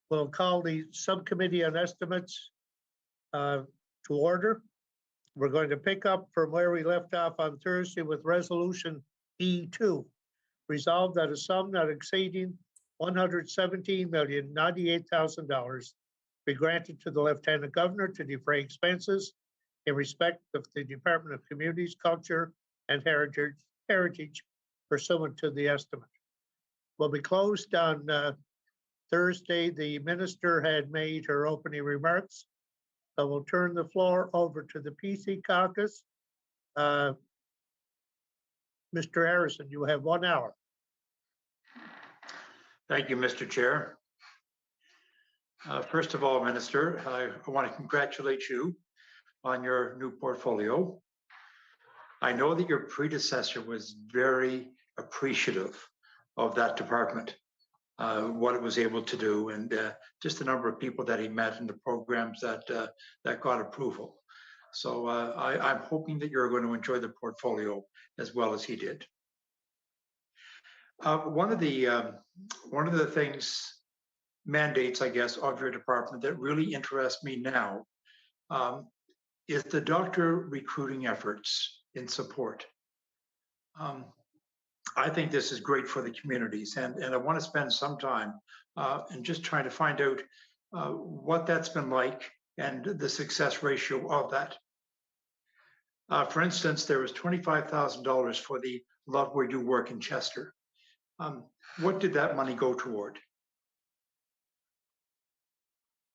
We'll call the Subcommittee on Estimates to order. We're going to pick up from where we left off on Thursday with Resolution E2. Resolved that a sum not exceeding $117,098,000 be granted to the Lieutenant Governor to defray expenses in respect of the Department of Communities, Culture, and Heritage pursuant to the estimate. Will be closed on Thursday. The minister had made her opening remarks. So we'll turn the floor over to the PC caucus. Mr. Harrison, you have 1 hour. Thank you, Mr. Chair. First of all, Minister, I want to congratulate you on your new portfolio. I know that your predecessor was very appreciative of that department, what it was able to do, and just the number of people that he met and the programs that got approval. So I'm hoping that you're going to enjoy the portfolio as well as he did. One of the mandates, I guess, of your department that really interests me now is the doctor recruiting efforts in support. I think this is great for the communities, and I want to spend some time in just trying to find out what that's been like and the success ratio of that. For instance, there was $25,000 for the Love Where You Work in Chester. What did that money go toward?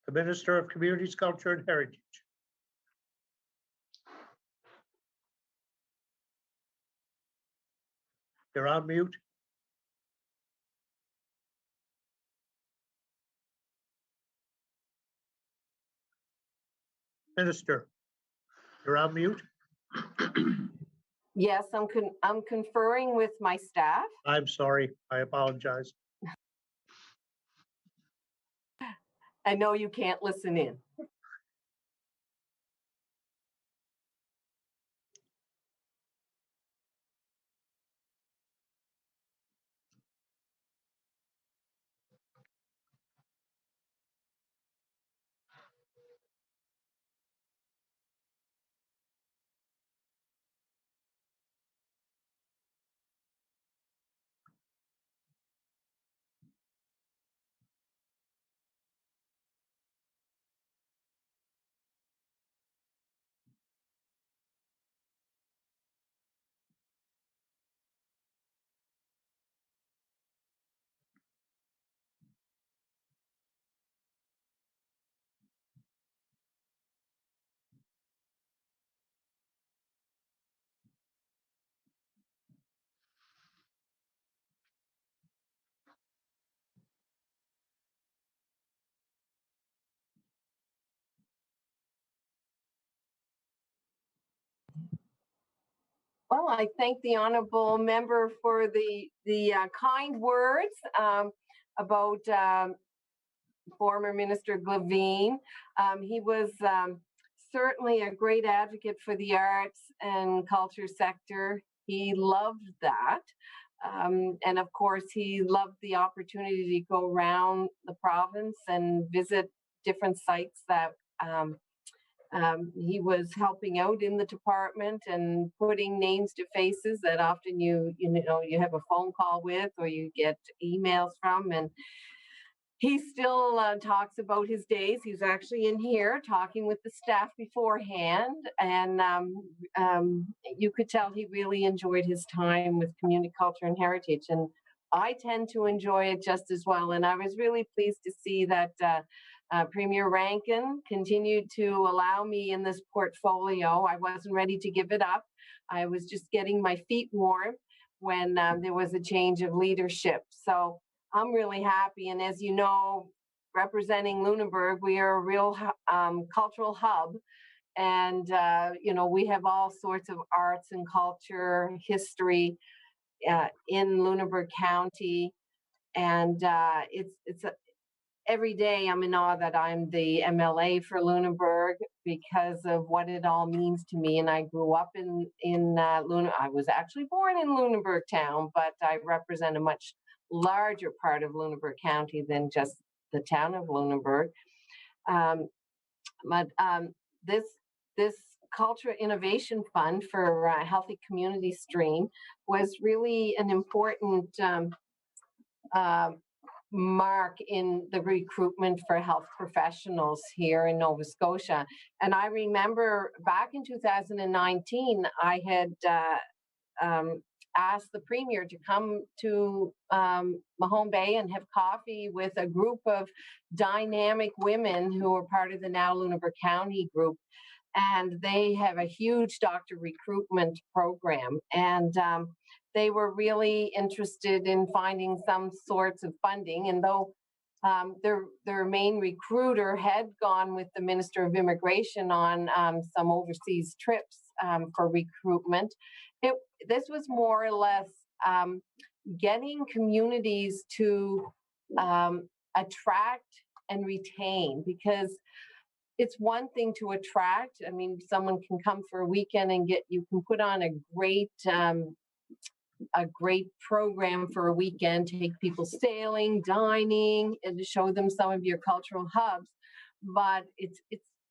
The Minister of Communities, Culture, and Heritage. You're on mute. Minister, you're on mute. Yes, I'm conferring with my staff. I'm sorry. I apologize. I know you can't listen in. Well, I thank the honourable member for the kind words about former Minister Glavine. He was certainly a great advocate for the arts and culture sector. He loved that. And of course, he loved the opportunity to go around the province and visit different sites that he was helping out in the department and putting names to faces that often you have a phone call with or you get emails from. And he still talks about his days. He's actually in here talking with the staff beforehand, and you could tell he really enjoyed his time with community, culture, and heritage. And I tend to enjoy it just as well. And I was really pleased to see that Premier Rankin continued to allow me in this portfolio. I wasn't ready to give it up. I was just getting my feet warm when there was a change of leadership. So I'm really happy. And as you know, representing Lunenburg, we are a real cultural hub. And, we have all sorts of arts and culture, history in Lunenburg County. And every day I'm in awe that I'm the MLA for Lunenburg because of what it all means to me. And I grew up in Lunenburg. I was actually born in Lunenburg town, but I represent a much larger part of Lunenburg County than just the town of Lunenburg. This Culture Innovation Fund for Healthy Community Stream was really an important mark in the recruitment for health professionals here in Nova Scotia. And I remember back in 2019, I had asked the Premier to come to Mahone Bay and have coffee with a group of dynamic women who are part of the Now Lunenburg County group. And they have a huge doctor recruitment program. And they were really interested in finding some sorts of funding. And though their main recruiter had gone with the Minister of Immigration on some overseas trips for recruitment, this was more or less getting communities to attract and retain, because it's one thing to attract. I mean, someone can come for a weekend and you can put on a great program for a weekend, take people sailing, dining, and to show them some of your cultural hubs. But it's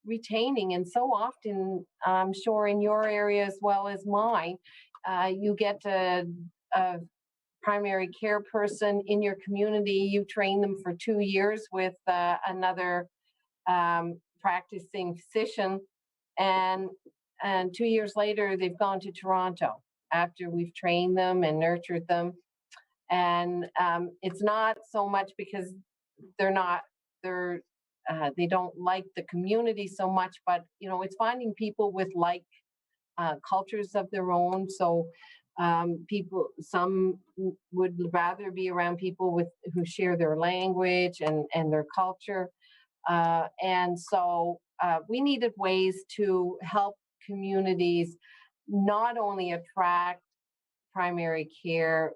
retaining, and so often, I'm sure in your area as well as mine, you get a primary care person in your community. You train them for 2 years with another practicing physician, and 2 years later they've gone to Toronto after we've trained them and nurtured them. And it's not so much because they don't like the community so much, but it's finding people with like cultures of their own. So some would rather be around people who share their language and their culture. And so we needed ways to help communities not only attract primary care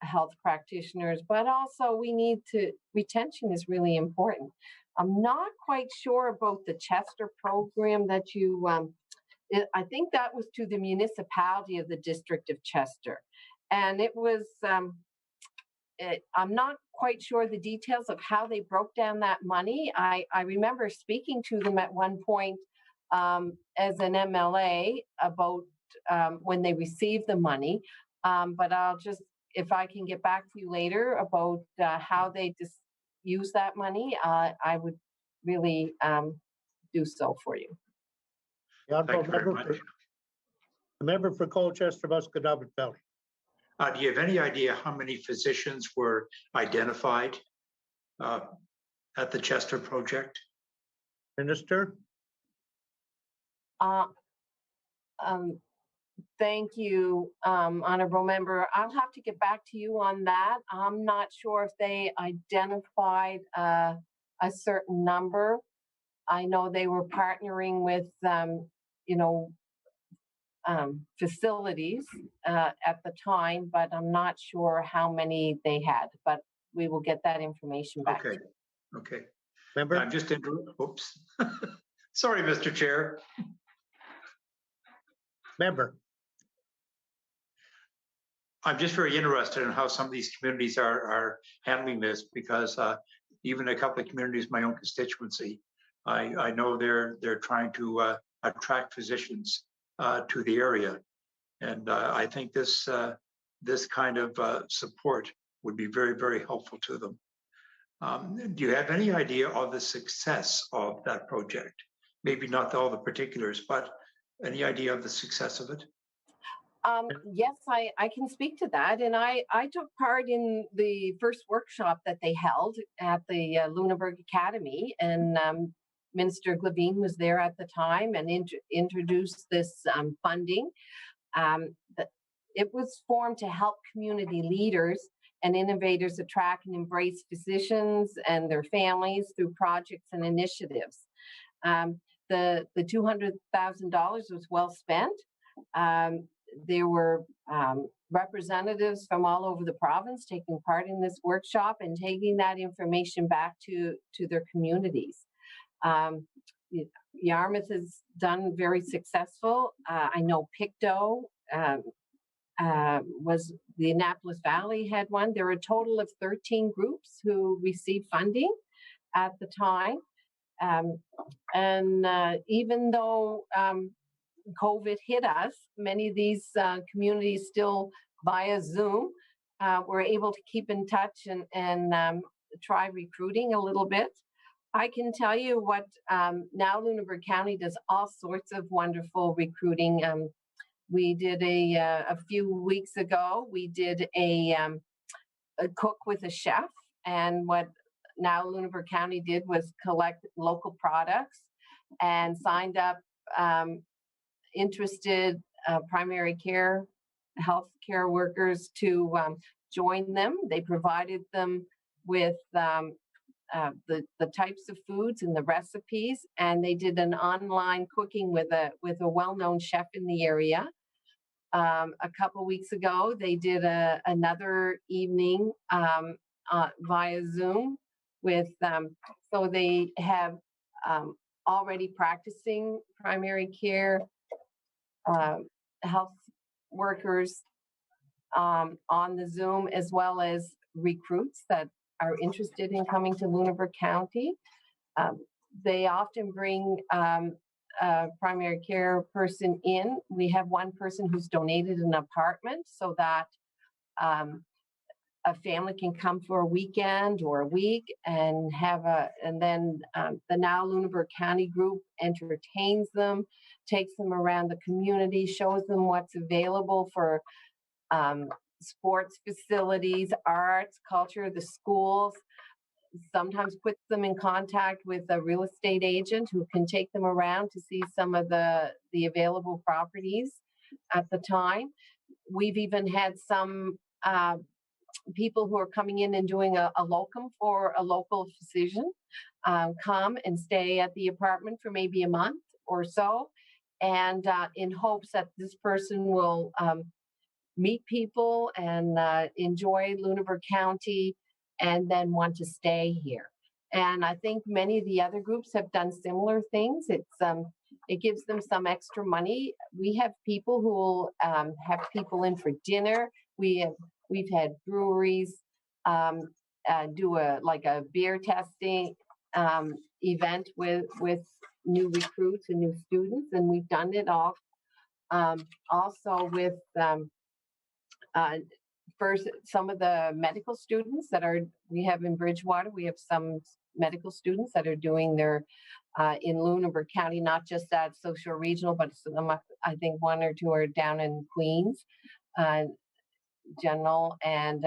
health practitioners, but also retention is really important. I'm not quite sure about the Chester program that you, I think that was to the municipality of the District of Chester. And it was, I'm not quite sure the details of how they broke down that money. I remember speaking to them at one point as an MLA about when they received the money. But if I can get back to you later about how they just use that money, I would really do so for you. Thank you very much. The member for Colchester, Musquedoboit Valley. Do you have any idea how many physicians were identified at the Chester project? Minister? Thank you, Honorable Member. I'll have to get back to you on that. I'm not sure if they identified a certain number. I know they were partnering with, facilities at the time, but I'm not sure how many they had. But we will get that information back. Okay. Okay. Member? I'm just oops. Sorry, Mr. Chair. Member? I'm just very interested in how some of these communities are handling this, because even a couple of communities, my own constituency, I know they're trying to attract physicians to the area, and I think this kind of support would be very, very helpful to them. Do you have any idea of the success of that project? Maybe not all the particulars, but any idea of the success of it? Yes, I can speak to that. And I took part in the first workshop that they held at the Lunenburg Academy, and Minister Glavine was there at the time and introduced this funding. It was formed to help community leaders and innovators attract and embrace physicians and their families through projects and initiatives. The $200,000 was well spent. There were representatives from all over the province taking part in this workshop and taking that information back to their communities. Yarmouth has done very successful. I know Pictou was, the Annapolis Valley had one. There were a total of 13 groups who received funding. at the time. Even though COVID hit us, many of these communities still via Zoom were able to keep in touch and try recruiting a little bit. I can tell you what now Lunenburg County does all sorts of wonderful recruiting. We did a few weeks ago, we did a cook with a chef, and what now Lunenburg County did was collect local products and signed up interested primary care health care workers to join them. They provided them with the types of foods and the recipes, and they did an online cooking with a well-known chef in the area. A couple weeks ago, they did another evening via Zoom with so they have already practicing primary care health workers on the Zoom, as well as recruits that are interested in coming to Lunenburg County. They often bring a primary care person in. We have one person who's donated an apartment so that a family can come for a weekend or a week and then the Now Lunenburg County group entertains them, takes them around the community, shows them what's available for sports facilities, arts, culture, the schools, sometimes puts them in contact with a real estate agent who can take them around to see some of the available properties at the time. We've even had some people who are coming in and doing a locum for a local physician come and stay at the apartment for maybe a month or so, and in hopes that this person will meet people and enjoy Lunenburg County and then want to stay here. And I think many of the other groups have done similar things. It gives them some extra money. We have people who will have people in for dinner. We've had breweries do a beer testing event with new recruits and new students, and we've done it all also with first some of the medical students that we have in Bridgewater. We have some medical students that are doing their in Lunenburg County, not just at Social Regional, but some, I think one or two are down in Queens General and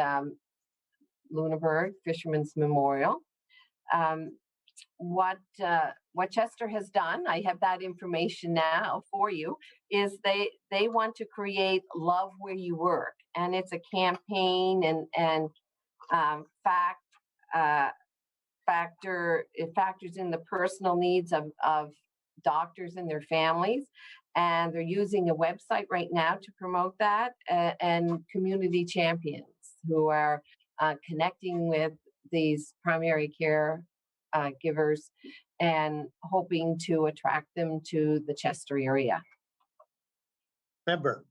Lunenburg Fisherman's Memorial. What Chester has done, I have that information now for you, is they want to create Love Where You Work, and it's a campaign and it factors in the personal needs of doctors and their families, and they're using a website right now to promote that, and community champions who are connecting with these primary care givers and hoping to attract them to the Chester area. Member.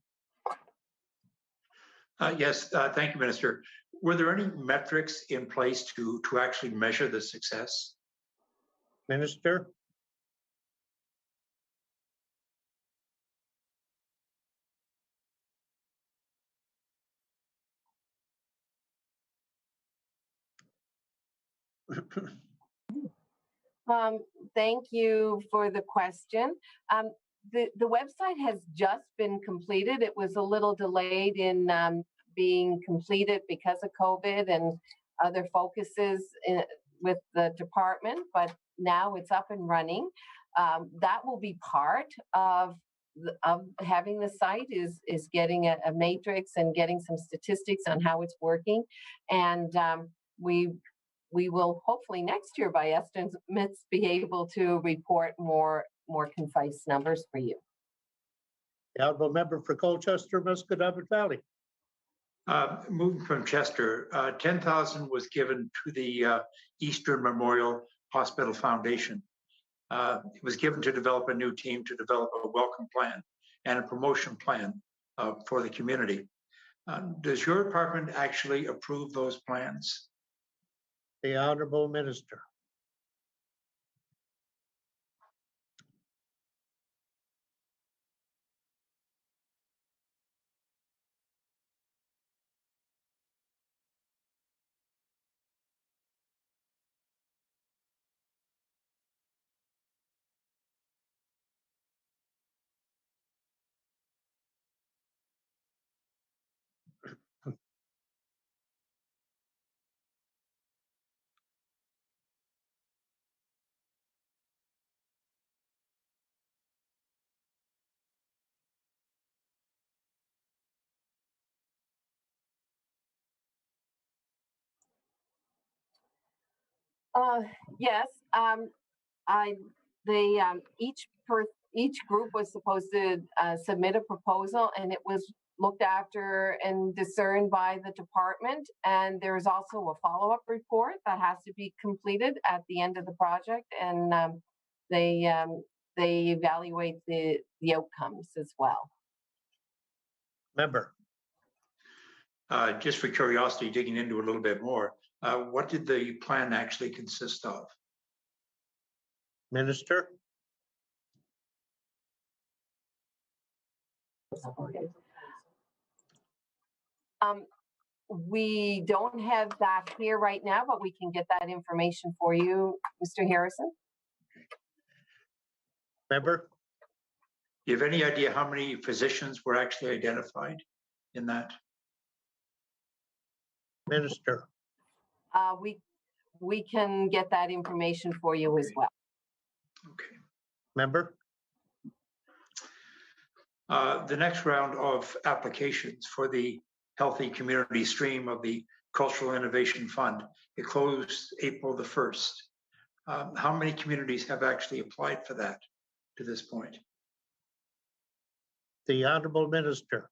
Yes, thank you, Minister. Were there any metrics in place to actually measure the success? Minister. Thank you for the question. The website has just been completed. It was a little delayed in being completed because of COVID and other focuses with the department, but now it's up and running. That will be part of having the site is getting a matrix and getting some statistics on how it's working, and we will hopefully next year by estimates be able to report more concise numbers for you. The honourable member for Colchester, Musquodoboit Valley. Moving from Chester, 10,000 was given to the Eastern Memorial Hospital Foundation. It was given to develop a new team to develop a welcome plan and a promotion plan for the community. Does your department actually approve those plans? The honourable minister. Yes, each group was supposed to submit a proposal, and it was looked after and discerned by the department. And there is also a follow-up report that has to be completed at the end of the project, and they evaluate the outcomes as well. Member. Just for curiosity, digging into it a little bit more, what did the plan actually consist of? Minister. We don't have that here right now, but we can get that information for you, Mr. Harrison. Member. Do you have any idea how many physicians were actually identified in that? Minister. We can get that information for you as well. Okay. Member. The next round of applications for the Healthy Community Stream of the Cultural Innovation Fund, it closed April the 1st. How many communities have actually applied for that to this point? The Honorable Minister.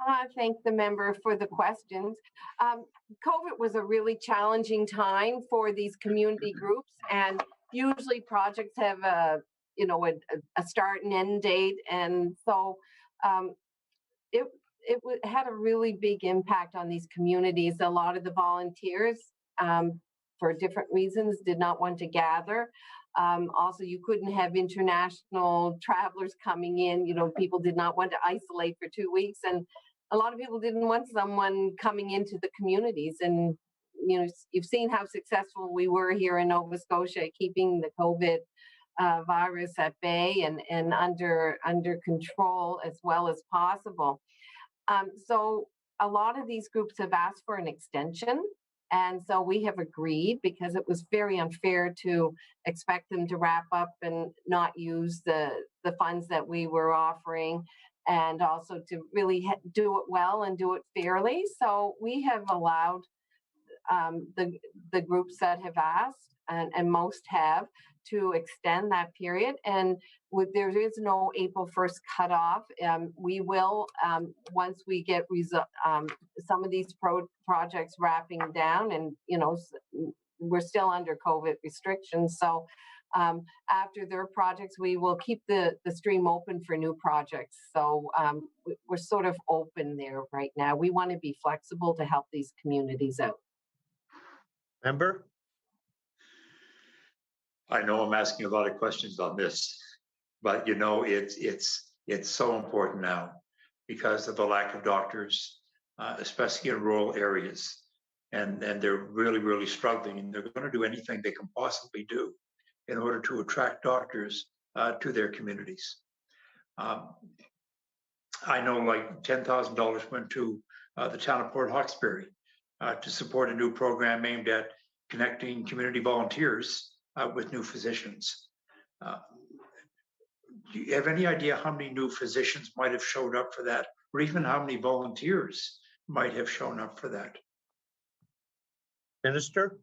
I thank the member for the questions. COVID was a really challenging time for these community groups, and usually projects have a start and end date, and so it had a really big impact on these communities. A lot of the volunteers, for different reasons, did not want to gather. Also, you couldn't have international travelers coming in. People did not want to isolate for 2 weeks, and a lot of people didn't want someone coming into the communities. And you've seen how successful we were here in Nova Scotia, keeping the COVID virus at bay and under control as well as possible. So a lot of these groups have asked for an extension. And so we have agreed, because it was very unfair to expect them to wrap up and not use the funds that we were offering, and also to really do it well and do it fairly. So we have allowed the groups that have asked, and most have, to extend that period. And there is no April 1st cutoff. We will, once we get some of these projects wrapping down, and we're still under COVID restrictions. So after their projects, we will keep the stream open for new projects. So we're sort of open there right now. We want to be flexible to help these communities out. Member. I know I'm asking a lot of questions on this, but it's so important now because of the lack of doctors, especially in rural areas, and they're really, really struggling, and they're going to do anything they can possibly do in order to attract doctors to their communities. I know like $10,000 went to the town of Port Hawkesbury to support a new program aimed at connecting community volunteers with new physicians. Do you have any idea how many new physicians might have showed up for that, or even how many volunteers might have shown up for that? Minister?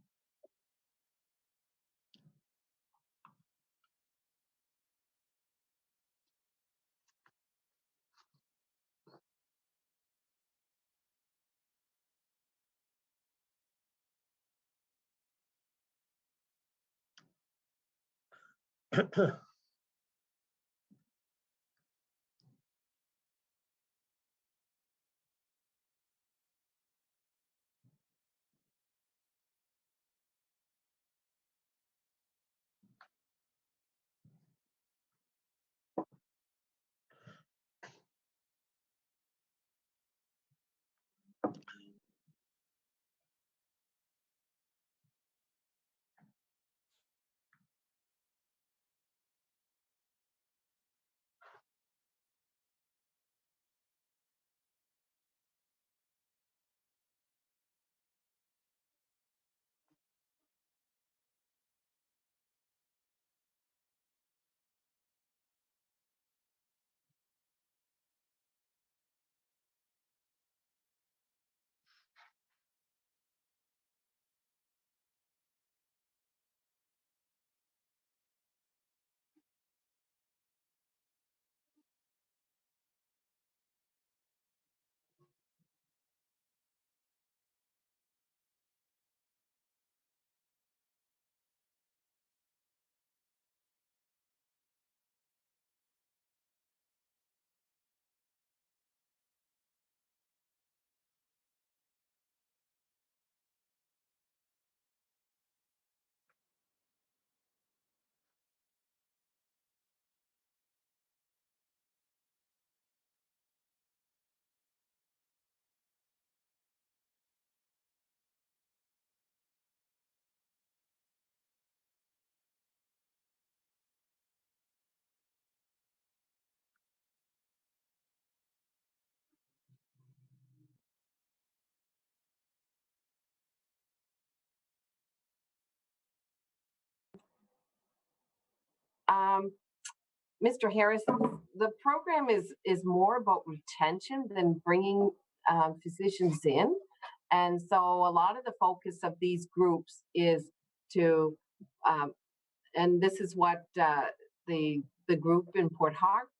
Mr. Harris, the program is more about retention than bringing physicians in, and so a lot of the focus of these groups is to, and this is what the group in Port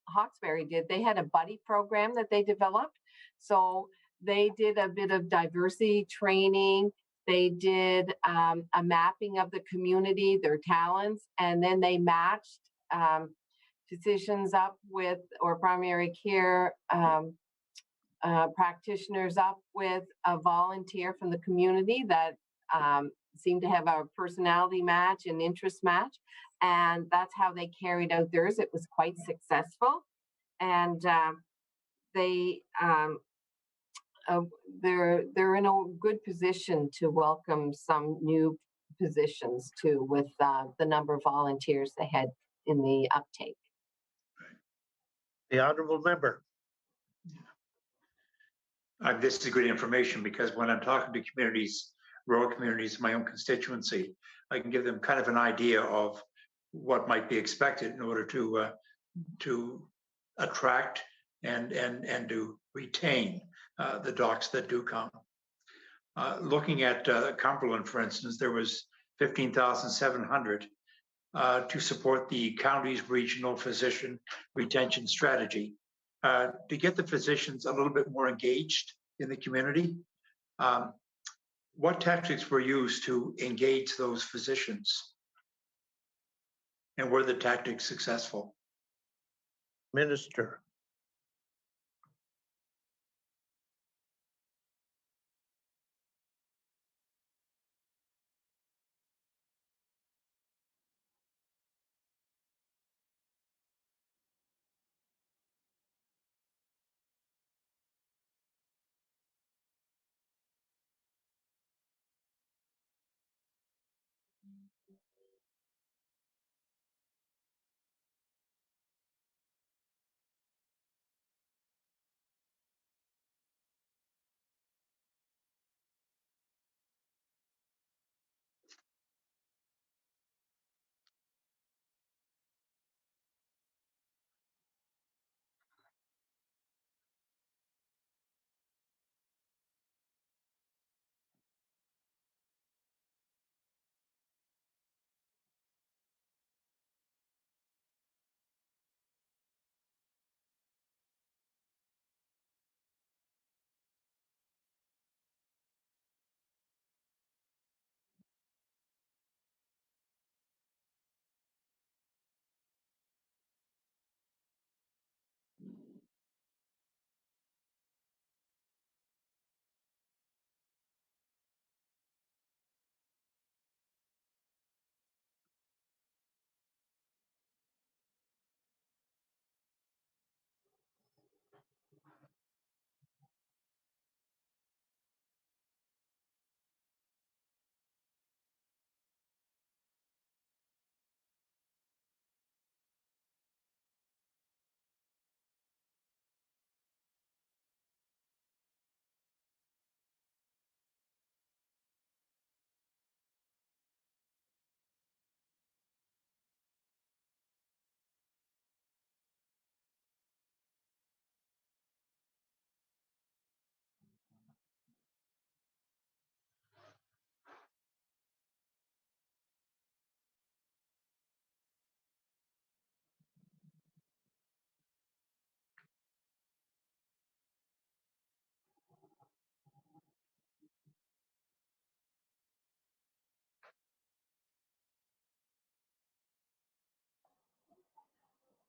Hawkesbury did. They had a buddy program that they developed, so they did a bit of diversity training. They did a mapping of the community, their talents, and then they matched physicians up with, or primary care practitioners up with a volunteer from the community that seemed to have a personality match and interest match. And that's how they carried out theirs. It was quite successful. And they, they're in a good position to welcome some new positions too, with the number of volunteers they had in the uptake. The honorable member. This is great information, because when I'm talking to communities, rural communities, my own constituency, I can give them kind of an idea of what might be expected in order to attract and to retain the docs that do come. Looking at Cumberland, for instance, there was 15,700 to support the county's regional physician retention strategy. To get the physicians a little bit more engaged in the community, what tactics were used to engage those physicians? And were the tactics successful? Minister.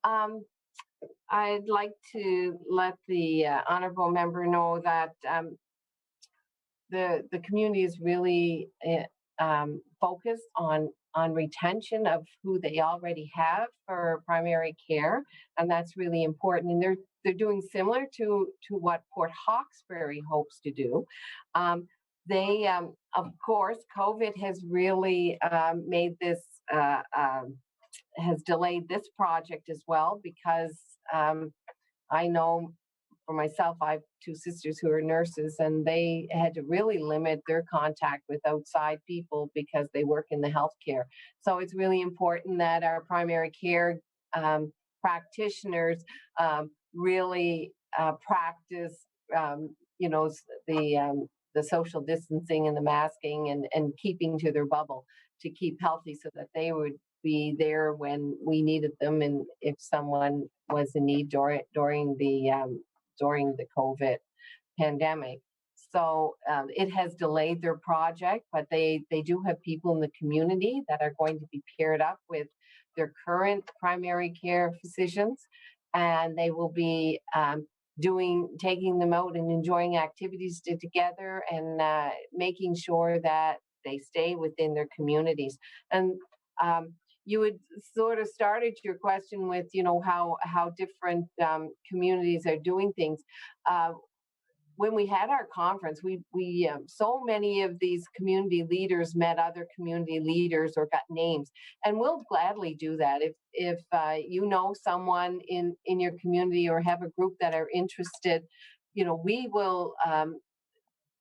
I'd like to let the honorable member know that the community is really focused on retention of who they already have for primary care, and that's really important. And they're doing similar to what Port Hawkesbury hopes to do. They, of course, COVID has really made this has delayed this project as well, because I know for myself, I have two sisters who are nurses, and they had to really limit their contact with outside people because they work in the healthcare. So it's really important that our primary care practitioners really practice, the social distancing and the masking and keeping to their bubble to keep healthy, so that they would be there when we needed them, and if someone was in need during the COVID pandemic. So it has delayed their project, but they do have people in the community that are going to be paired up with their current primary care physicians, and they will be taking them out and enjoying activities together, and making sure that they stay within their communities. And you had sort of started your question with, how different communities are doing things. When we had our conference, we so many of these community leaders met other community leaders or got names, and we'll gladly do that. If you know someone in your community or have a group that are interested, we will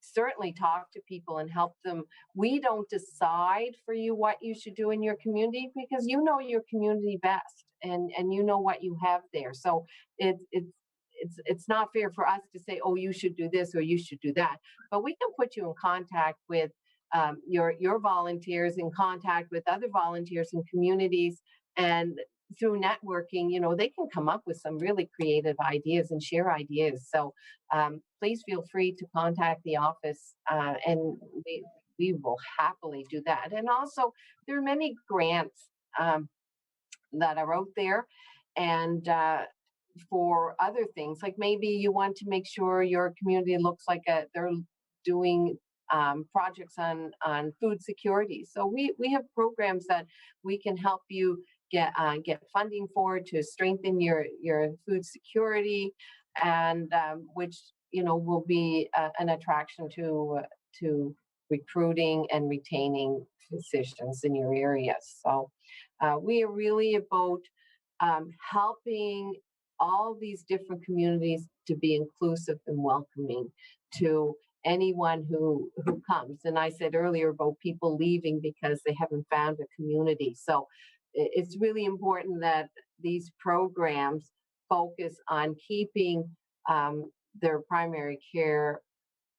certainly talk to people and help them. We don't decide for you what you should do in your community, because you know your community best, and you know what you have there. So it's not fair for us to say, oh, you should do this or you should do that. But we can put you in contact with your volunteers, in contact with other volunteers in communities, and through networking, they can come up with some really creative ideas and share ideas. So please feel free to contact the office, and we will happily do that. And also, there are many grants that are out there, and for other things, like maybe you want to make sure your community looks like they're doing projects on food security. So we have programs that we can help you get funding for, to strengthen your food security, and which will be an attraction to recruiting and retaining physicians in your area. So we are really about helping all these different communities to be inclusive and welcoming to anyone who comes. And I said earlier about people leaving because they haven't found a community. So it's really important that these programs focus on keeping their primary care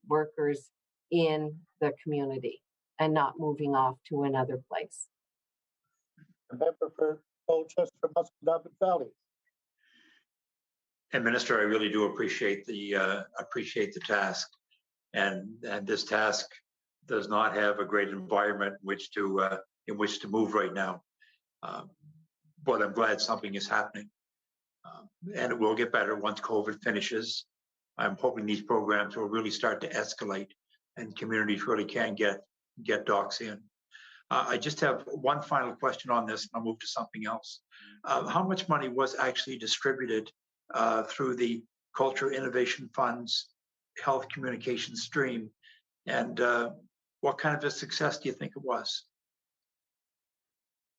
workers in the community and not moving off to another place. A member for Colchester, Musqueam Valley. And Minister, I really do appreciate the task, and this task does not have a great environment in which to move right now. But I'm glad something is happening, and it will get better once COVID finishes. I'm hoping these programs will really start to escalate, and communities really can get docs in. I just have one final question on this, and I'll move to something else. How much money was actually distributed through the Culture Innovation Fund's Health Communication stream, and what kind of a success do you think it was?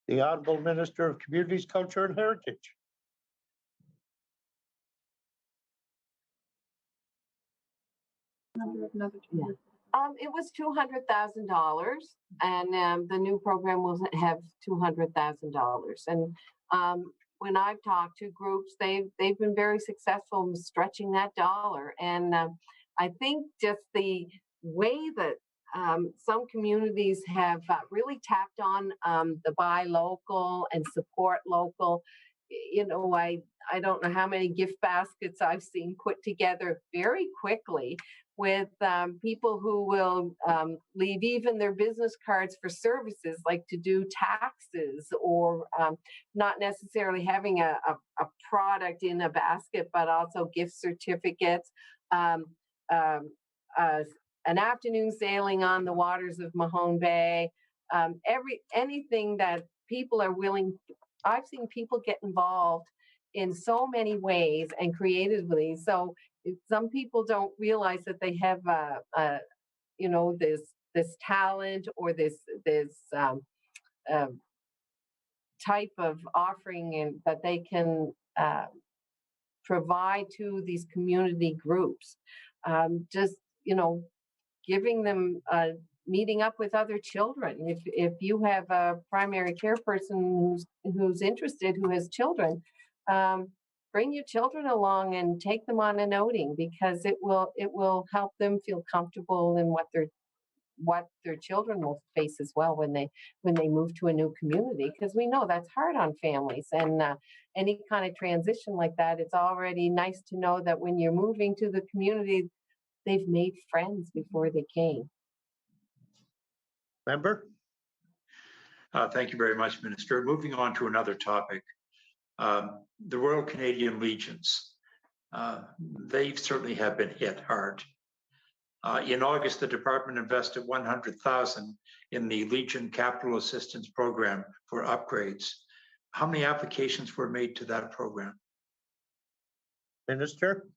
The Honourable Minister of Communities, Culture and Heritage. Yeah. It was $200,000, and the new program will have $200,000. And when I've talked to groups, they've been very successful in stretching that dollar. And I think just the way that some communities have really tapped on the buy local and support local. I don't know how many gift baskets I've seen put together very quickly with people who will leave even their business cards for services, like to do taxes, or not necessarily having a product in a basket, but also gift certificates, um, um, an afternoon sailing on the waters of Mahone Bay, anything that people are willing. I've seen people get involved in so many ways and creatively. So some people don't realize that they have this talent or this type of offering and that they can provide to these community groups. Just giving them meeting up with other children. If you have a primary care person who's interested, who has children, bring your children along and take them on an outing, because it will help them feel comfortable in what their children will face as well when they move to a new community, because we know that's hard on families. And any kind of transition like that, it's already nice to know that when you're moving to the community, they've made friends before they came. Member? Thank you very much, Minister. Moving on to another topic, the Royal Canadian Legions. They certainly have been hit hard. In August, the department invested $100,000 in the Legion Capital Assistance Program for upgrades. How many applications were made to that program? Minister?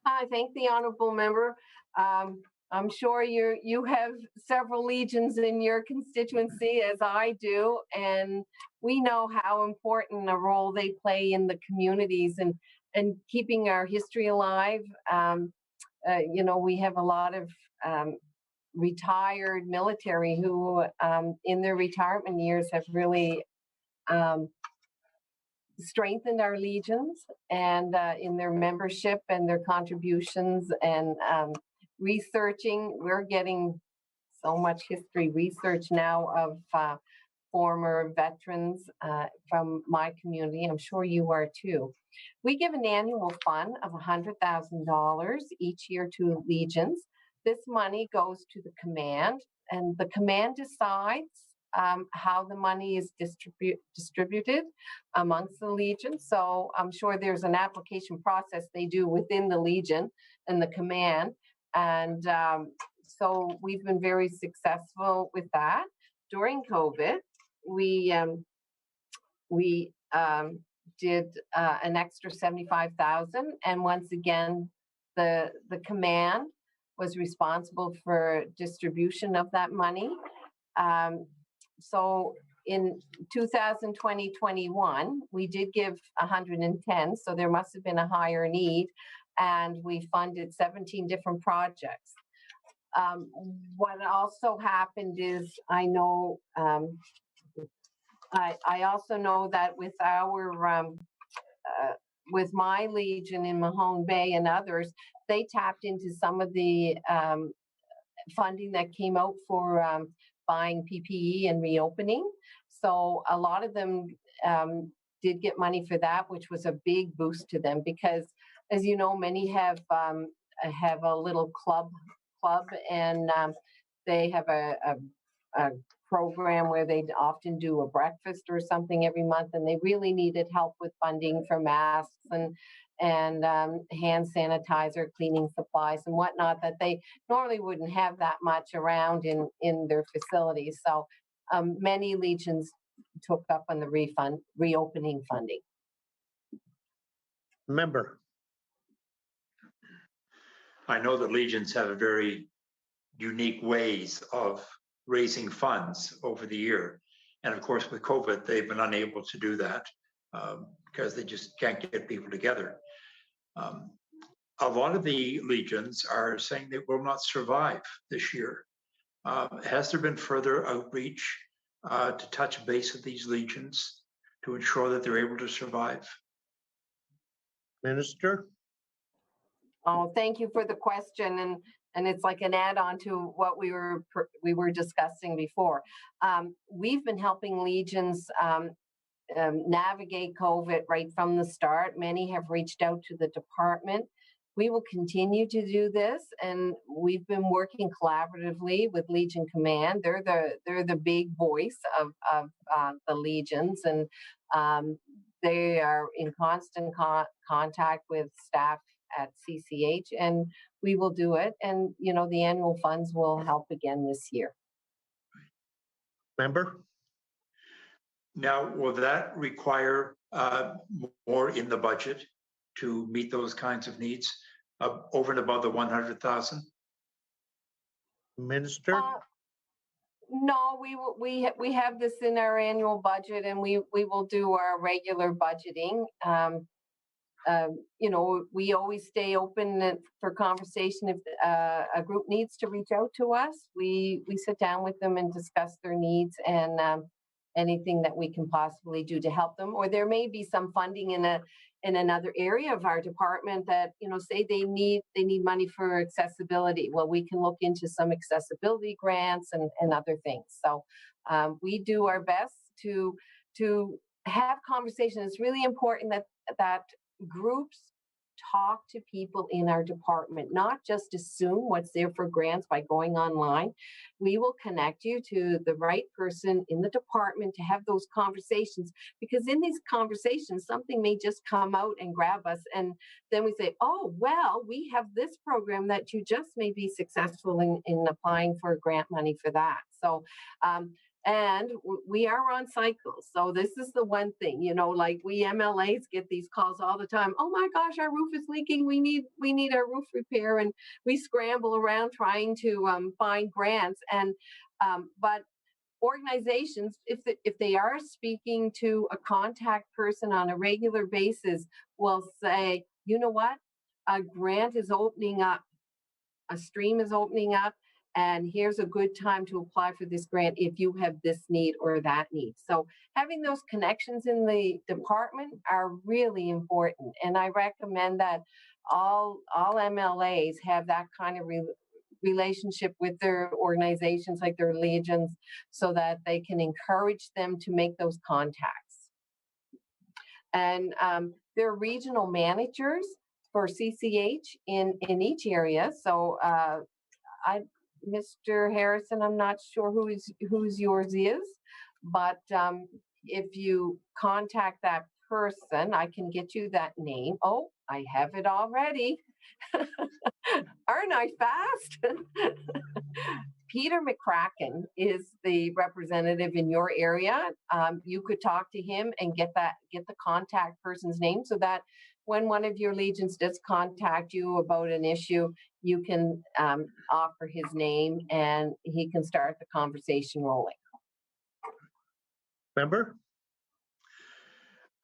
I thank the honourable member. I'm sure you have several legions in your constituency, as I do, and we know how important a role they play in the communities and keeping our history alive. We have a lot of retired military who, in their retirement years, have really strengthened our legions and in their membership and their contributions and researching. We're getting so much history research now of former veterans from my community. I'm sure you are too. We give an annual fund of $100,000 each year to legions. This money goes to the command, and the command decides how the money is distributed amongst the legion. So I'm sure there's an application process they do within the legion and the command. And so we've been very successful with that. During COVID, we did an extra $75,000, and once again, the command was responsible for distribution of that money. So in 2020-21, we did give 110, so there must have been a higher need, and we funded 17 different projects. What also happened is, I know, I also know that with our with my legion in Mahone Bay and others, they tapped into some of the funding that came out for buying PPE and reopening. So a lot of them did get money for that, which was a big boost to them because, as you know, many have a little club, and they have a program where they often do a breakfast or something every month, and they really needed help with funding for masks and hand sanitizer, cleaning supplies and whatnot that they normally wouldn't have that much around in their facilities. So many legions took up on the reopening funding. Member. I know that legions have a very unique ways of raising funds over the year. And of course, with COVID, they've been unable to do that because they just can't get people together. A lot of the legions are saying they will not survive this year. Has there been further outreach to touch base with these legions to ensure that they're able to survive? Minister? Oh, thank you for the question, and it's like an add-on to what we were discussing before. We've been helping legions navigate COVID right from the start. Many have reached out to the department. We will continue to do this, and we've been working collaboratively with Legion Command. They're the big voice of the legions, and they are in constant contact with staff at CCH, and we will do it. And the annual funds will help again this year. Member? Now, will that require more in the budget to meet those kinds of needs over and above the 100,000? Minister? No, we have this in our annual budget, and we will do our regular budgeting. We always stay open for conversation. If a group needs to reach out to us, we sit down with them and discuss their needs and anything that we can possibly do to help them. Or there may be some funding in another area of our department that say they need money for accessibility. Well, we can look into some accessibility grants and other things. So we do our best to have conversations. It's really important that groups talk to people in our department, not just assume what's there for grants by going online. We will connect you to the right person in the department to have those conversations, because in these conversations, something may just come out and grab us. And then we say, oh, well, we have this program that you just may be successful in applying for grant money for that. So, and we are on cycles. So this is the one thing, like we MLAs get these calls all the time. Oh my gosh, our roof is leaking. We need our roof repair. And we scramble around trying to find grants. And but organizations, if they are speaking to a contact person on a regular basis, will say, you know what, a grant is opening up, a stream is opening up, and here's a good time to apply for this grant if you have this need or that need. So having those connections in the department are really important. And I recommend that all MLAs have that kind of relationship with their organizations, like their legions, so that they can encourage them to make those contacts. And there are regional managers for CCH in each area. So Mr. Harrison, I'm not sure whose yours is, but if you contact that person, I can get you that name. Oh, I have it already. Aren't I fast? Peter McCracken is the representative in your area. You could talk to him and get the contact person's name, so that when one of your legions does contact you about an issue, you can offer his name and he can start the conversation rolling. Member?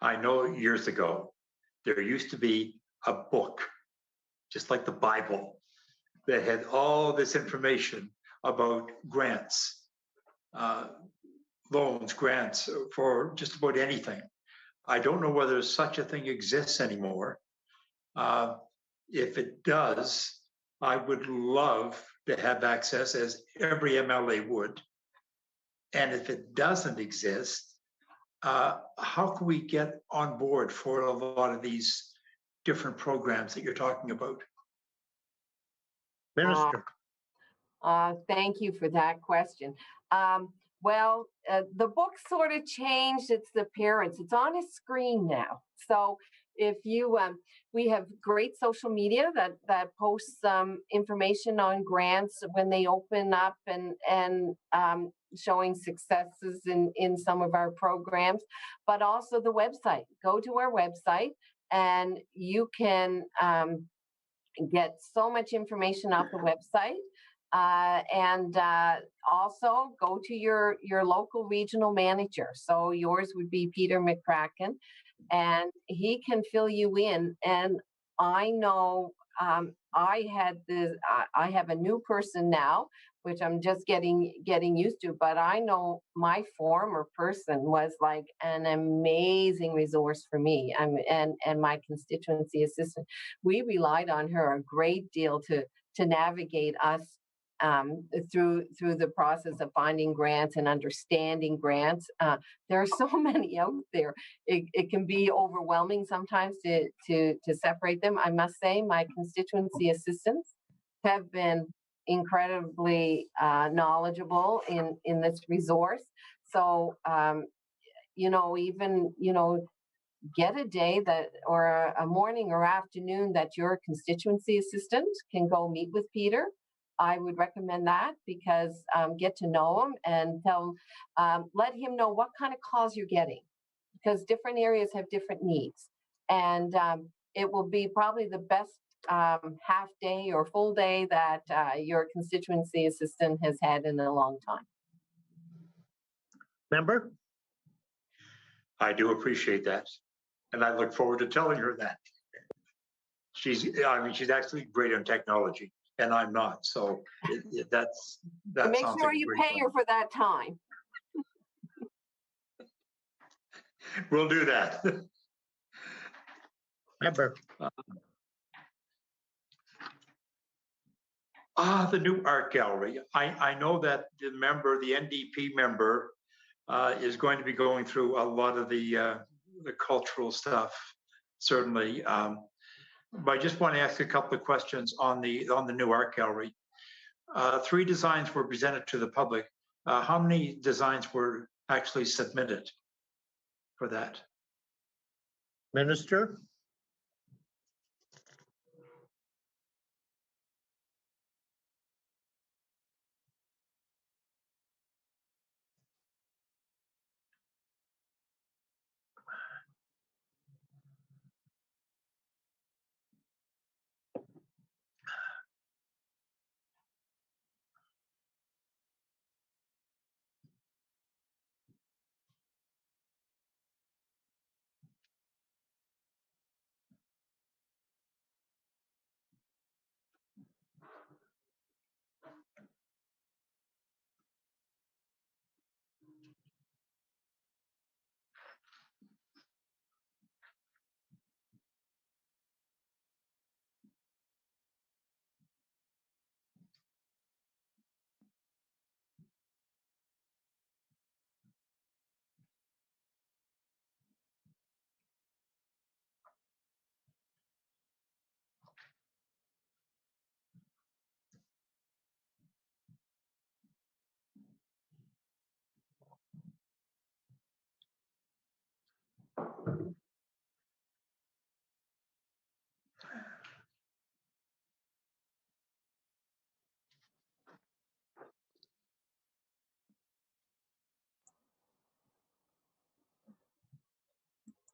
I know years ago, there used to be a book, just like the Bible, that had all this information about grants, loans, grants for just about anything. I don't know whether such a thing exists anymore. If it does, I would love to have access, as every MLA would. And if it doesn't exist, how can we get on board for a lot of these different programs that you're talking about? Minister? Thank you for that question. Well, the book sort of changed its appearance. It's on a screen now. So if you, we have great social media that posts information on grants when they open up and showing successes in some of our programs, but also the website. Go to our website and you can get so much information off the website. And also go to your local regional manager. So yours would be Peter McCracken, and he can fill you in. And I know I have a new person now, which I'm just getting used to. But I know my former person was like an amazing resource for me, and my constituency assistant. We relied on her a great deal to navigate us through the process of finding grants and understanding grants. There are so many out there. It can be overwhelming sometimes to separate them. I must say, my constituency assistants have been incredibly knowledgeable in this resource. So even get a day that, or a morning or afternoon, that your constituency assistant can go meet with Peter. I would recommend that, because get to know him and let him know what kind of calls you're getting, because different areas have different needs. And it will be probably the best half day or full day that your constituency assistant has had in a long time. Member? I do appreciate that. And I look forward to telling her that. She's actually great on technology, and I'm not. So that Make sounds sure like a you great pay plan. her for that time. We'll do that. Member? The new art gallery. I know that the NDP member, is going to be going through a lot of the cultural stuff, certainly. But I just want to ask a couple of questions on the new art gallery. 3 designs were presented to the public. How many designs were actually submitted for that? Minister?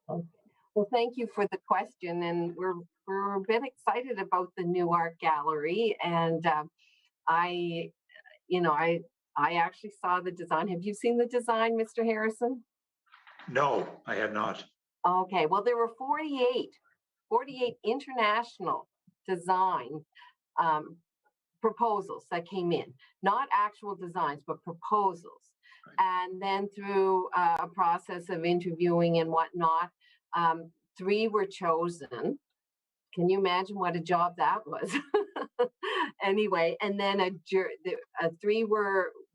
Okay. Well, thank you for the question, and we're a bit excited about the new art gallery. And I actually saw the design. Have you seen the design, Mr. Harrison? No, I had not. Okay. Well, there were 48 international design proposals that came in, not actual designs, but proposals. And then through a process of interviewing and whatnot, 3 were chosen. Can you imagine what a job that was? Anyway, and then 3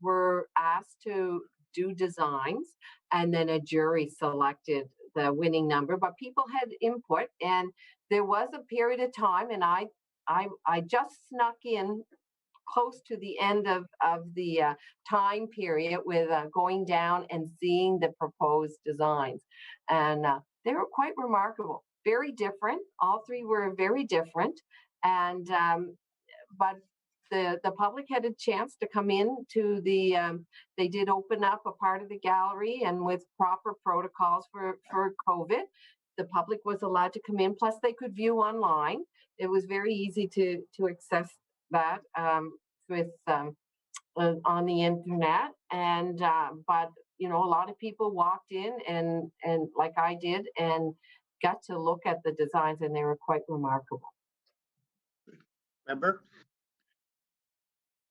were asked to do designs, and then a jury selected the winning number. But people had input, and there was a period of time, and I just snuck in close to the end of the time period with going down and seeing the proposed designs. And they were quite remarkable, very different. All 3 were very different. And but the public had a chance to come in to they did open up a part of the gallery, and with proper protocols for COVID, the public was allowed to come in. Plus they could view online. It was very easy to access that with on the internet, and but a lot of people walked in and like I did and got to look at the designs, and they were quite remarkable. Member?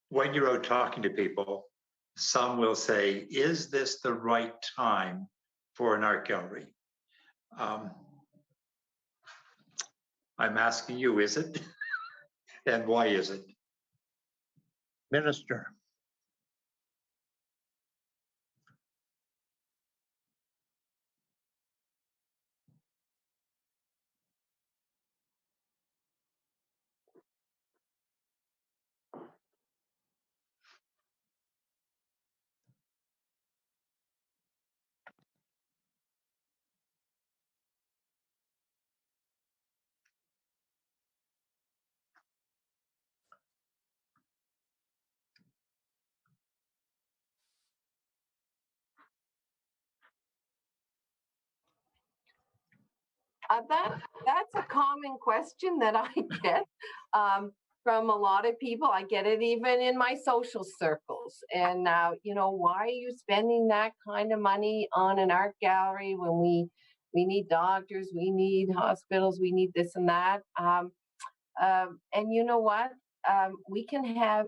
When you're out talking to people, some will say, is this the right time for an art gallery? I'm asking you, is it? And why is it? Minister? That's a common question that I get from a lot of people. I get it even in my social circles. And why are you spending that kind of money on an art gallery when we need doctors, we need hospitals, we need this and that. And you know what? We can have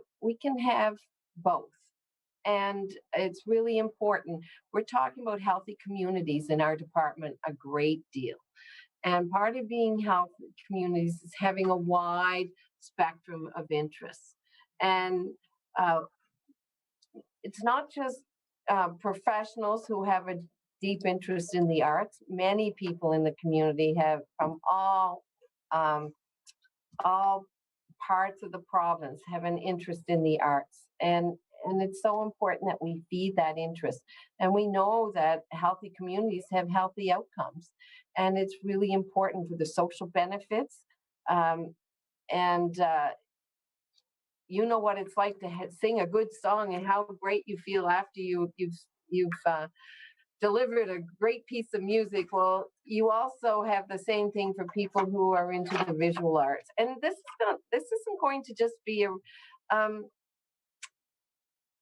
both. And it's really important. We're talking about healthy communities in our department a great deal. And part of being healthy communities is having a wide spectrum of interests. And it's not just professionals who have a deep interest in the arts. Many people in the community have from all parts of the province have an interest in the arts. And it's so important that we feed that interest. And we know that healthy communities have healthy outcomes. And it's really important for the social benefits. And you know what it's like to sing a good song and how great you feel after you've delivered a great piece of music. Well, you also have the same thing for people who are into the visual arts. And this isn't going to just be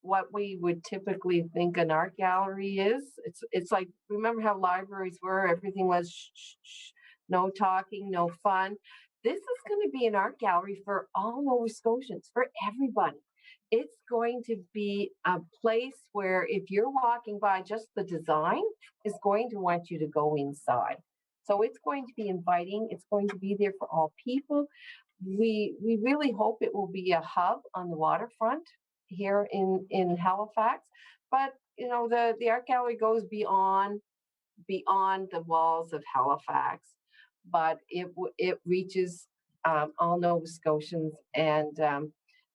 what we would typically think an art gallery is. It's like, remember how libraries were? Everything was shh, shh, no talking, no fun. This is going to be an art gallery for all Nova Scotians, for everybody. It's going to be a place where if you're walking by, just the design is going to want you to go inside. So it's going to be inviting. It's going to be there for all people. We really hope it will be a hub on the waterfront here in Halifax, but the art gallery goes beyond the walls of Halifax, but it reaches all Nova Scotians, and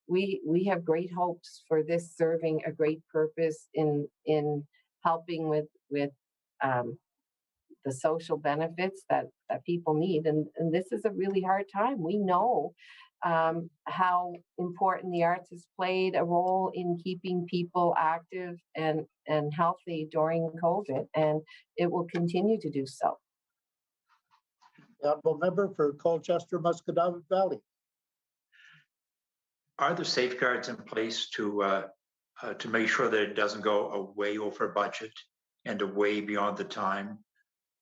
we have great hopes for this serving a great purpose in helping with the social benefits that people need. And this is a really hard time. We know how important the arts has played a role in keeping people active and healthy during COVID, and it will continue to do so. The honourable member for Colchester Musquodoboit Valley. Are there safeguards in place to make sure that it doesn't go way over budget and way beyond the time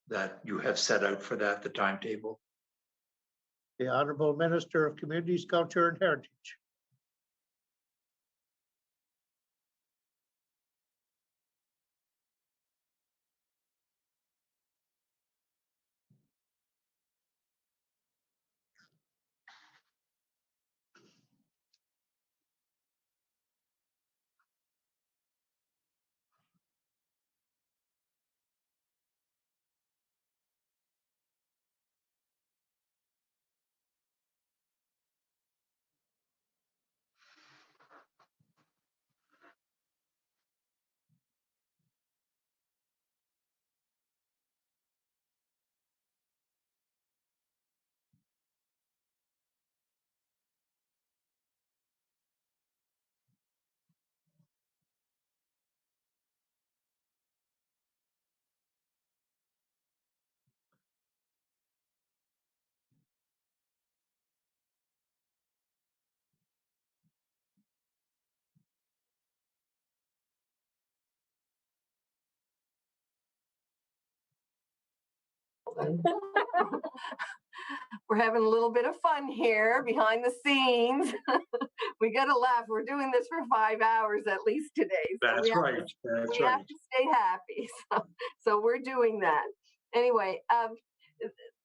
that you have set out for that, the timetable? The Honourable Minister of Communities, Culture and Heritage. We're having a little bit of fun here behind the scenes. We got to laugh. We're doing this for 5 hours at least today. So That's right. We have to stay happy. So we're doing that. Anyway,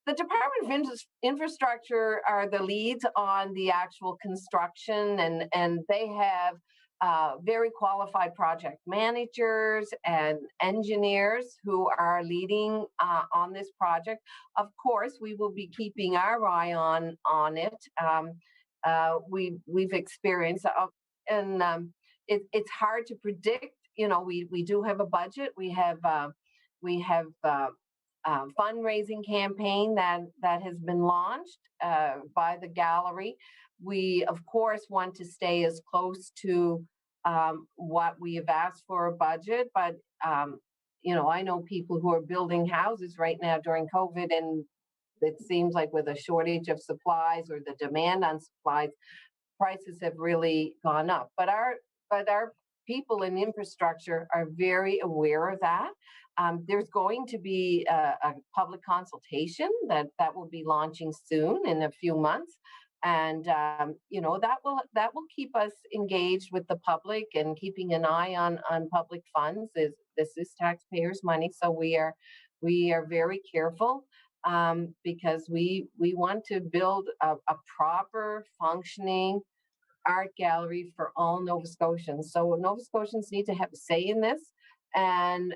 the Department of Infrastructure are the leads on the actual construction, and they have very qualified project managers and engineers who are leading on this project. Of course, we will be keeping our eye on it. We've experienced, and it's hard to predict. You know, we do have a budget. We have fundraising campaign that has been launched by the gallery. We, of course, want to stay as close to what we have asked for a budget, but you know, I know people who are building houses right now during COVID, and it seems like with a shortage of supplies or the demand on supplies, prices have really gone up. But our people in infrastructure are very aware of that. There's going to be a public consultation that will be launching soon in a few months, and you know, that will keep us engaged with the public and keeping an eye on public funds. This is taxpayers' money, so we are very careful because we want to build a proper functioning art gallery for all Nova Scotians. So Nova Scotians need to have a say in this, and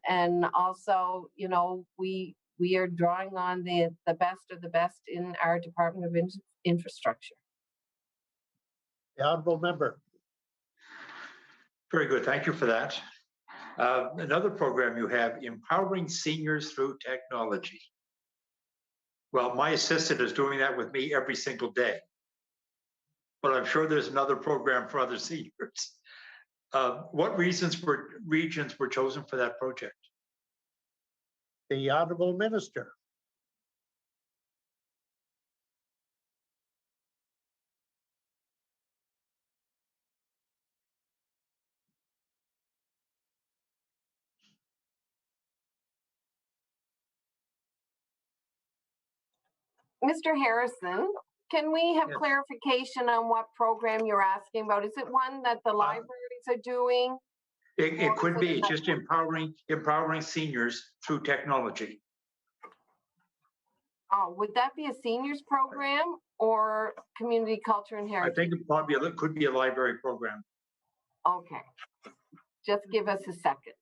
also, you know, we are drawing on the best of the best in our Department of Infrastructure. The honourable member. Very good. Thank you for that. Another program you have, Empowering Seniors Through Technology. Well, my assistant is doing that with me every single day, but I'm sure there's another program for other seniors. What regions were chosen for that project? The honourable minister. Mr. Harrison, can we have clarification on what program you're asking about? Is it one that the libraries are doing? It could be just empowering seniors through technology. Oh, would that be a seniors program or community culture and heritage? I think it could be a library program. Okay, just give us a second.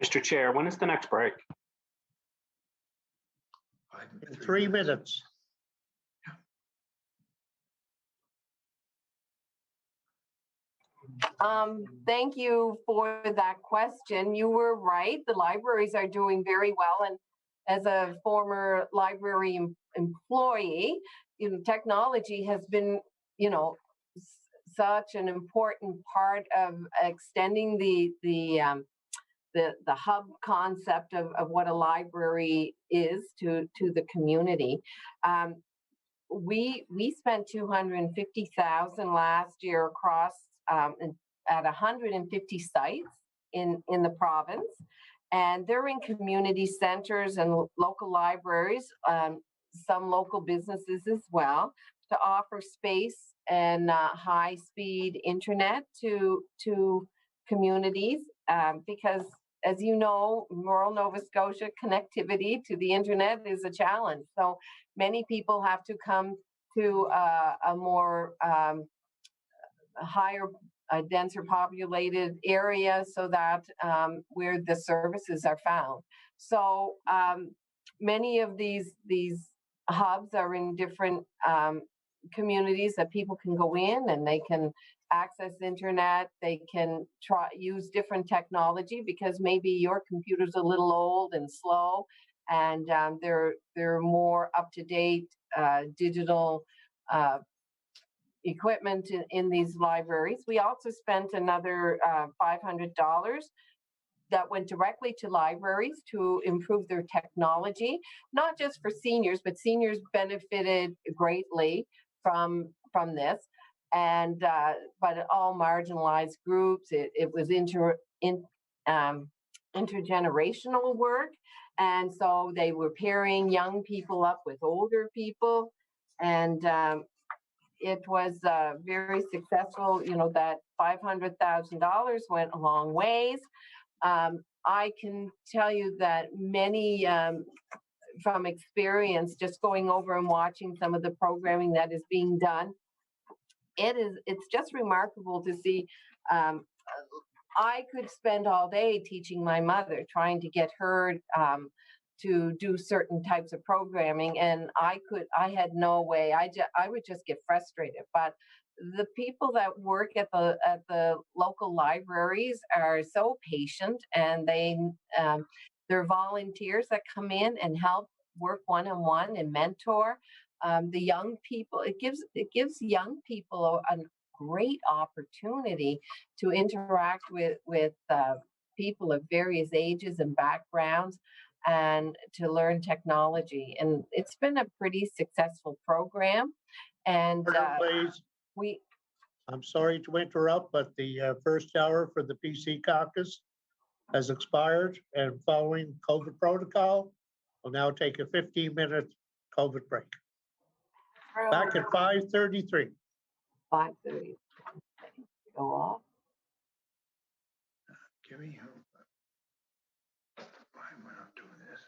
Mr. Chair, when is the next break? In 3 minutes. Thank you for that question. You were right. The libraries are doing very well. And as a former library employee, technology has been, such an important part of extending the hub concept of what a library is to the community. We spent $250,000 last year across at 150 sites in the province, and they're in community centers and local libraries, some local businesses as well, to offer space and high-speed internet to communities, because, as you know, rural Nova Scotia, connectivity to the internet is a challenge. So many people have to come to a more higher, denser populated area so that where the services are found. So many of these hubs are in different communities that people can go in and they can access internet. They can use different technology because maybe your computer's a little old and slow, and they're more up to date digital equipment in these libraries. We also spent another $500 that went directly to libraries to improve their technology, not just for seniors, but seniors benefited greatly from this, and but all marginalized groups. It was intergenerational work, and so they were pairing young people up with older people, and it was very successful. That $500,000 went a long ways. I can tell you that many, from experience, just going over and watching some of the programming that is being done, it's just remarkable to see. I could spend all day teaching my mother, trying to get her to do certain types of programming, and I had no way. I would just get frustrated. But the people that work at the local libraries are so patient, and they're volunteers that come in and help work one-on-one and mentor the young people. It gives young people a great opportunity to interact with people of various ages and backgrounds, and to learn technology. And it's been a pretty successful program. And Please. I'm sorry to interrupt, but the first hour for the PC caucus has expired, and following COVID protocol, we'll now take a 15-minute COVID break. Back at 5:33. 5:30. Go off. Give me why am I not doing this?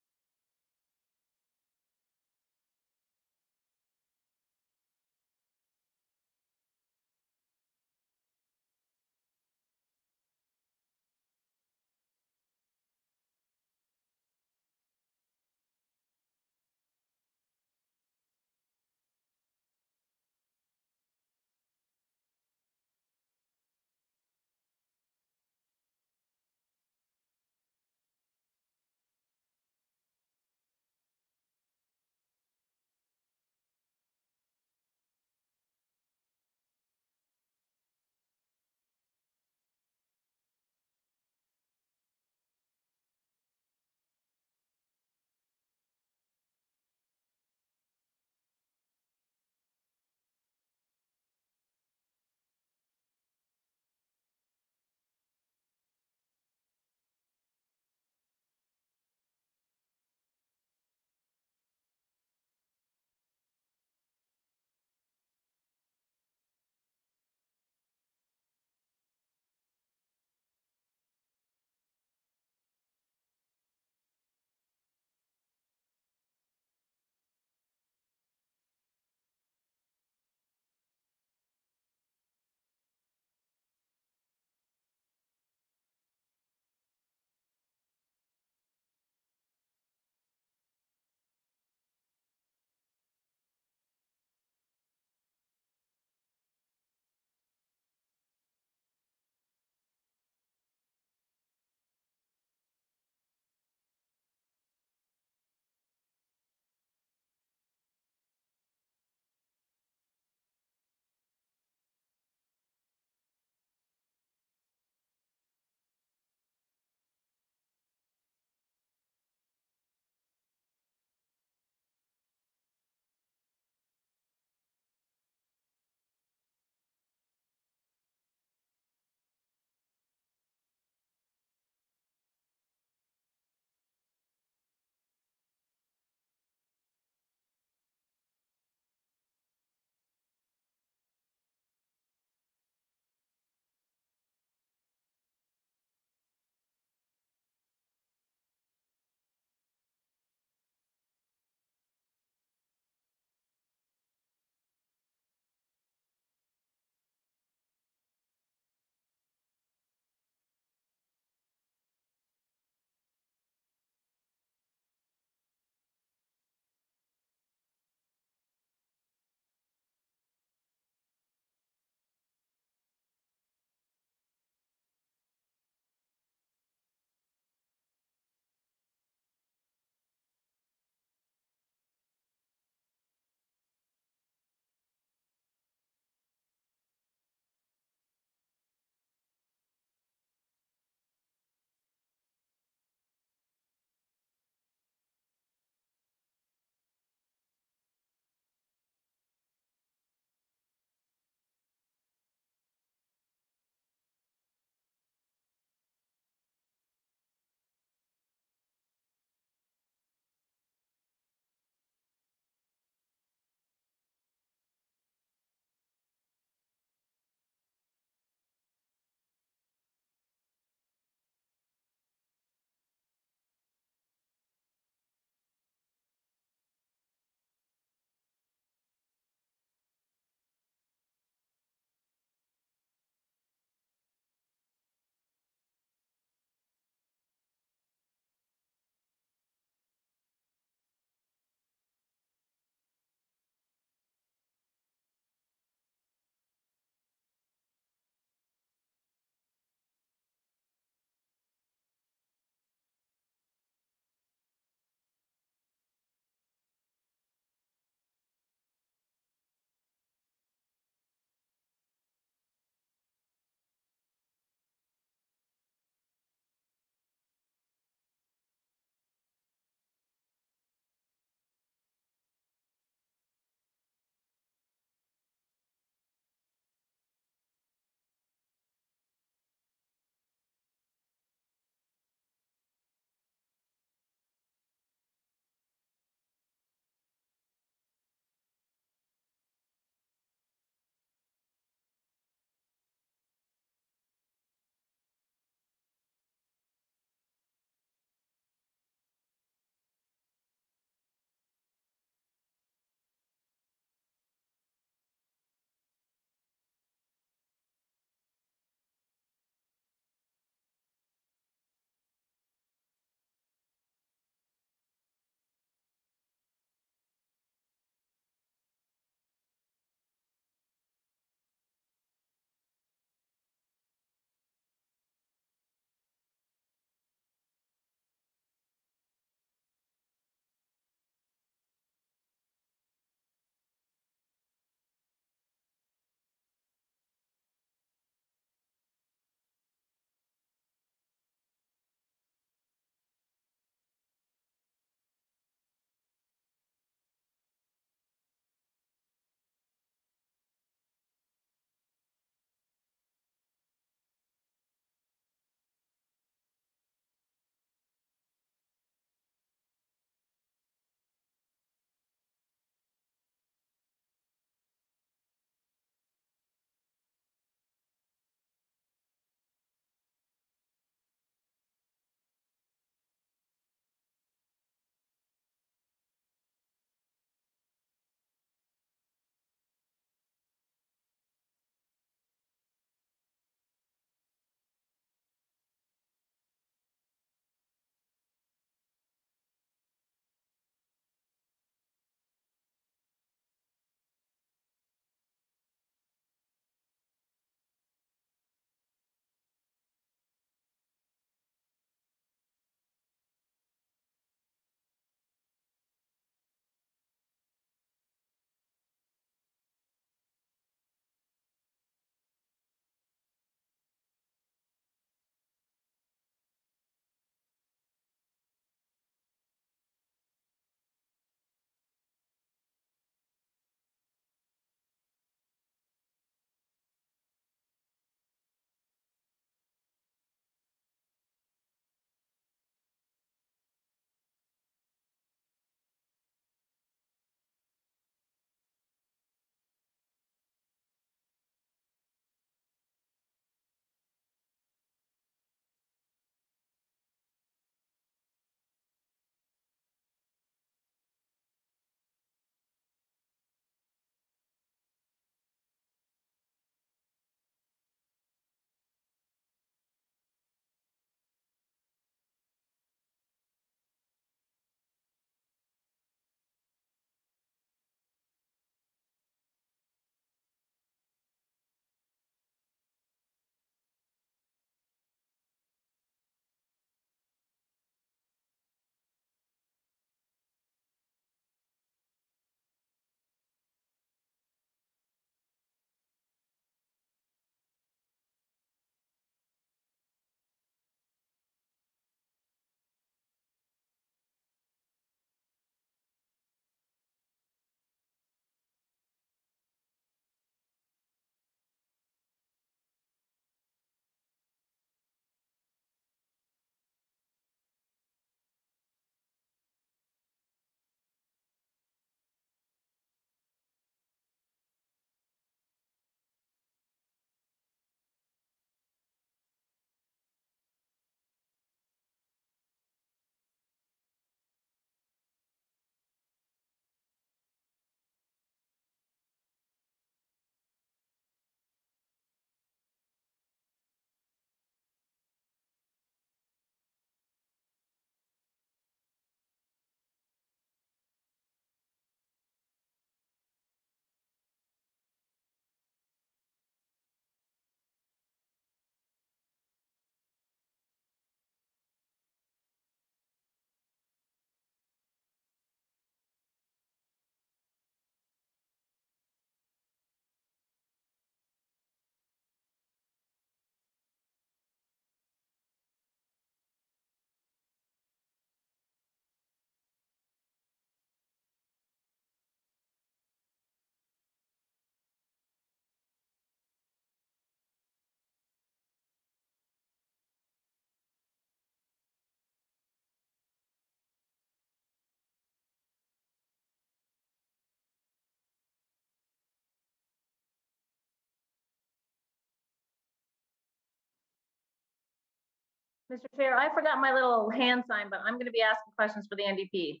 Mr. Chair, I forgot my little hand sign, but I'm going to be asking questions for the NDP.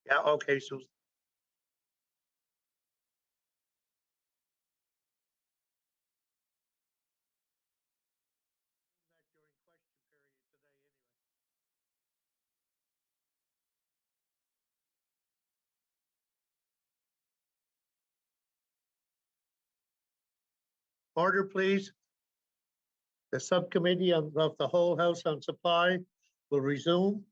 Yeah, okay, Susan. During question period today anyway. Order, please. The subcommittee of the whole House on Supply will resume.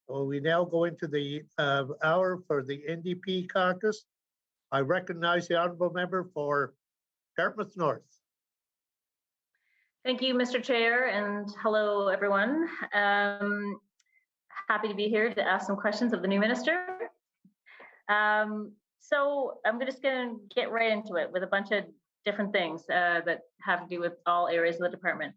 We now go into the hour for the NDP caucus. I recognize the honourable member for Dartmouth North. Thank you, Mr. Chair, and hello, everyone. Happy to be here to ask some questions of the new minister. So I'm just going to get right into it with a bunch of different things that have to do with all areas of the department.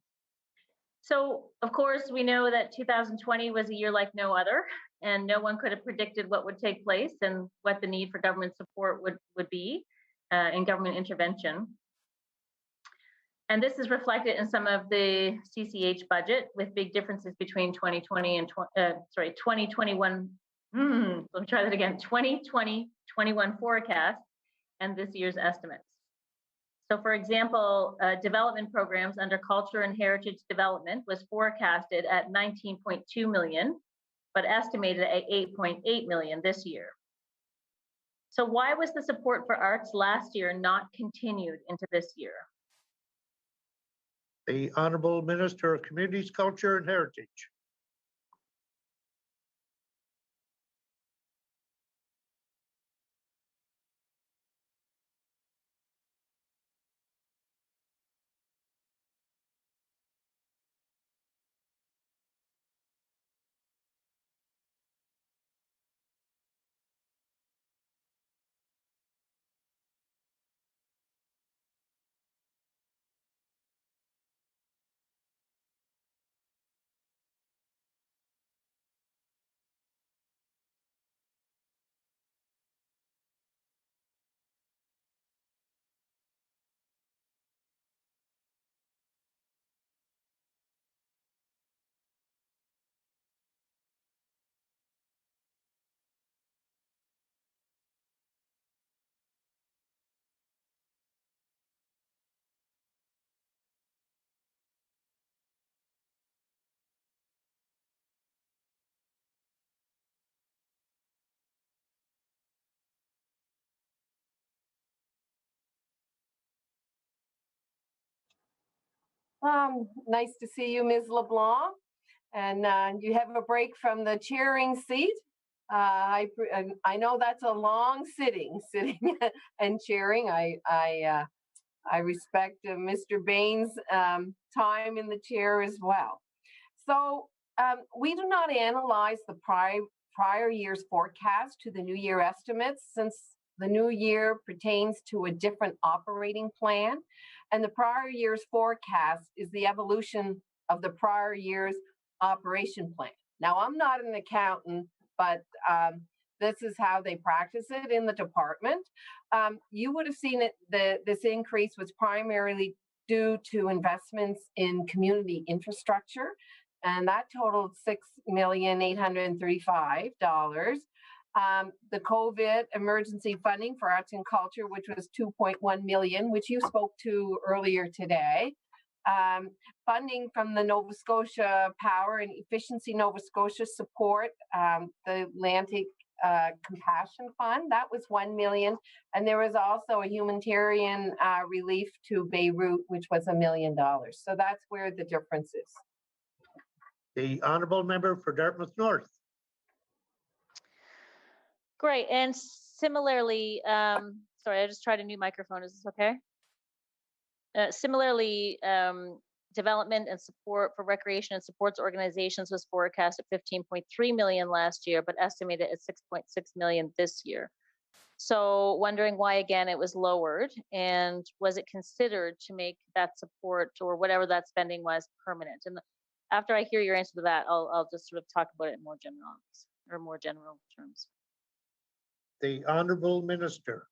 So, of course, we know that 2020 was a year like no other, and no one could have predicted what would take place and what the need for government support would be in government intervention. And this is reflected in some of the CCH budget, with big differences between 2020 and 2021. Let me try that again. 2020-21 forecast and this year's estimates. So, for example, development programs under culture and heritage development was forecasted at 19.2 million, but estimated at 8.8 million this year. So why was the support for arts last year not continued into this year? The Honourable Minister of Communities, Culture and Heritage. Nice to see you, Ms. LeBlanc. And you have a break from the chairing seat. I know that's a long sitting and chairing. I respect Mr. Bain's time in the chair as well. So we do not analyze the prior year's forecast to the new year estimates, since the new year pertains to a different operating plan, and the prior year's forecast is the evolution of the prior year's operation plan. Now, I'm not an accountant, but this is how they practice it in the department. You would have seen it, this increase was primarily due to investments in community infrastructure, and that totaled $6,835,000. The COVID emergency funding for arts and culture, which was 2.1 million, which you spoke to earlier today. Funding from the Nova Scotia Power and Efficiency Nova Scotia support, the Atlantic Compassion Fund, that was 1 million. And there was also a humanitarian relief to Beirut, which was $1 million. So that's where the difference is. The Honourable Member for Dartmouth North. Great. And similarly, sorry, I just tried a new microphone. Is this okay? Similarly, development and support for recreation and supports organizations was forecast at 15.3 million last year, but estimated at 6.6 million this year. So wondering why, again, it was lowered, and was it considered to make that support or whatever that spending was permanent? And after I hear your answer to that, I'll just sort of talk about it in more general terms. The Honourable Minister.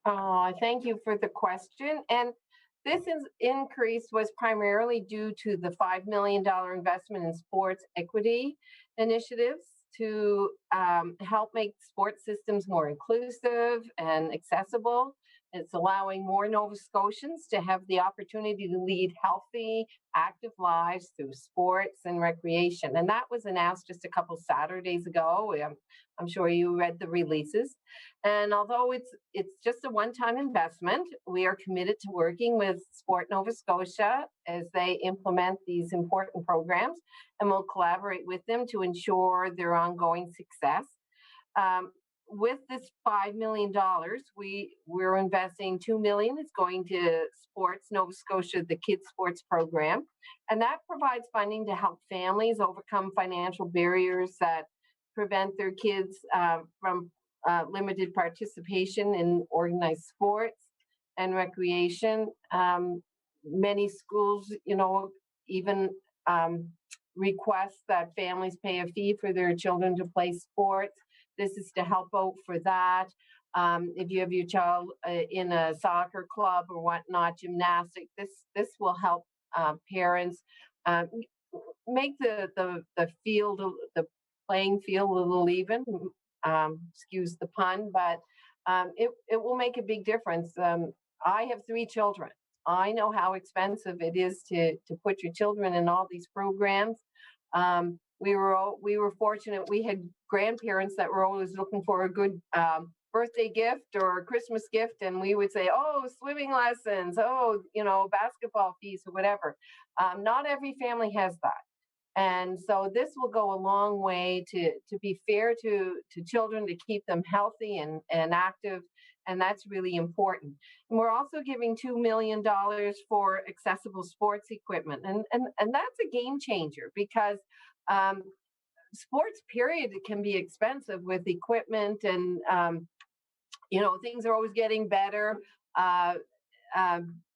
Thank you for the question. And this increase was primarily due to the $5 million investment in sports equity initiatives to help make sports systems more inclusive and accessible. It's allowing more Nova Scotians to have the opportunity to lead healthy, active lives through sports and recreation. And that was announced just a couple Saturdays ago. I'm sure you read the releases. And although it's just a one-time investment, we are committed to working with Sport Nova Scotia as they implement these important programs, and we'll collaborate with them to ensure their ongoing success. With this $5 million, we're investing $2 million. It's going to Sports Nova Scotia, the kids sports program, and that provides funding to help families overcome financial barriers that prevent their kids from limited participation in organized sports and recreation. Many schools, even request that families pay a fee for their children to play sports. This is to help out for that. If you have your child in a soccer club or whatnot, gymnastics, this will help parents make the field, the playing field a little even. Excuse the pun, but it will make a big difference. I have 3 children. I know how expensive it is to put your children in all these programs. We were fortunate. We had grandparents that were always looking for a good birthday gift or Christmas gift, and we would say, "Oh, swimming lessons. Oh, basketball fees or whatever." Not every family has that. And so this will go a long way to be fair to children, to keep them healthy and active, and that's really important. And we're also giving $2 million for accessible sports equipment, and that's a game changer because sports period can be expensive with equipment, and things are always getting better.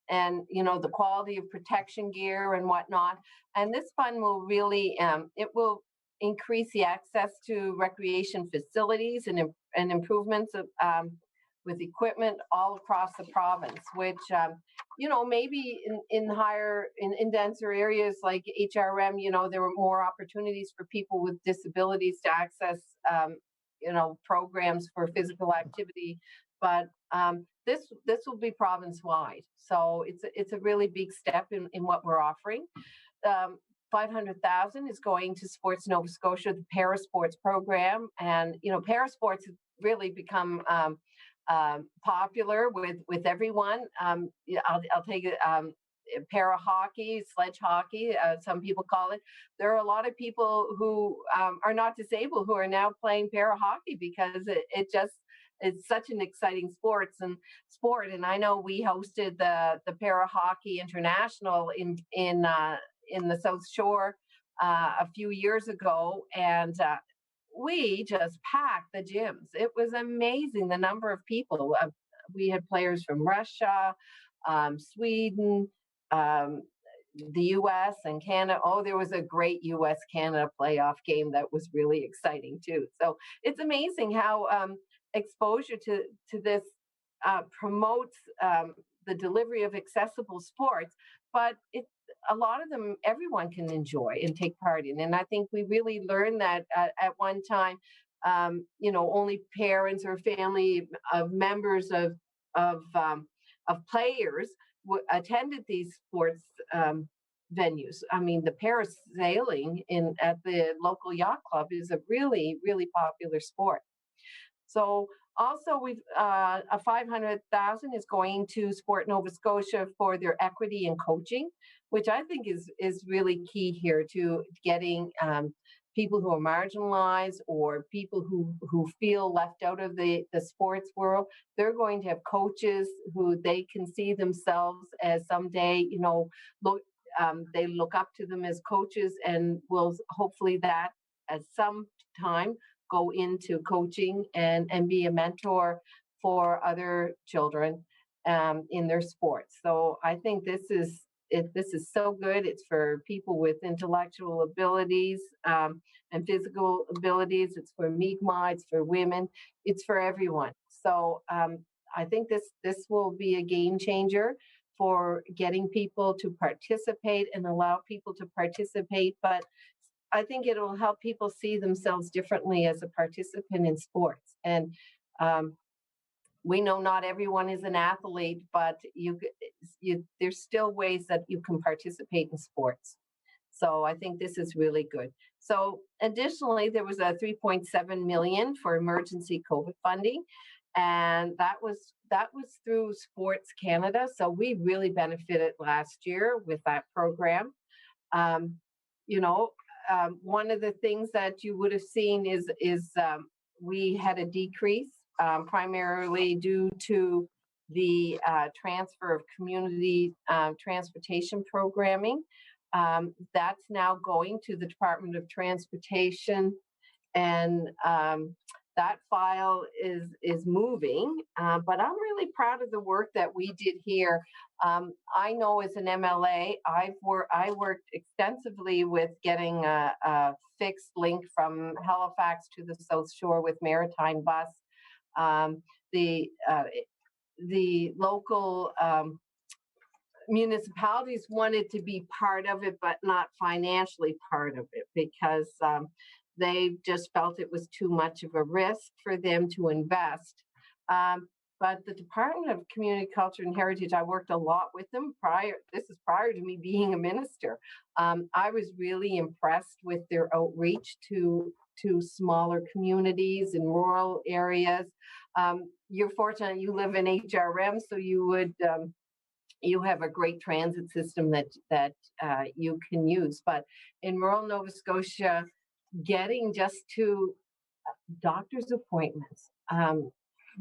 And the quality of protection gear and whatnot. And this fund will really it will increase the access to recreation facilities and improvements of, with equipment all across the province, which maybe in denser areas like HRM, there were more opportunities for people with disabilities to access programs for physical activity, but this will be province wide. So it's a really big step in what we're offering. $500,000 is going to Sports Nova Scotia, the parasports program, and parasports have really become popular with everyone. I'll take it. Para hockey, sledge hockey, some people call it. There are a lot of people who are not disabled who are now playing para hockey because it's such an exciting sport. And I know we hosted the Para Hockey International in the South Shore a few years ago, and we just packed the gyms. It was amazing the number of people. We had players from Russia, Sweden, the U.S. and Canada. Oh, there was a great U.S.-Canada playoff game that was really exciting too. So it's amazing how exposure to this promotes the delivery of accessible sports, but a lot of them everyone can enjoy and take part in. And I think we really learned that at one time, only parents or family of members of players attended these sports venues. I mean, the parasailing at the local yacht club is a really, really popular sport. So also we've a $500,000 is going to Sport Nova Scotia for their equity and coaching, which I think is really key here to getting people who are marginalized or people who feel left out of the sports world. They're going to have coaches who they can see themselves as someday, they look up to them as coaches, and will hopefully that at some time go into coaching and be a mentor for other children in their sports. So I think this is so good. It's for people with intellectual abilities and physical abilities. It's for Mi'kmaq, it's for women, it's for everyone. So I think this will be a game changer for getting people to participate and allow people to participate. But I think it will help people see themselves differently as a participant in sports. And we know not everyone is an athlete, but there's still ways that you can participate in sports. So I think this is really good. So additionally, there was a 3.7 million for emergency COVID funding, and that was through Sports Canada. So we really benefited last year with that program. One of the things that you would have seen is we had a decrease primarily due to the transfer of community transportation programming. That's now going to the Department of Transportation, and that file is moving. But I'm really proud of the work that we did here. I know as an MLA, I worked extensily with getting a fixed link from Halifax to the South Shore with Maritime Bus. The local municipalities wanted to be part of it, but not financially part of it, because they just felt it was too much of a risk for them to invest. But the Department of Community Culture and Heritage, I worked a lot with them this is prior to me being a minister. I was really impressed with their outreach to smaller communities in rural areas. You're fortunate you live in HRM, so you have a great transit system that you can use. But in rural Nova Scotia, getting just to doctor's appointments,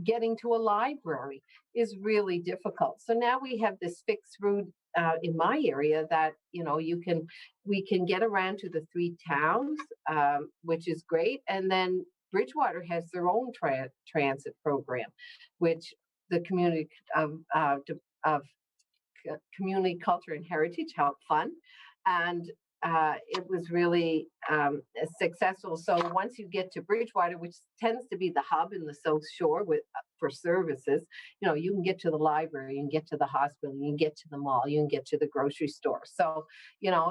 getting to a library is really difficult. So now we have this fixed route in my area that we can get around to the 3 towns, which is great. And then Bridgewater has their own transit program, which the community of Community Culture and Heritage helped fund, and it was really successful. So once you get to Bridgewater, which tends to be the hub in the South Shore for services, you can get to the library, you can get to the hospital, you can get to the mall, you can get to the grocery store. So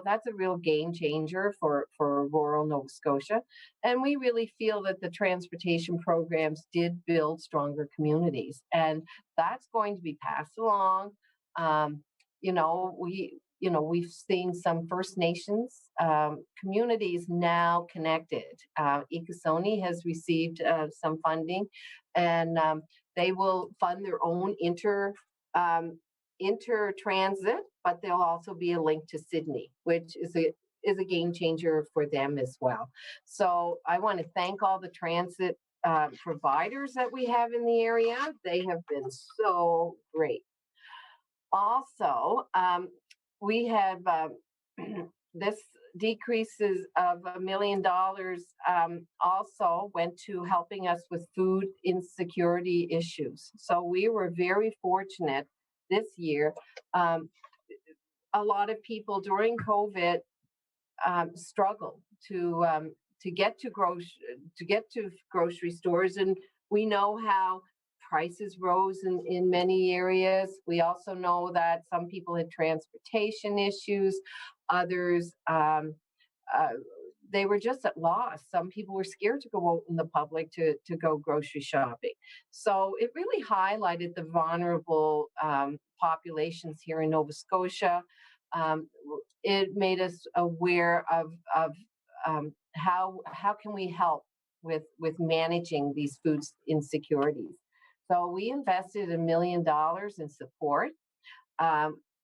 that's a real game changer for rural Nova Scotia. And we really feel that the transportation programs did build stronger communities, and that's going to be passed along. We've seen some First Nations communities now connected. Ecosoni has received some funding, and they will fund their own inter-transit, but there'll also be a link to Sydney, which is a game changer for them as well. So I want to thank all the transit providers that we have in the area. They have been so great. Also, we have this decreases of $1 million also went to helping us with food insecurity issues. So we were very fortunate this year. A lot of people during COVID struggled to get to grocery stores, and we know how prices rose in many areas. We also know that some people had transportation issues. Others, they were just at loss. Some people were scared to go out in the public to go grocery shopping. So it really highlighted the vulnerable populations here in Nova Scotia. It made us aware of how can we help with managing these food insecurities. So we invested $1 million in support.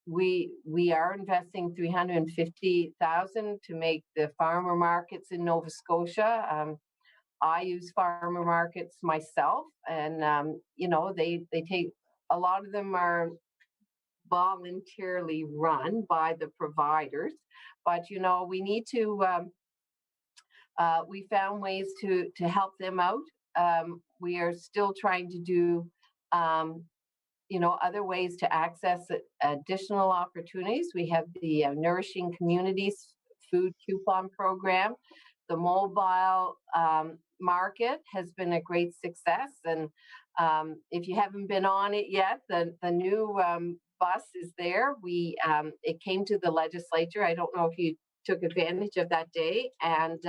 We are investing $350,000 to make the farmer markets in Nova Scotia. I use farmer markets myself, and they take, a lot of them are voluntarily run by the providers, but we need to. We found ways to help them out. We are still trying to do, other ways to access additional opportunities. We have the Nourishing Communities Food Coupon Program. The mobile market has been a great success, and If you haven't been on it yet, the new bus is there. It came to the legislature. I don't know if you took advantage of that day and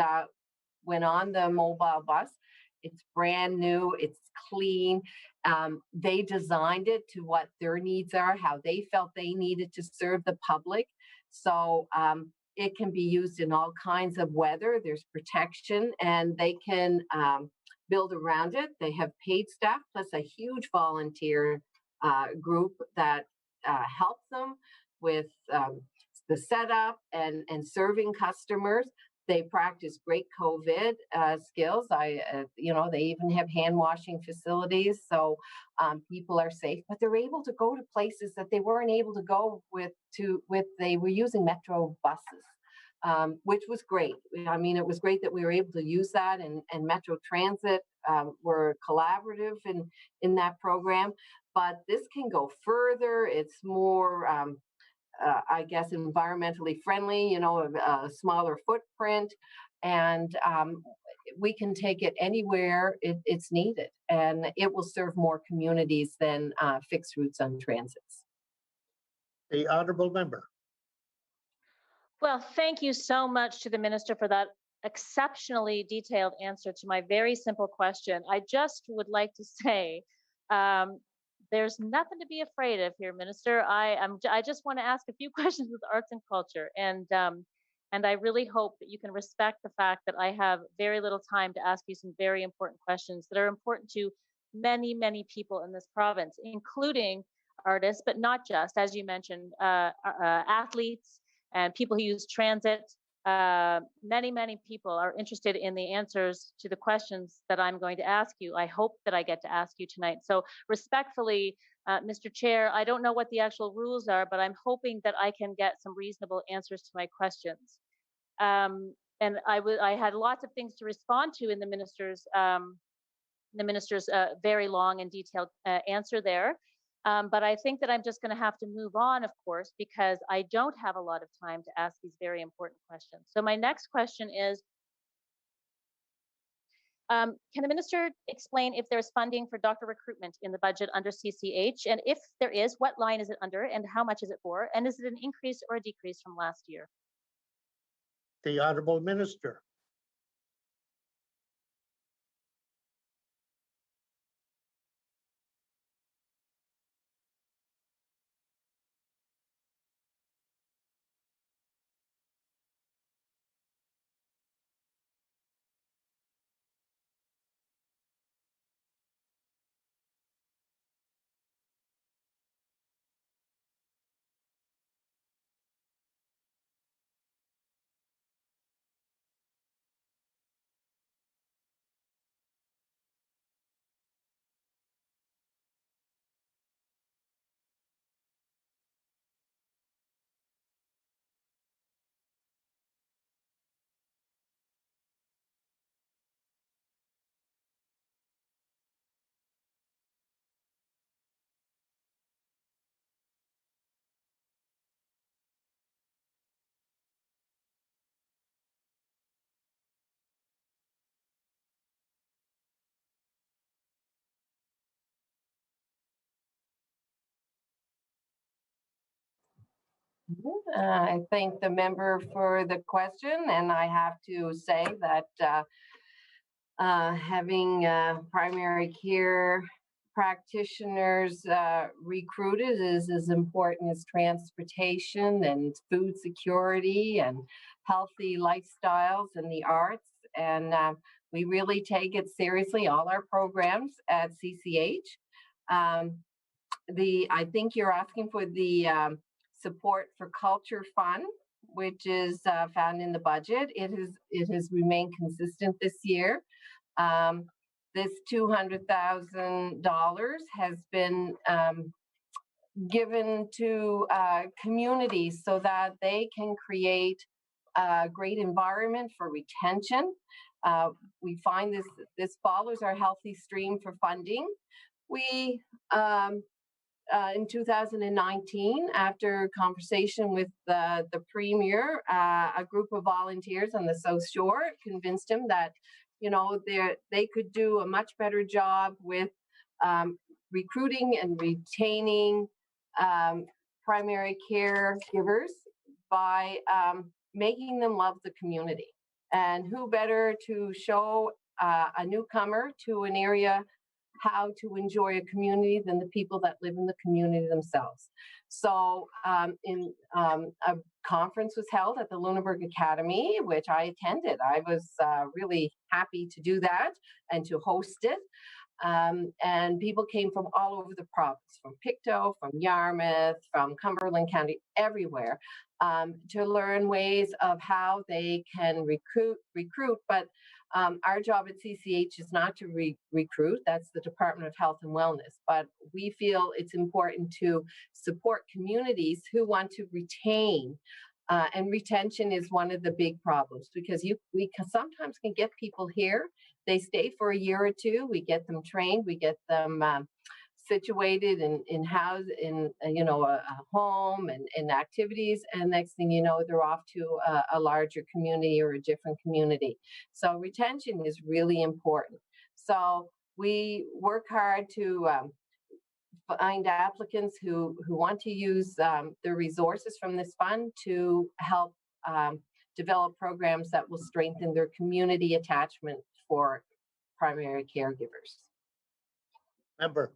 went on the mobile bus. It's brand new. It's clean. They designed it to what their needs are, how they felt they needed to serve the public. So it can be used in all kinds of weather. There's protection, and they can build around it. They have paid staff plus a huge volunteer group that helps them with the setup and serving customers. They practice great COVID skills. They even have hand washing facilities, so people are safe. But they're able to go to places that they weren't able to go with. They were using Metro buses, which was great. I mean, it was great that we were able to use that, and Metro Transit were collaborative in that program. But this can go further. It's more I guess, environmentally friendly, a smaller footprint, and we can take it anywhere it's needed, and it will serve more communities than fixed routes on transits. The honourable member. Well, thank you so much to the minister for that exceptionally detailed answer to my very simple question. I just would like to say, there's nothing to be afraid of here, Minister. I just want to ask a few questions with arts and culture, and I really hope that you can respect the fact that I have very little time to ask you some very important questions that are important to many, many people in this province, including artists, but not just, as you mentioned, athletes and people who use transit. Many, many people are interested in the answers to the questions that I'm going to ask you. I hope that I get to ask you tonight. So respectfully, Mr. Chair, I don't know what the actual rules are, but I'm hoping that I can get some reasonable answers to my questions. And I had lots of things to respond to in the minister's very long and detailed answer there. But I think that I'm just going to have to move on, of course, because I don't have a lot of time to ask these very important questions. So my next question is, can the minister explain if there's funding for doctor recruitment in the budget under CCH? And if there is, what line is it under and how much is it for? And is it an increase or a decrease from last year? The honourable minister. I thank the member for the question, and I have to say that having primary care practitioners recruited is as important as transportation and food security and healthy lifestyles and the arts. And we really take it seriously, all our programs at CCH. I think you're asking for the support for culture fund, which is found in the budget. It has remained consistent this year. This $200,000 has been given to communities so that they can create a great environment for retention. We find this follows our healthy stream for funding. We in 2019, after conversation with the Premier, a group of volunteers on the South Shore convinced him that, they could do a much better job with recruiting and retaining primary caregivers by making them love the community. And who better to show a newcomer to an area how to enjoy a community than the people that live in the community themselves. So a conference was held at the Lunenburg Academy, which I attended. I was really happy to do that and to host it. And people came from all over the province, from Pictou, from Yarmouth, from Cumberland County, everywhere, to learn ways of how they can recruit. But our job at CCH is not to recruit. That's the Department of Health and Wellness. But we feel it's important to support communities who want to retain. And retention is one of the big problems, because we sometimes can get people here. They stay for a year or two. We get them trained. We get them situated in a home and activities. And next thing you know, they're off to a larger community or a different community. So retention is really important. So we work hard to find applicants who want to use the resources from this fund to help develop programs that will strengthen their community attachment for primary caregivers. Member.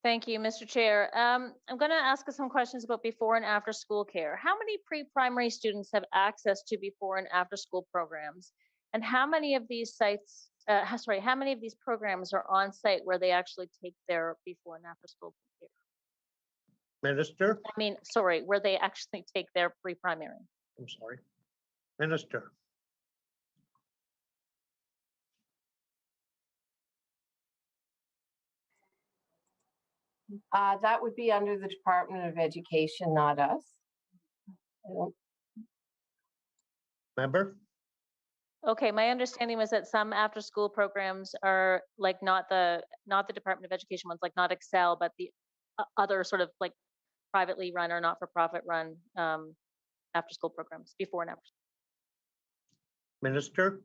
Thank you, Mr. Chair. I'm going to ask some questions about before and after school care. How many pre-primary students have access to before and after school programs? And how many of these sites, how many of these programs are on site where they actually take their before and after school care? Minister. Where they actually take their pre-primary. I'm sorry. Minister. That would be under the Department of Education, not us. Member. Okay, my understanding was that some after-school programs are like not the Department of Education ones, like not Excel, but the other sort of like privately run or not-for-profit run after-school programs, before and after. Minister.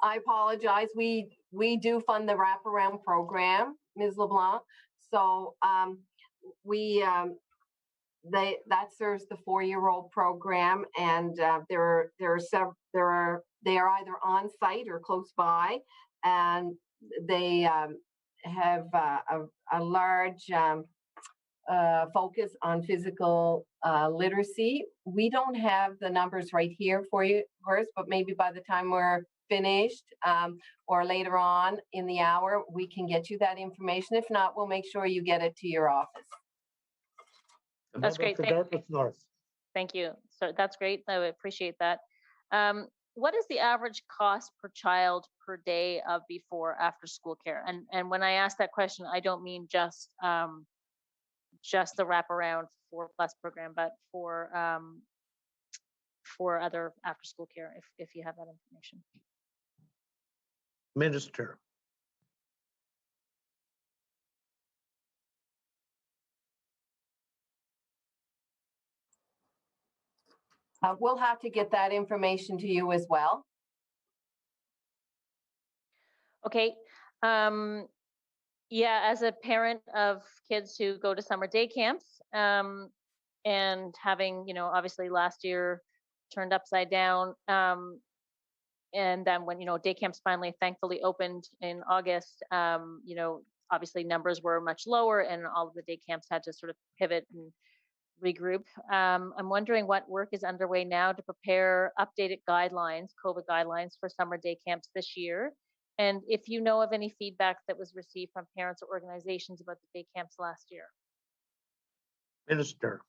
I apologize. We do fund the wraparound program, Ms. LeBlanc. So that serves the 4-year-old program, and they are either on site or close by, and they have a large focus on physical literacy. We don't have the numbers right here for you, but maybe by the time we're finished or later on in the hour, we can get you that information. If not, we'll make sure you get it to your office. The That's member great. for Dartmouth North. Thank you. So that's great. I would appreciate that. What is the average cost per child per day of before after school care? And when I ask that question, I don't mean just the wraparound 4+ program, but for other after school care, if you have that information. Minister. We'll have to get that information to you as well. Okay. Yeah, as a parent of kids who go to summer day camps, and having, obviously last year turned upside down, and then when, day camps finally thankfully opened in August, obviously numbers were much lower and all of the day camps had to sort of pivot and regroup. I'm wondering what work is underway now to prepare updated guidelines, COVID guidelines for summer day camps this year. And if you know of any feedback that was received from parents or organizations about the day camps last year. Minister.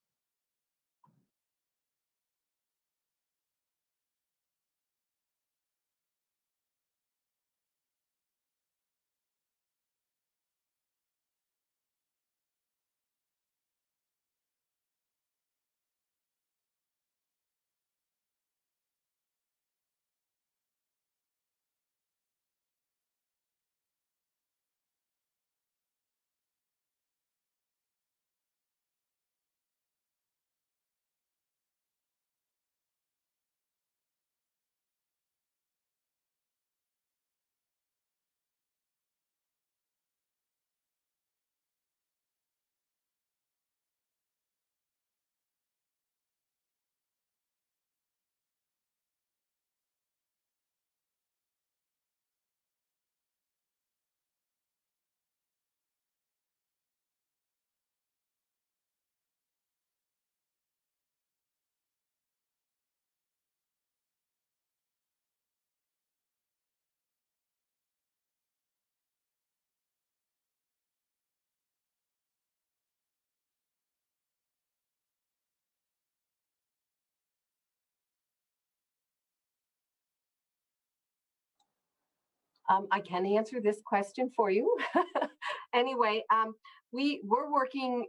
I can answer this question for you. Anyway, we're working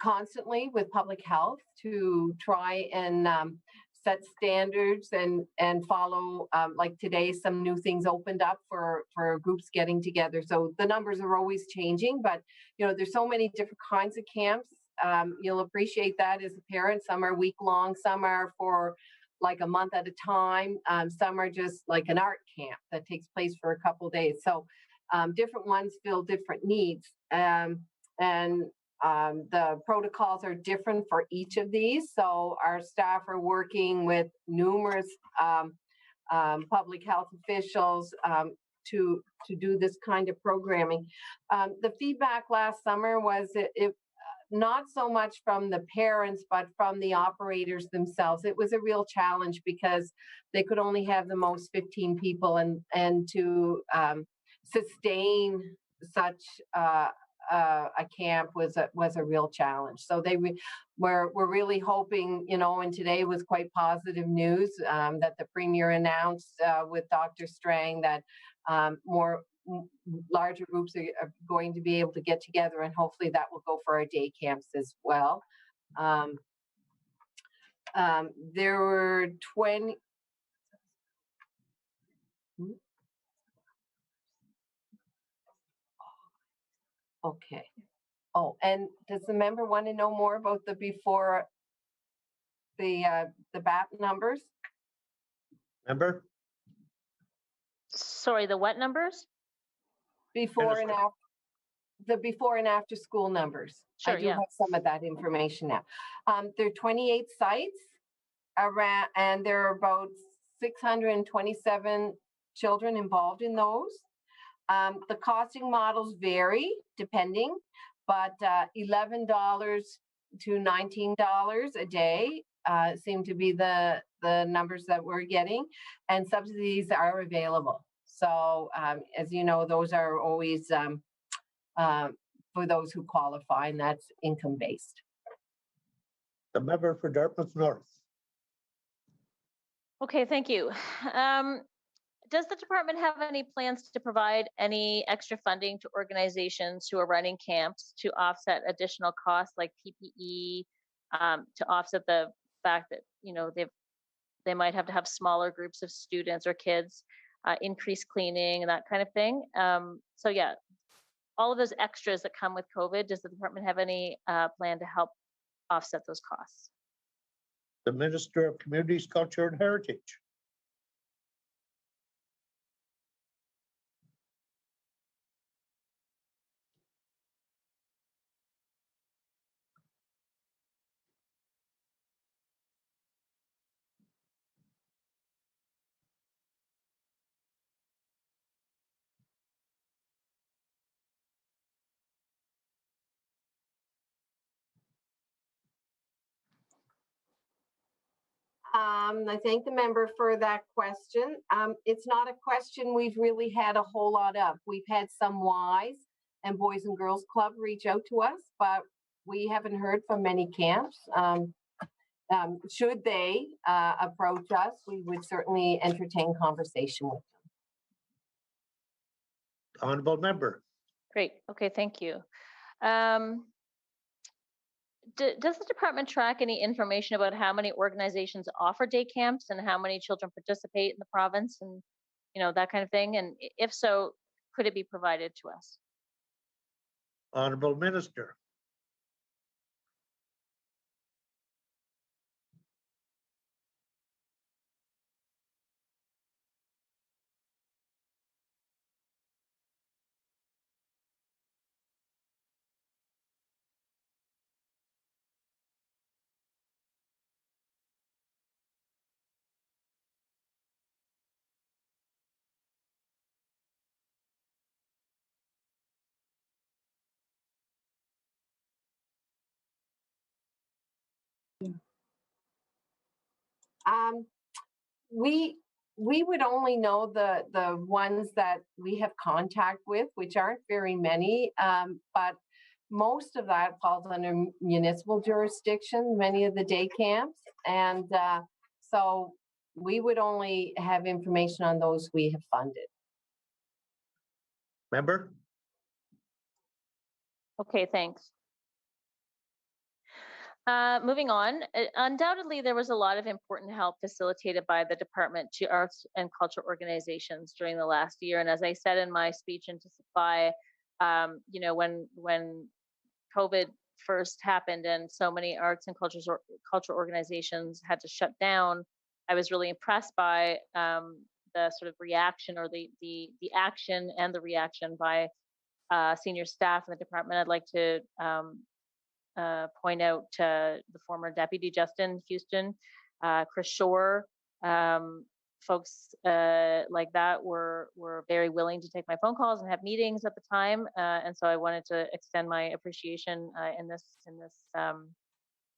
constantly with public health to try and set standards and follow, like today, some new things opened up for groups getting together. So the numbers are always changing, but there's so many different kinds of camps. You'll appreciate that as a parent. Some are week long, some are for like a month at a time. Some are just like an art camp that takes place for a couple of days. So different ones fill different needs. And the protocols are different for each of these. So our staff are working with numerous public health officials to do this kind of programming. The feedback last summer was it not so much from the parents, but from the operators themselves. It was a real challenge because they could only have the most 15 people, and to sustain such a camp was a real challenge. So we're really hoping, and today was quite positive news that the Premier announced with Dr. Strang that more larger groups are going to be able to get together, and hopefully that will go for our day camps as well. There were 20. Okay. Oh, and does the member want to know more about the before the BAP numbers? Member. Sorry, the what numbers? Before and after. The before and after school numbers. Sure, I do have some of that information now. There are 28 sites around, and there are about 627 children involved in those. The costing models vary depending, but $11 to $19 a day seem to be the numbers that we're getting, and subsidies are available. So as you know, those are always for those who qualify, and that's income-based. The member for Dartmouth North. Okay, thank you. Does the department have any plans to provide any extra funding to organizations who are running camps to offset additional costs like PPE, to offset the fact that they might have to have smaller groups of students or kids, increase cleaning and that kind of thing? So yeah, all of those extras that come with COVID, does the department have any plan to help offset those costs? The Minister of Communities, Culture and Heritage. I thank the member for that question. It's not a question we've really had a whole lot of. We've had some Ys and Boys and Girls Club reach out to us, but we haven't heard from many camps. Should they approach us, we would certainly entertain conversation with them. Honorable member. Great. Okay, thank you. Does the department track any information about how many organizations offer day camps and how many children participate in the province and that kind of thing? And if so, could it be provided to us? Honorable Minister. We would only know the ones that we have contact with, which aren't very many, but most of that falls under municipal jurisdiction, many of the day camps, and so we would only have information on those we have funded. Member. Okay, thanks. Moving on, undoubtedly there was a lot of important help facilitated by the department to arts and culture organizations during the last year. And as I said in my speech into Supply, when COVID first happened and so many arts and culture organizations had to shut down, I was really impressed by the sort of reaction, or the action and the reaction by senior staff in the department. I'd like to point out the former Deputy Justin Houston, Chris Shore, folks like that were very willing to take my phone calls and have meetings at the time, and so I wanted to extend my appreciation in this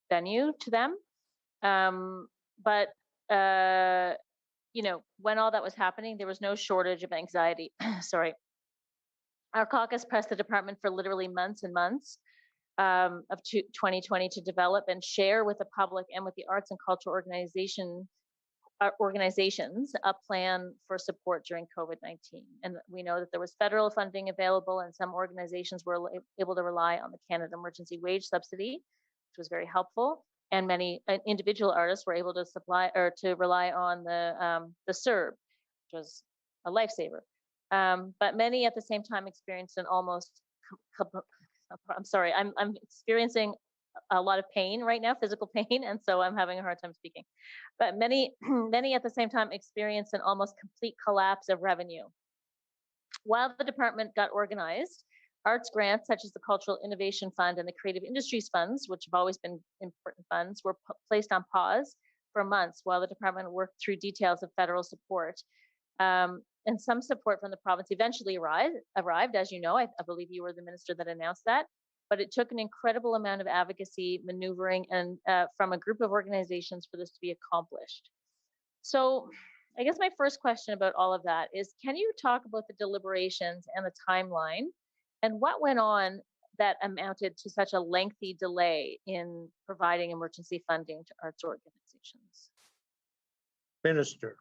venue to them. But when all that was happening, there was no shortage of anxiety. Sorry. Our caucus pressed the department for literally months and months of 2020 to develop and share with the public and with the arts and cultural organizations a plan for support during COVID-19. And we know that there was federal funding available, and some organizations were able to rely on the Canada Emergency Wage Subsidy, which was very helpful. And many individual artists were able to rely on the CERB, which was a lifesaver. But many at the same time experienced an almost, I'm sorry, I'm experiencing a lot of pain right now, physical pain, and so I'm having a hard time speaking. But many at the same time experienced an almost complete collapse of revenue. While the department got organized, arts grants such as the Cultural Innovation Fund and the Creative Industries Funds, which have always been important funds, were placed on pause for months while the department worked through details of federal support. And some support from the province eventually arrived. As you know, I believe you were the minister that announced that. but it took an incredible amount of advocacy, maneuvering, and from a group of organizations for this to be accomplished. So I guess my first question about all of that is, can you talk about the deliberations and the timeline and what went on that amounted to such a lengthy delay in providing emergency funding to arts organizations? Minister.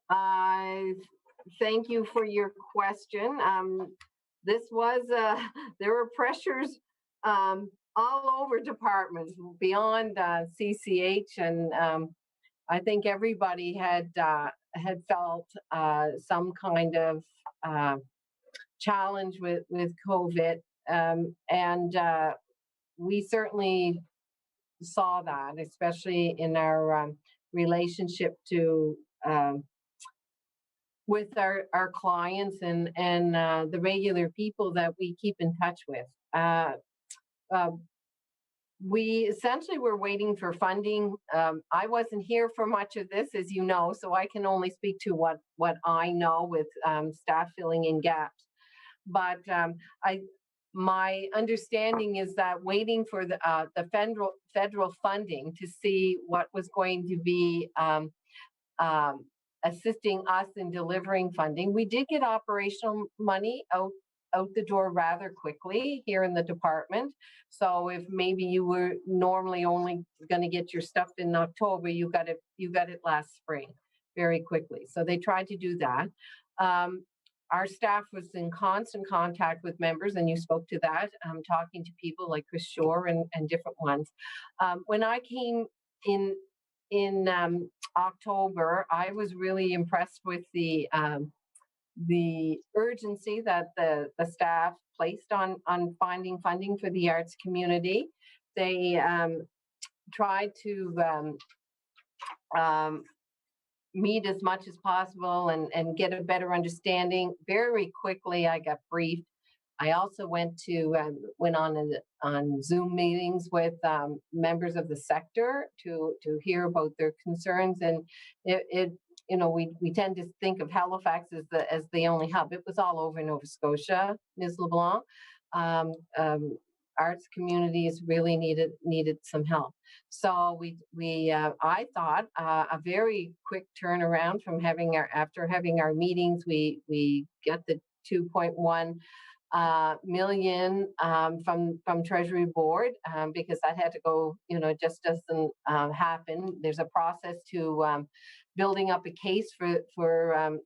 I thank you for your question. This was, there were pressures all over departments beyond CCH, and I think everybody had felt some kind of challenge with COVID, and we certainly saw that, especially in our relationship to with our clients and the regular people that we keep in touch with. We essentially were waiting for funding. I wasn't here for much of this, as you know, so I can only speak to what I know with staff filling in gaps. But my understanding is that waiting for the federal funding to see what was going to be assisting us in delivering funding. We did get operational money out the door rather quickly here in the department. So if maybe you were normally only going to get your stuff in October, you got it last spring very quickly. So they tried to do that. Our staff was in constant contact with members, and you spoke to that, talking to people like Chris Shore and different ones. When I came in October, I was really impressed with the urgency that the staff placed on finding funding for the arts community. They tried to meet as much as possible and get a better understanding. Very quickly, I got briefed. I also went on Zoom meetings with members of the sector to hear about their concerns, and it we tend to think of Halifax as the only hub. It was all over Nova Scotia, Ms. LeBlanc. Arts communities really needed some help. So I thought a very quick turnaround from after having our meetings, we get the 2.1 million from Treasury Board, because that had to go, it just doesn't happen. There's a process to building up a case for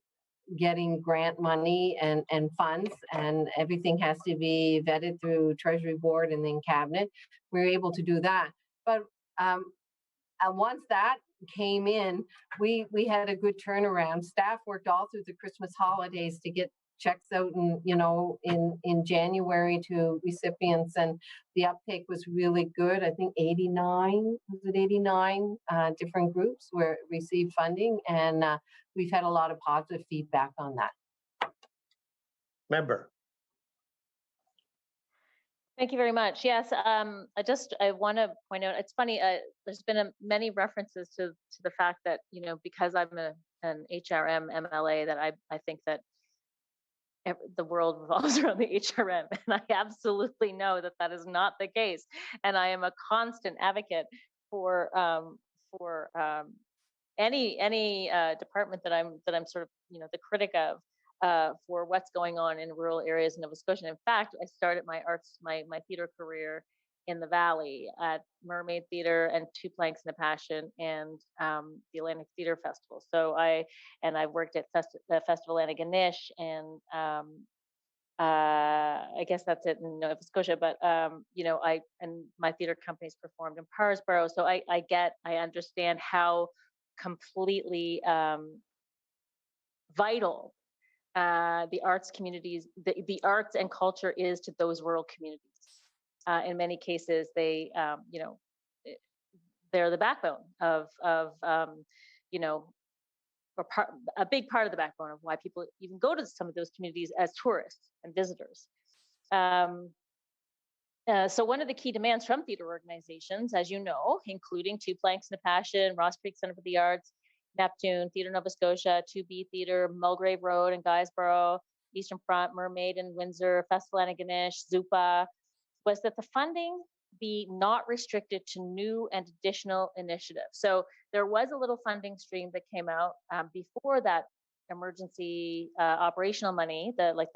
getting grant money and funds, and everything has to be vetted through Treasury Board and then Cabinet. We were able to do that. But and once that came in, we had a good turnaround. Staff worked all through the Christmas holidays to get checks out in January to recipients, and the uptake was really good. I think 89 different groups received funding, and we've had a lot of positive feedback on that. Member. Thank you very much. Yes, I want to point out, it's funny, there's been many references to the fact that, because I'm an HRM MLA, that I think that the world revolves around the HRM, and I absolutely know that that is not the case. And I am a constant advocate for any department that I'm sort of the critic of, for what's going on in rural areas in Nova Scotia. In fact, I started my theater career in the Valley at Mermaid Theatre and Two Planks and a Passion and the Atlantic Theatre Festival. So I've worked at Festival Antigonish and I guess that's it in Nova Scotia, but and my theater companies performed in Parsborough. So I understand how completely vital the arts communities, the arts and culture is to those rural communities. In many cases, they're the backbone of a big part of the backbone of why people even go to some of those communities as tourists and visitors. So one of the key demands from theater organizations, as you know, including Two Planks and a Passion, Ross Creek Center for the Arts, Neptune, Theatre Nova Scotia, 2B Theatre, Mulgrave Road in Guysborough, Eastern Front, Mermaid in Windsor, Festival Antigonish, Zupa, was that the funding be not restricted to new and additional initiatives. So there was a little funding stream that came out before that emergency operational money, the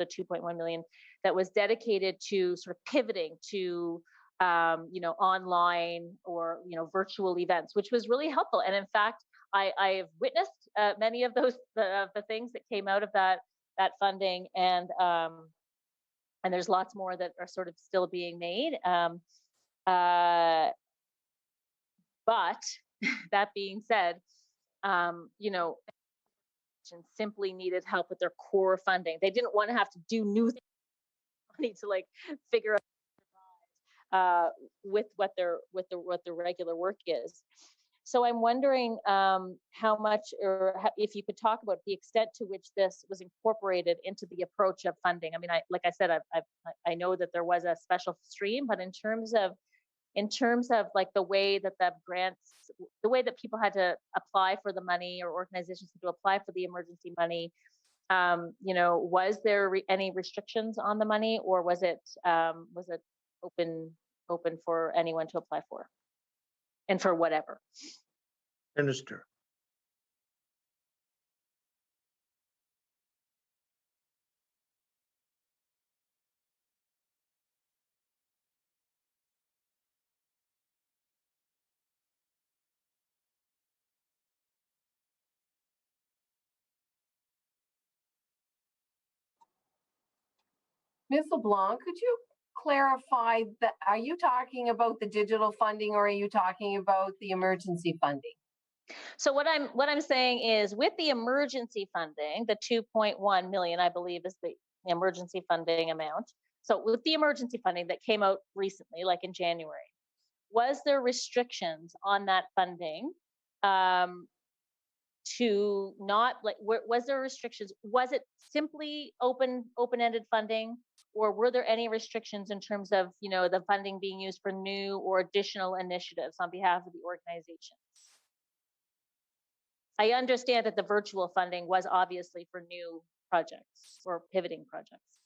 2.1 million, that was dedicated to sort of pivoting to online or virtual events, which was really helpful. And in fact, I've witnessed many of those the things that came out of that funding, and there's lots more that are sort of still being made. But that being said, simply needed help with their core funding. They didn't want to have to do new things. Need to figure out with what their regular work is. So I'm wondering how much, or if you could talk about the extent to which this was incorporated into the approach of funding. I mean, like I said, I know that there was a special stream, but in terms of the way that the grants, the way that people had to apply for the money, or organizations had to apply for the emergency money, was there any restrictions on the money, or was it open for anyone to apply for, and for whatever? Minister. Ms. LeBlanc, could you clarify that? Are you talking about the digital funding, or are you talking about the emergency funding? So what I'm saying is, with the emergency funding, the 2.1 million, I believe, is the emergency funding amount. So with the emergency funding that came out recently, like in January, was there restrictions on that funding? To not was there restrictions? Was it simply open-ended funding, or were there any restrictions in terms of the funding being used for new or additional initiatives on behalf of the organization? I understand that the virtual funding was obviously for new projects or pivoting projects.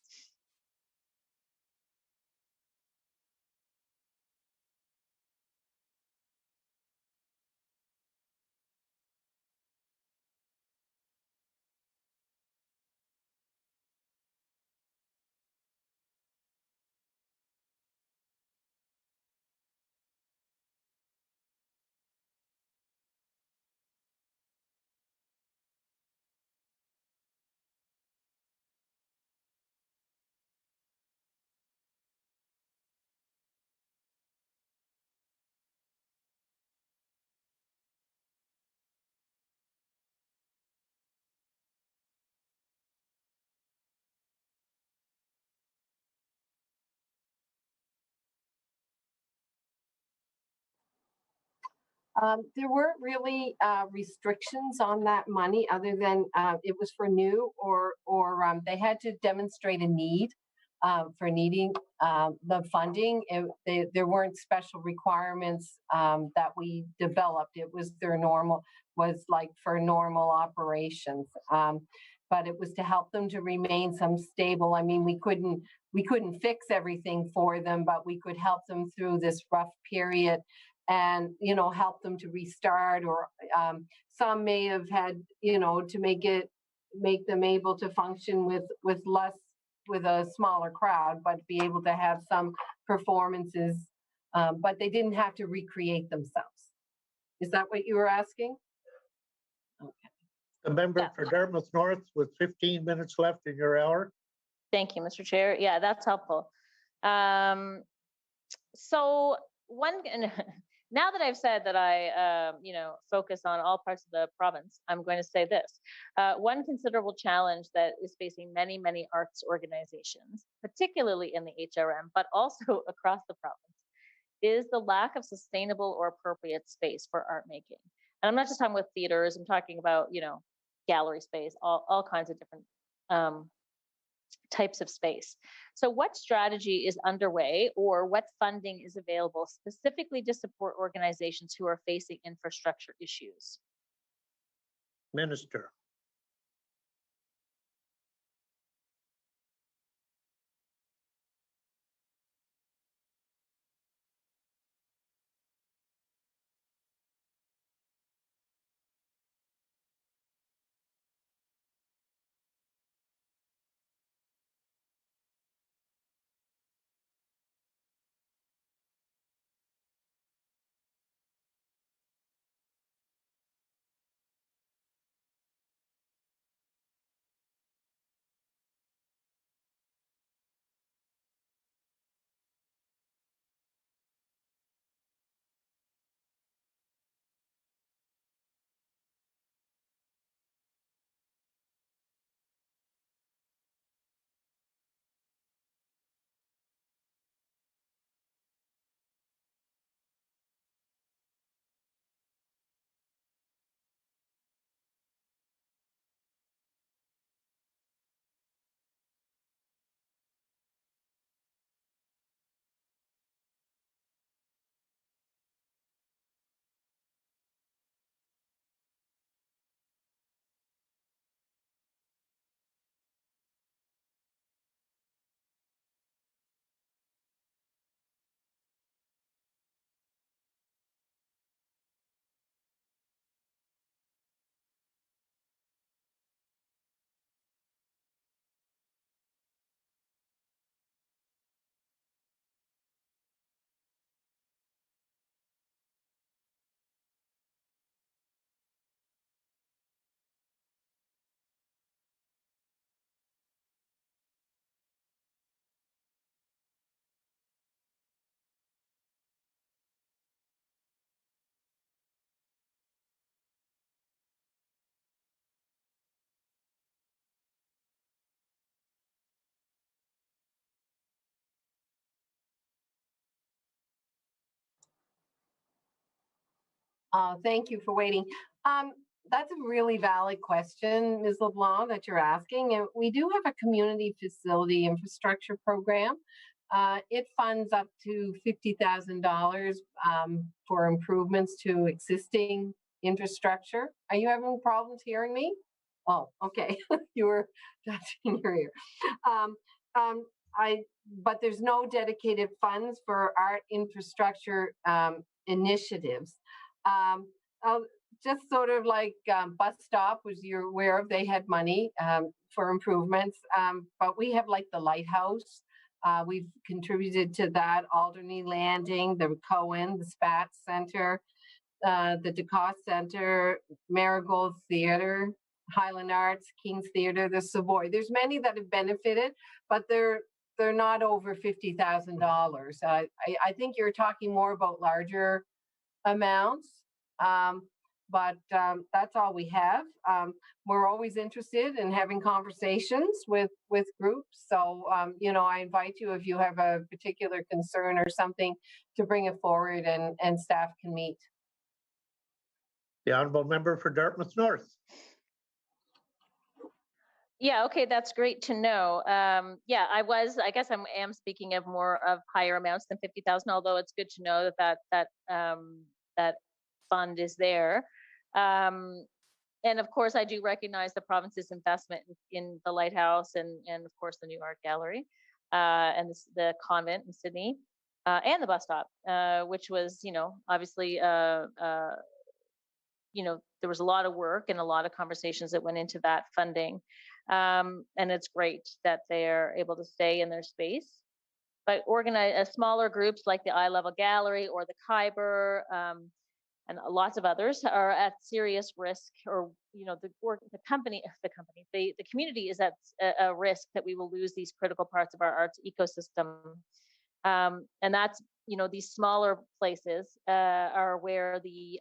There weren't really restrictions on that money other than it was for new or they had to demonstrate a need for needing the funding. There weren't special requirements that we developed. It was for normal operations. But it was to help them to remain some stable. I mean, we couldn't fix everything for them, but we could help them through this rough period and, help them to restart, or some may have had, to make them able to function with a smaller crowd, but be able to have some performances, but they didn't have to recreate themselves. Is that what you were asking? Okay. The member Yeah. for Dartmouth North with 15 minutes left in your hour. Thank you, Mr. Chair. Yeah, that's helpful. So now that I've said that I, focus on all parts of the province, I'm going to say this. One considerable challenge that is facing many, many arts organizations, particularly in the HRM, but also across the province, is the lack of sustainable or appropriate space for art making. And I'm not just talking about theaters, I'm talking about, gallery space, all kinds of different types of space. So what strategy is underway, or what funding is available specifically to support organizations who are facing infrastructure issues? Minister. Thank you for waiting. That's a really valid question, Ms. LeBlanc, that you're asking. And we do have a community facility infrastructure program. It funds up to $50,000 for improvements to existing infrastructure. Are you having problems hearing me? Oh, okay. You were touching your ear. But there's no dedicated funds for art infrastructure initiatives. Just sort of like bus stop, was you're aware of, they had money for improvements, but we have like the lighthouse. We've contributed to that, Alderney Landing, the Cohen, the Spatz Center, the DeCoste Center, Marigold Theater, Highland Arts, King's Theater, the Savoy. There's many that have benefited, but they're not over $50,000. I think you're talking more about larger amounts, but that's all we have. We're always interested in having conversations with groups. So, I invite you, if you have a particular concern or something, to bring it forward, and staff can meet. The honourable member for Dartmouth North. Yeah, okay, that's great to know. Yeah, I guess I am speaking of more of higher amounts than 50,000, although it's good to know that fund is there. And of course, I do recognize the province's investment in the lighthouse and of course the new art gallery and the convent in Sydney and the bus stop, which was, obviously, there was a lot of work and a lot of conversations that went into that funding. And it's great that they're able to stay in their space. But organize smaller groups like the Eye Level Gallery or the Khyber, and lots of others are at serious risk, or the community is at a risk that we will lose these critical parts of our arts ecosystem. And that's these smaller places are where the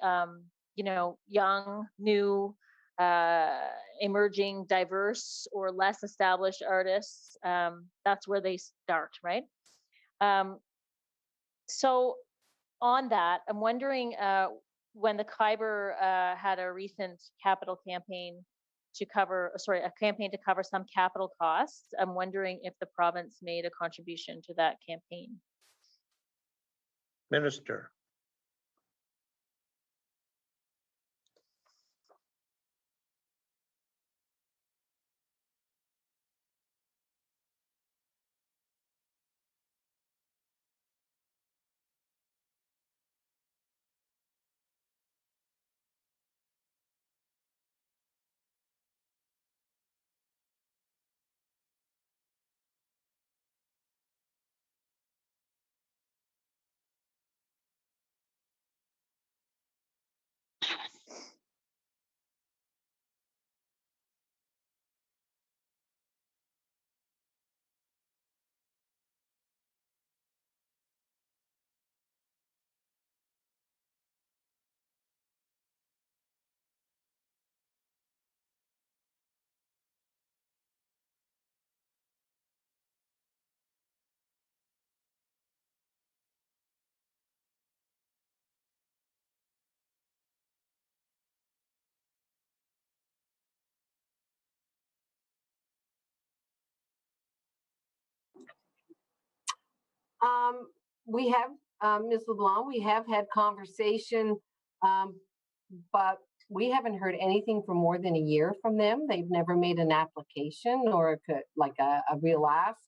young, new, emerging, diverse, or less established artists. That's where they start, right? So on that, I'm wondering when the Khyber had a recent capital campaign to cover some capital costs. I'm wondering if the province made a contribution to that campaign. Minister. We have, Ms. LeBlanc, we have had conversation, but we haven't heard anything for more than a year from them. They've never made an application or a real ask.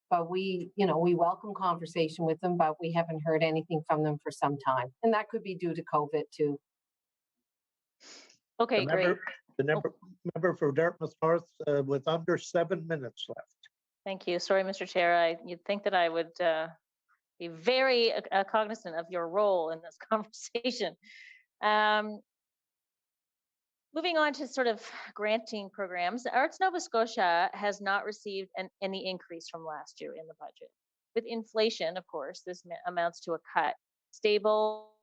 But we welcome conversation with them, but we haven't heard anything from them for some time. And that could be due to COVID too. Okay, great. The member for Dartmouth North with under 7 minutes left. Thank you. Sorry, Mr. Chair. You'd think that I would be very cognizant of your role in this conversation. Moving on to sort of granting programs, Arts Nova Scotia has not received any increase from last year in the budget. With inflation, of course, this amounts to a cut. Stable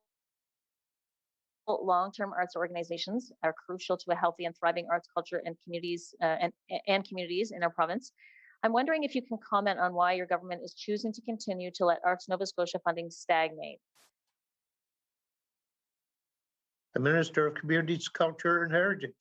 long-term arts organizations are crucial to a healthy and thriving arts culture and communities and communities in our province. I'm wondering if you can comment on why your government is choosing to continue to let Arts Nova Scotia funding stagnate. The Minister of Communities, Culture and Heritage.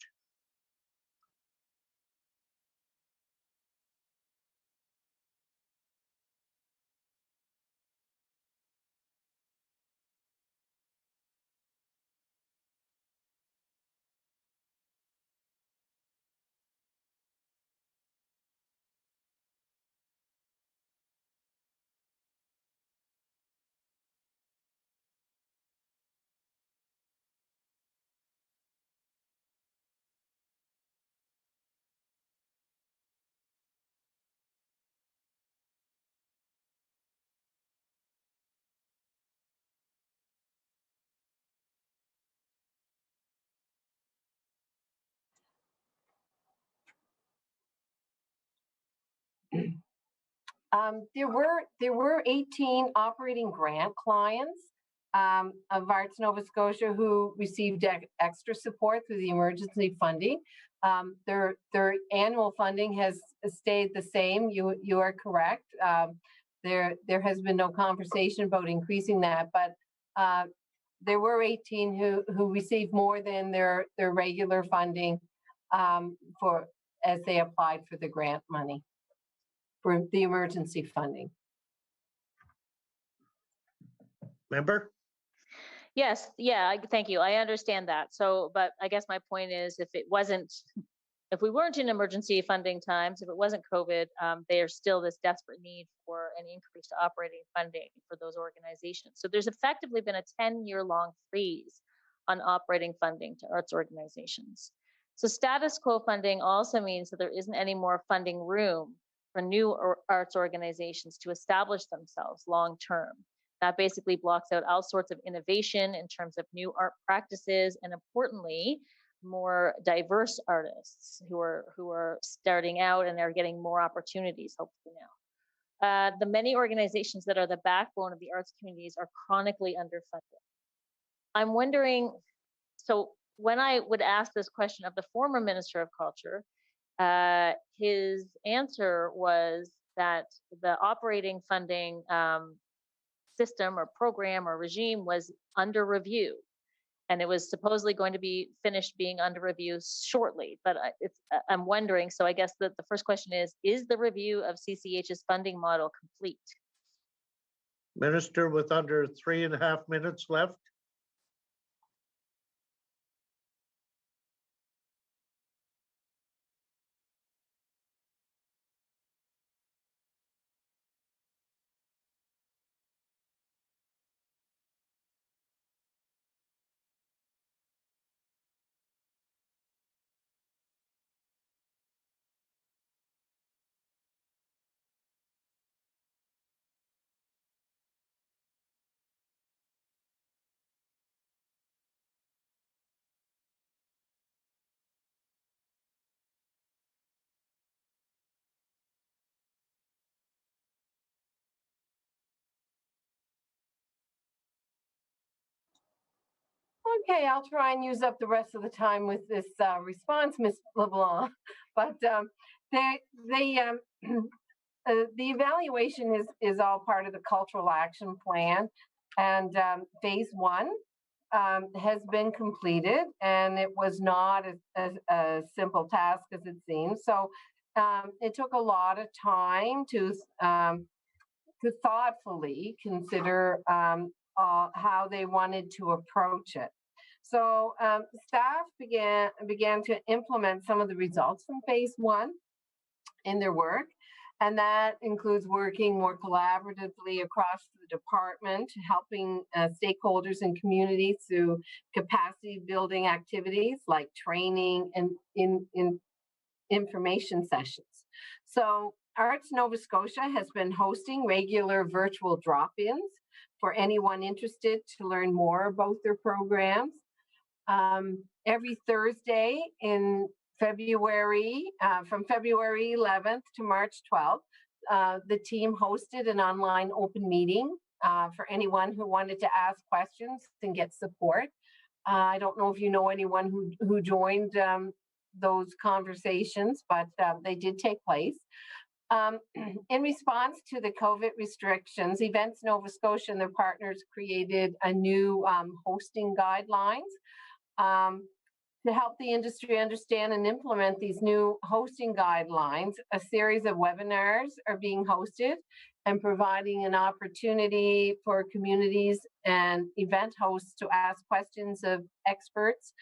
There were 18 operating grant clients of Arts Nova Scotia who received extra support through the emergency funding. Their annual funding has stayed the same. You are correct. There has been no conversation about increasing that, but there were 18 who received more than their regular funding for as they applied for the grant money for the emergency funding. Member? Yes, yeah, thank you. I understand that. So, but I guess my point is, if we weren't in emergency funding times, if it wasn't COVID, there's still this desperate need for an increase to operating funding for those organizations. So there's effectively been a 10-year-long freeze on operating funding to arts organizations. So status quo funding also means that there isn't any more funding room for new arts organizations to establish themselves long term. That basically blocks out all sorts of innovation in terms of new art practices, and importantly, more diverse artists who are starting out and are getting more opportunities, hopefully now. The many organizations that are the backbone of the arts communities are chronically underfunded. I'm wondering, so when I would ask this question of the former Minister of Culture, his answer was that the operating funding system or program or regime was under review, and it was supposedly going to be finished being under review shortly. But I'm wondering, so I guess the first question is the review of CCH's funding model complete? Minister, with under 3.5 minutes left. Okay, I'll try and use up the rest of the time with this response, Ms. LeBlanc. But the evaluation is all part of the cultural action plan, and phase 1 has been completed, and it was not a simple task as it seems. So it took a lot of time to thoughtfully consider how they wanted to approach it. So staff began to implement some of the results from phase 1 in their work. And that includes working more collaboratively across the department, helping stakeholders and communities through capacity building activities like training and in information sessions. So Arts Nova Scotia has been hosting regular virtual drop-ins for anyone interested to learn more about their programs. Every Thursday in February, from February 11th to March 12th, the team hosted an online open meeting for anyone who wanted to ask questions and get support. I don't know if you know anyone who joined those conversations, but they did take place. In response to the COVID restrictions, Events Nova Scotia and their partners created a new hosting guidelines to help the industry understand and implement these new hosting guidelines. A series of webinars are being hosted and providing an opportunity for communities and event hosts to ask questions of experts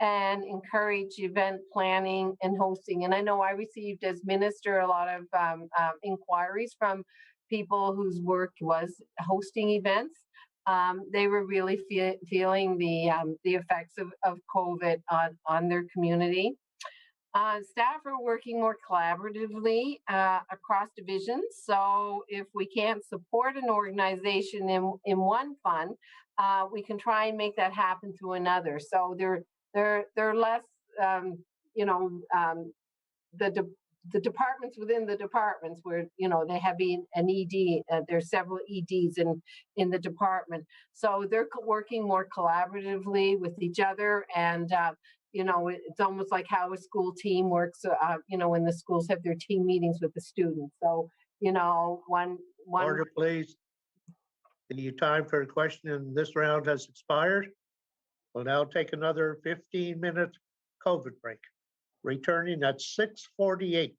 and encourage event planning and hosting. And I know I received as minister a lot of inquiries from people whose work was hosting events. They were really feeling the effects of COVID on their community. Staff are working more collaboratively across divisions. So if we can't support an organization in one fund, we can try and make that happen through another. So they're less, the departments within the departments where, they have an ED, there's several EDs in the department. So they're working more collaboratively with each other, and, it's almost like how a school team works, when the schools have their team meetings with the students. So, one Order, please. The time for a question in this round has expired. We'll now take another 15-minute COVID break, returning at 6:48.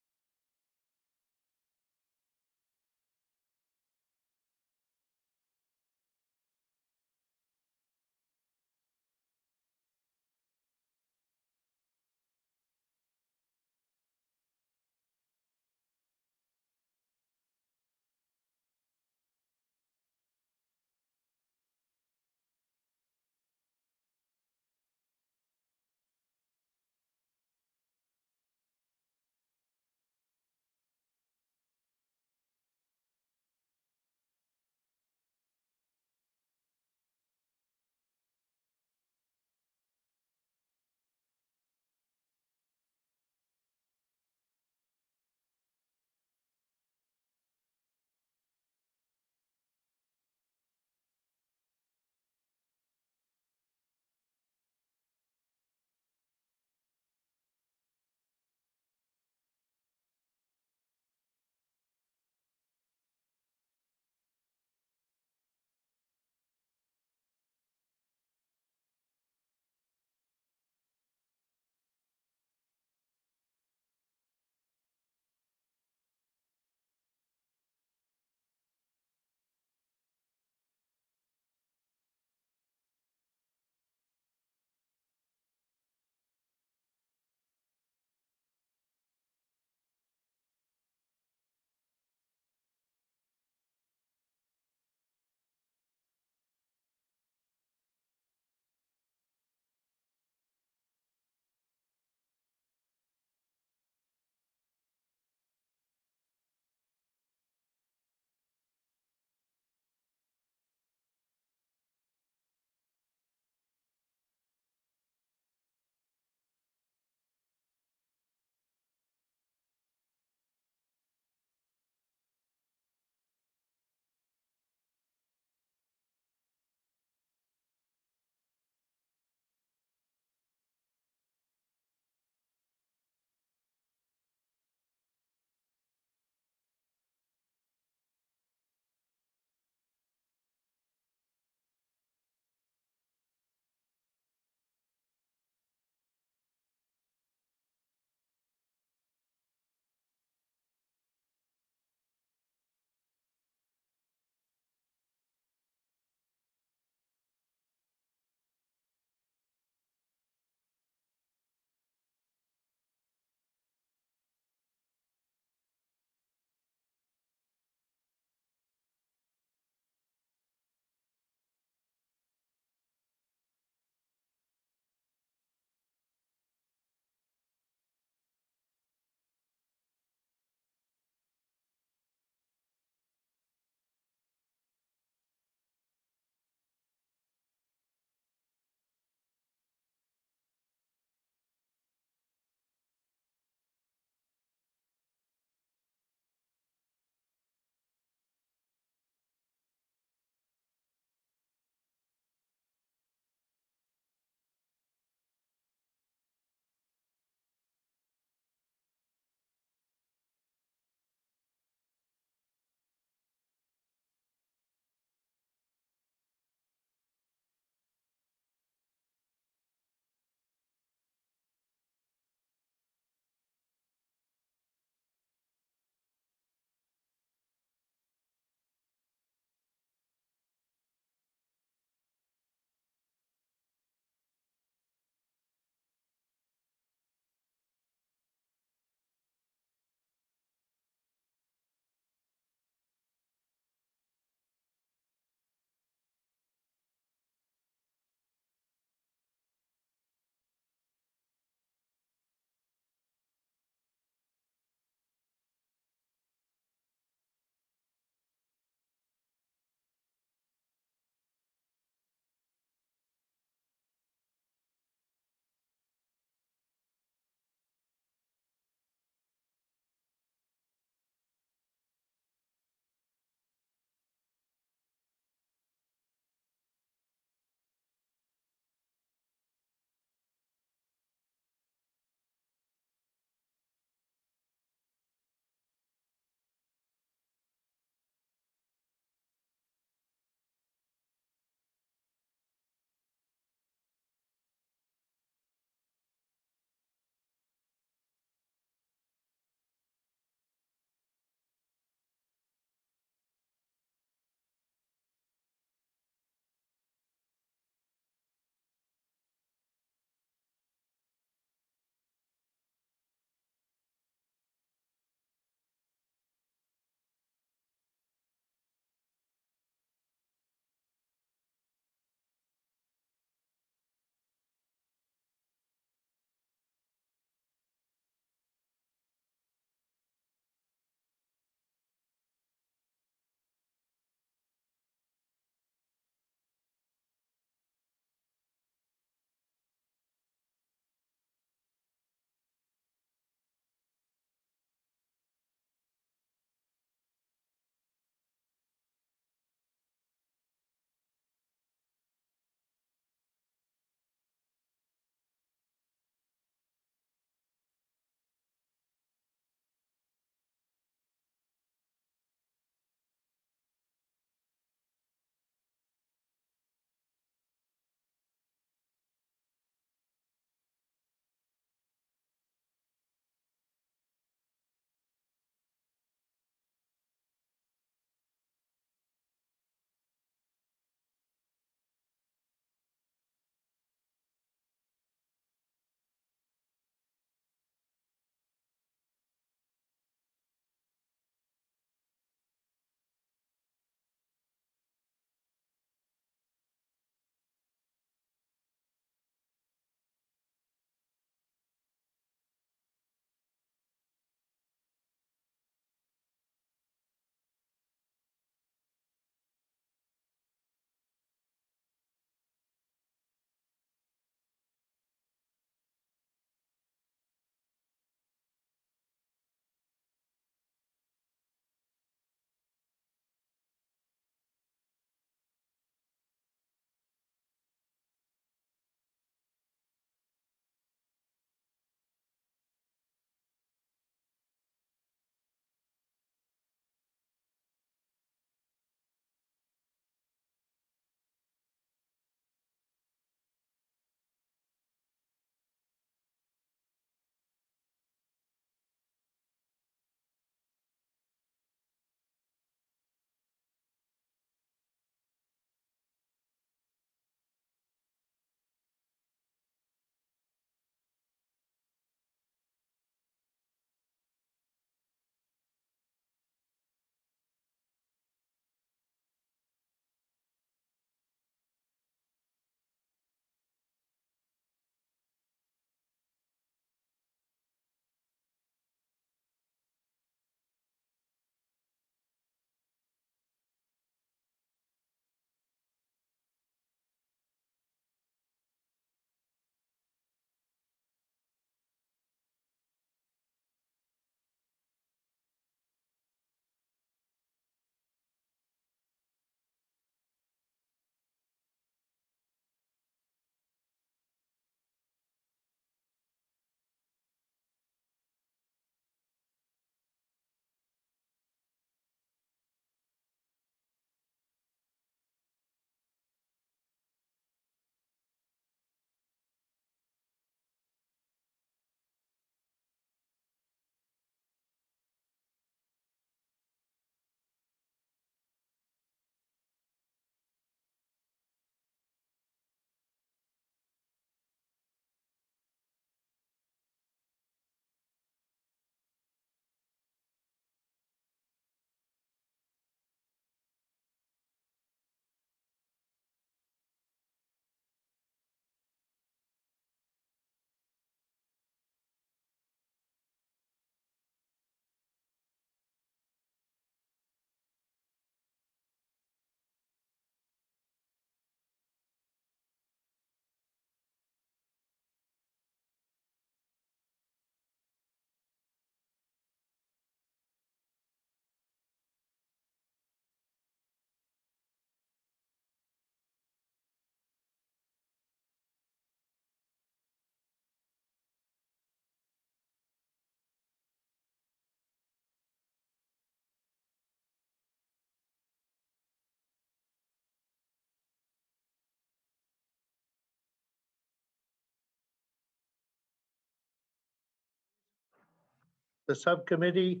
the subcommittee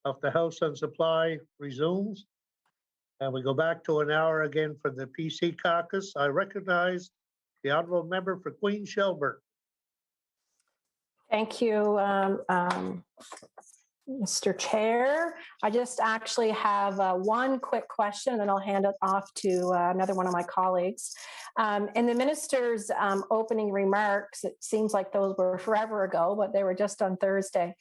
of the House on Supply resumes. And we go back to an hour again for the PC caucus. I recognize the honorable member for Queen Shelburne. Thank you, Mr. Chair. I just actually have one quick question, and then I'll hand it off to another one of my colleagues. In the minister's opening remarks, it seems like those were forever ago, but they were just on Thursday.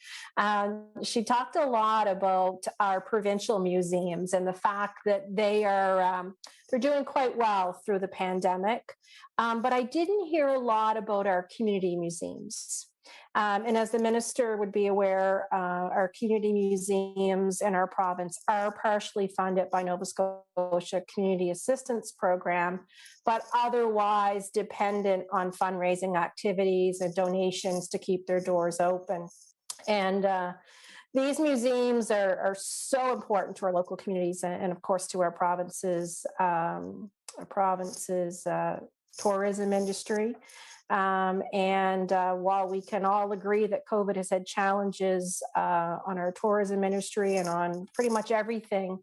She talked a lot about our provincial museums and the fact that they're doing quite well through the pandemic. But I didn't hear a lot about our community museums. And as the minister would be aware, our community museums in our province are partially funded by Nova Scotia Community Assistance Program, but otherwise dependent on fundraising activities and donations to keep their doors open. And these museums are so important to our local communities and of course to our province's tourism industry. While we can all agree that COVID has had challenges on our tourism industry and on pretty much everything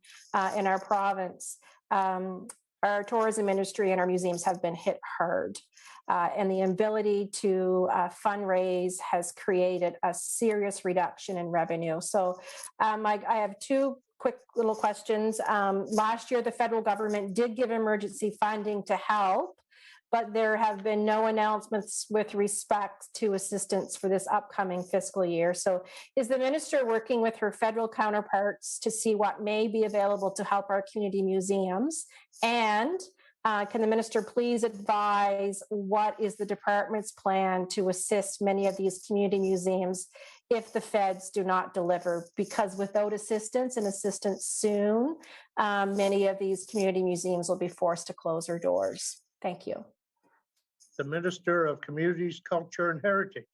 in our province, our tourism industry and our museums have been hit hard. And the ability to fundraise has created a serious reduction in revenue. So I have two quick little questions. Last year, the federal government did give emergency funding to help, but there have been no announcements with respect to assistance for this upcoming fiscal year. So is the minister working with her federal counterparts to see what may be available to help our community museums? And can the minister please advise what is the department's plan to assist many of these community museums if the feds do not deliver? Because without assistance and assistance soon, many of these community museums will be forced to close their doors. Thank you. The Minister of Communities, Culture and Heritage.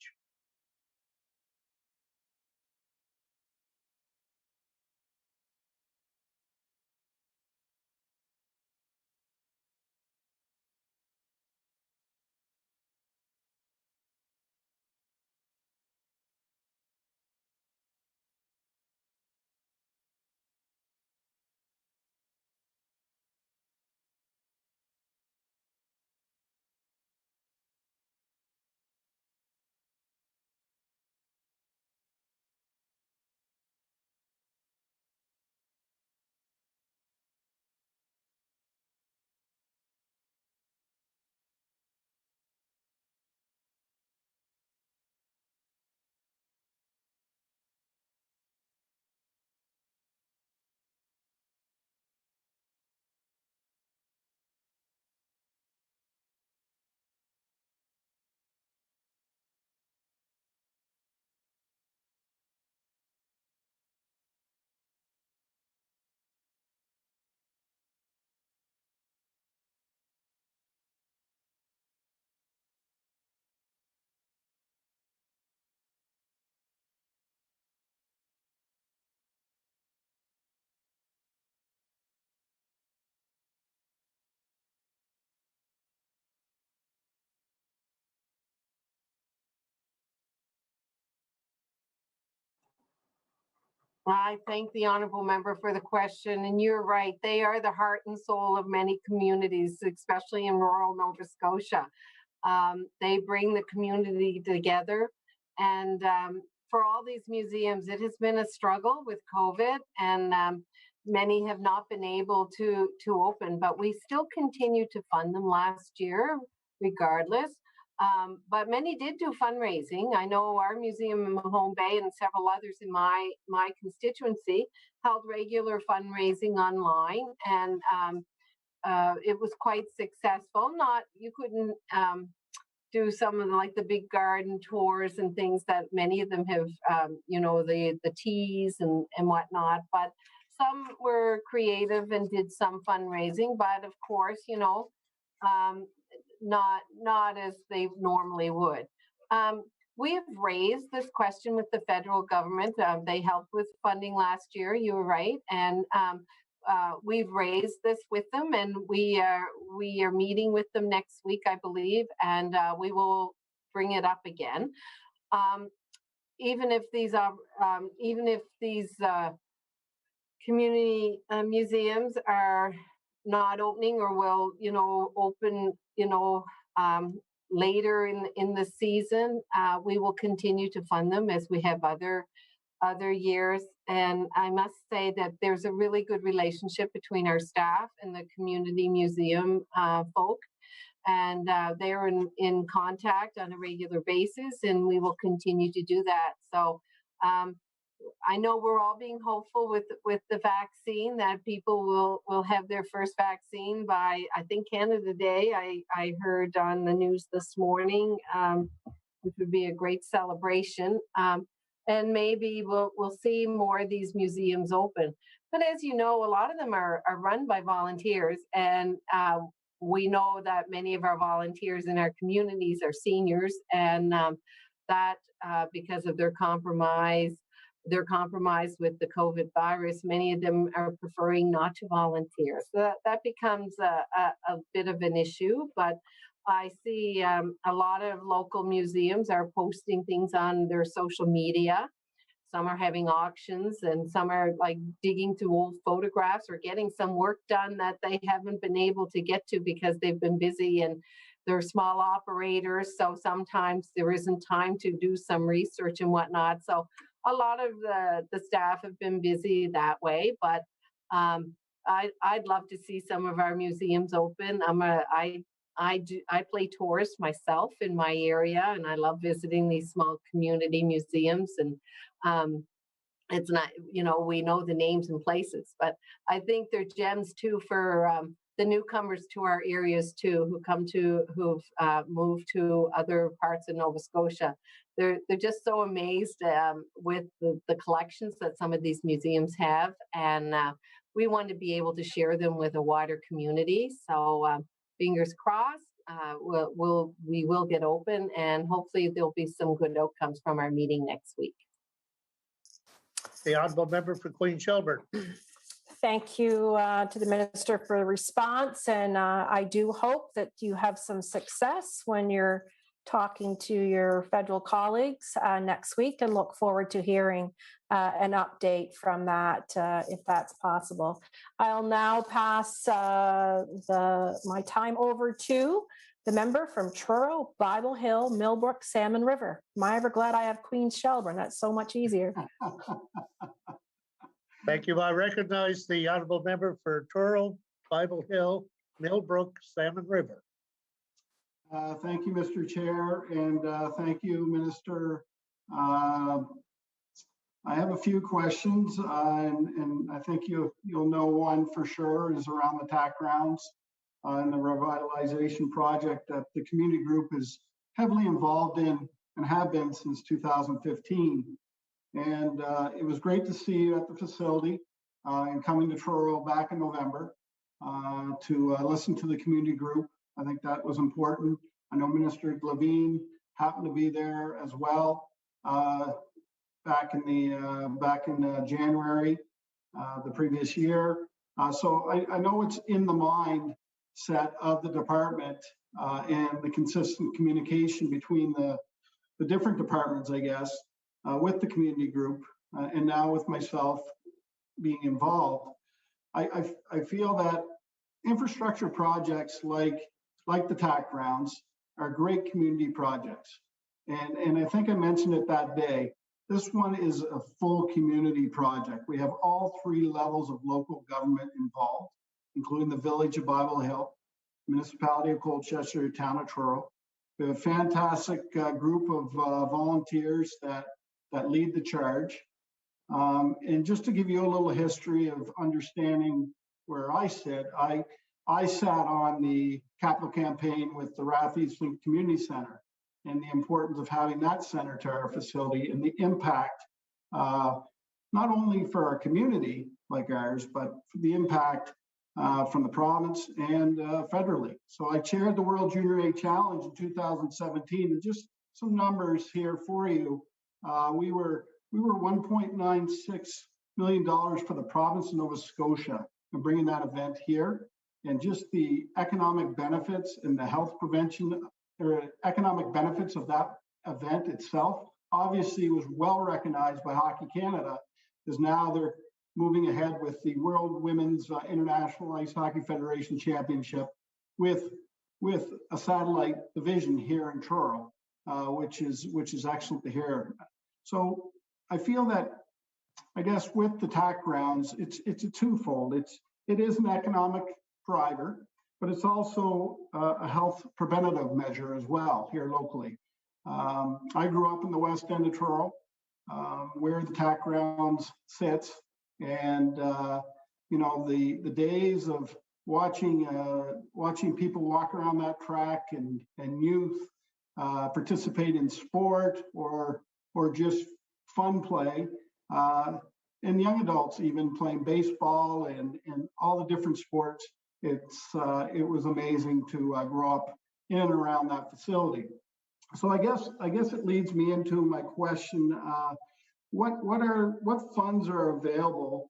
I thank the honorable member for the question, and you're right. They are the heart and soul of many communities, especially in rural Nova Scotia. They bring the community together, and for all these museums, it has been a struggle with COVID, and many have not been able to open, but we still continue to fund them last year, regardless. But many did do fundraising. I know our museum in Mahone Bay and several others in my constituency held regular fundraising online, and it was quite successful. You couldn't do some of the big garden tours and things that many of them have, the teas and whatnot. But some were creative and did some fundraising. But of course, not as they normally would. We have raised this question with the federal government. They helped with funding last year, you were right, and we've raised this with them, and we are meeting with them next week, I believe, and we will bring it up again. even if these community museums are not opening or will, open, later in the season, we will continue to fund them as we have other years. And I must say that there's a really good relationship between our staff and the community museum folk. And they're in contact on a regular basis, and we will continue to do that. So I know we're all being hopeful with the vaccine that people will have their first vaccine by, I think, Canada Day. I heard on the news this morning, which would be a great celebration. And maybe we'll see more of these museums open. But as you know, a lot of them are run by volunteers, and we know that many of our volunteers in our communities are seniors, and that because of they're compromised with the COVID virus. Many of them are preferring not to volunteer. So that becomes a bit of an issue, but I see a lot of local museums are posting things on their social media. Some are having auctions, and some are like digging through old photographs or getting some work done that they haven't been able to get to because they've been busy, and they're small operators. So sometimes there isn't time to do some research and whatnot. So a lot of the staff have been busy that way, but I'd love to see some of our museums open. I play tourist myself in my area, and I love visiting these small community museums. And it's not, we know the names and places, but I think they're gems too for the newcomers to our areas too, who've moved to other parts of Nova Scotia. They're just so amazed with the collections that some of these museums have, and we want to be able to share them with a wider community. So fingers crossed, we will get open, and hopefully there'll be some good outcomes from our meeting next week. The honourable member for Queen Shelburne. Thank you to the minister for the response, and I do hope that you have some success when you're talking to your federal colleagues next week, and look forward to hearing an update from that if that's possible. I'll now pass my time over to the member from Truro, Bible Hill, Millbrook, Salmon River. Am I ever glad I have Queen Shelburne? That's so much easier. Thank you. I recognize the honourable member for Truro, Bible Hill, Millbrook, Salmon River. Thank you, Mr. Chair, and thank you, Minister. I have a few questions, and I think you'll know one for sure is around the TAC grounds and the revitalization project that the community group is heavily involved in and have been since 2015. And it was great to see you at the facility and coming to Truro back in November to listen to the community group. I think that was important. I know Minister Levine happened to be there as well back in January the previous year. So I know it's in the mindset of the department and the consistent communication between the different departments, I guess, with the community group and now with myself being involved. I feel that infrastructure projects like the TAC grounds are great community projects. And I think I mentioned it that day. This one is a full community project. We have all three levels of local government involved, including the Village of Bible Hill, Municipality of Colchester, Town of Truro. We have a fantastic group of volunteers that lead the charge. And just to give you a little history of understanding where I sit, I sat on the capital campaign with the Rath East Link Community Center and the importance of having that center to our facility and the impact, not only for our community like ours, but for the impact from the province and federally. So I chaired the World Junior A Challenge in 2017, and just some numbers here for you. We were $1.96 million for the province of Nova Scotia and bringing that event here, and just the economic benefits and the health prevention or economic benefits of that event itself obviously was well recognized by Hockey Canada, because now they're moving ahead with the World Women's International Ice Hockey Federation Championship with a satellite division here in Truro, which is excellent to hear. So I feel that, I guess, with the TAC grounds, it's a twofold. It is an economic driver, but it's also a health preventative measure as well here locally. I grew up in the west end of Truro, where the TAC grounds sits, and the days of watching people walk around that track and youth participate in sport or just fun play, and young adults even playing baseball and all the different sports. It was amazing to grow up in and around that facility. So I guess it leads me into my question: what funds are available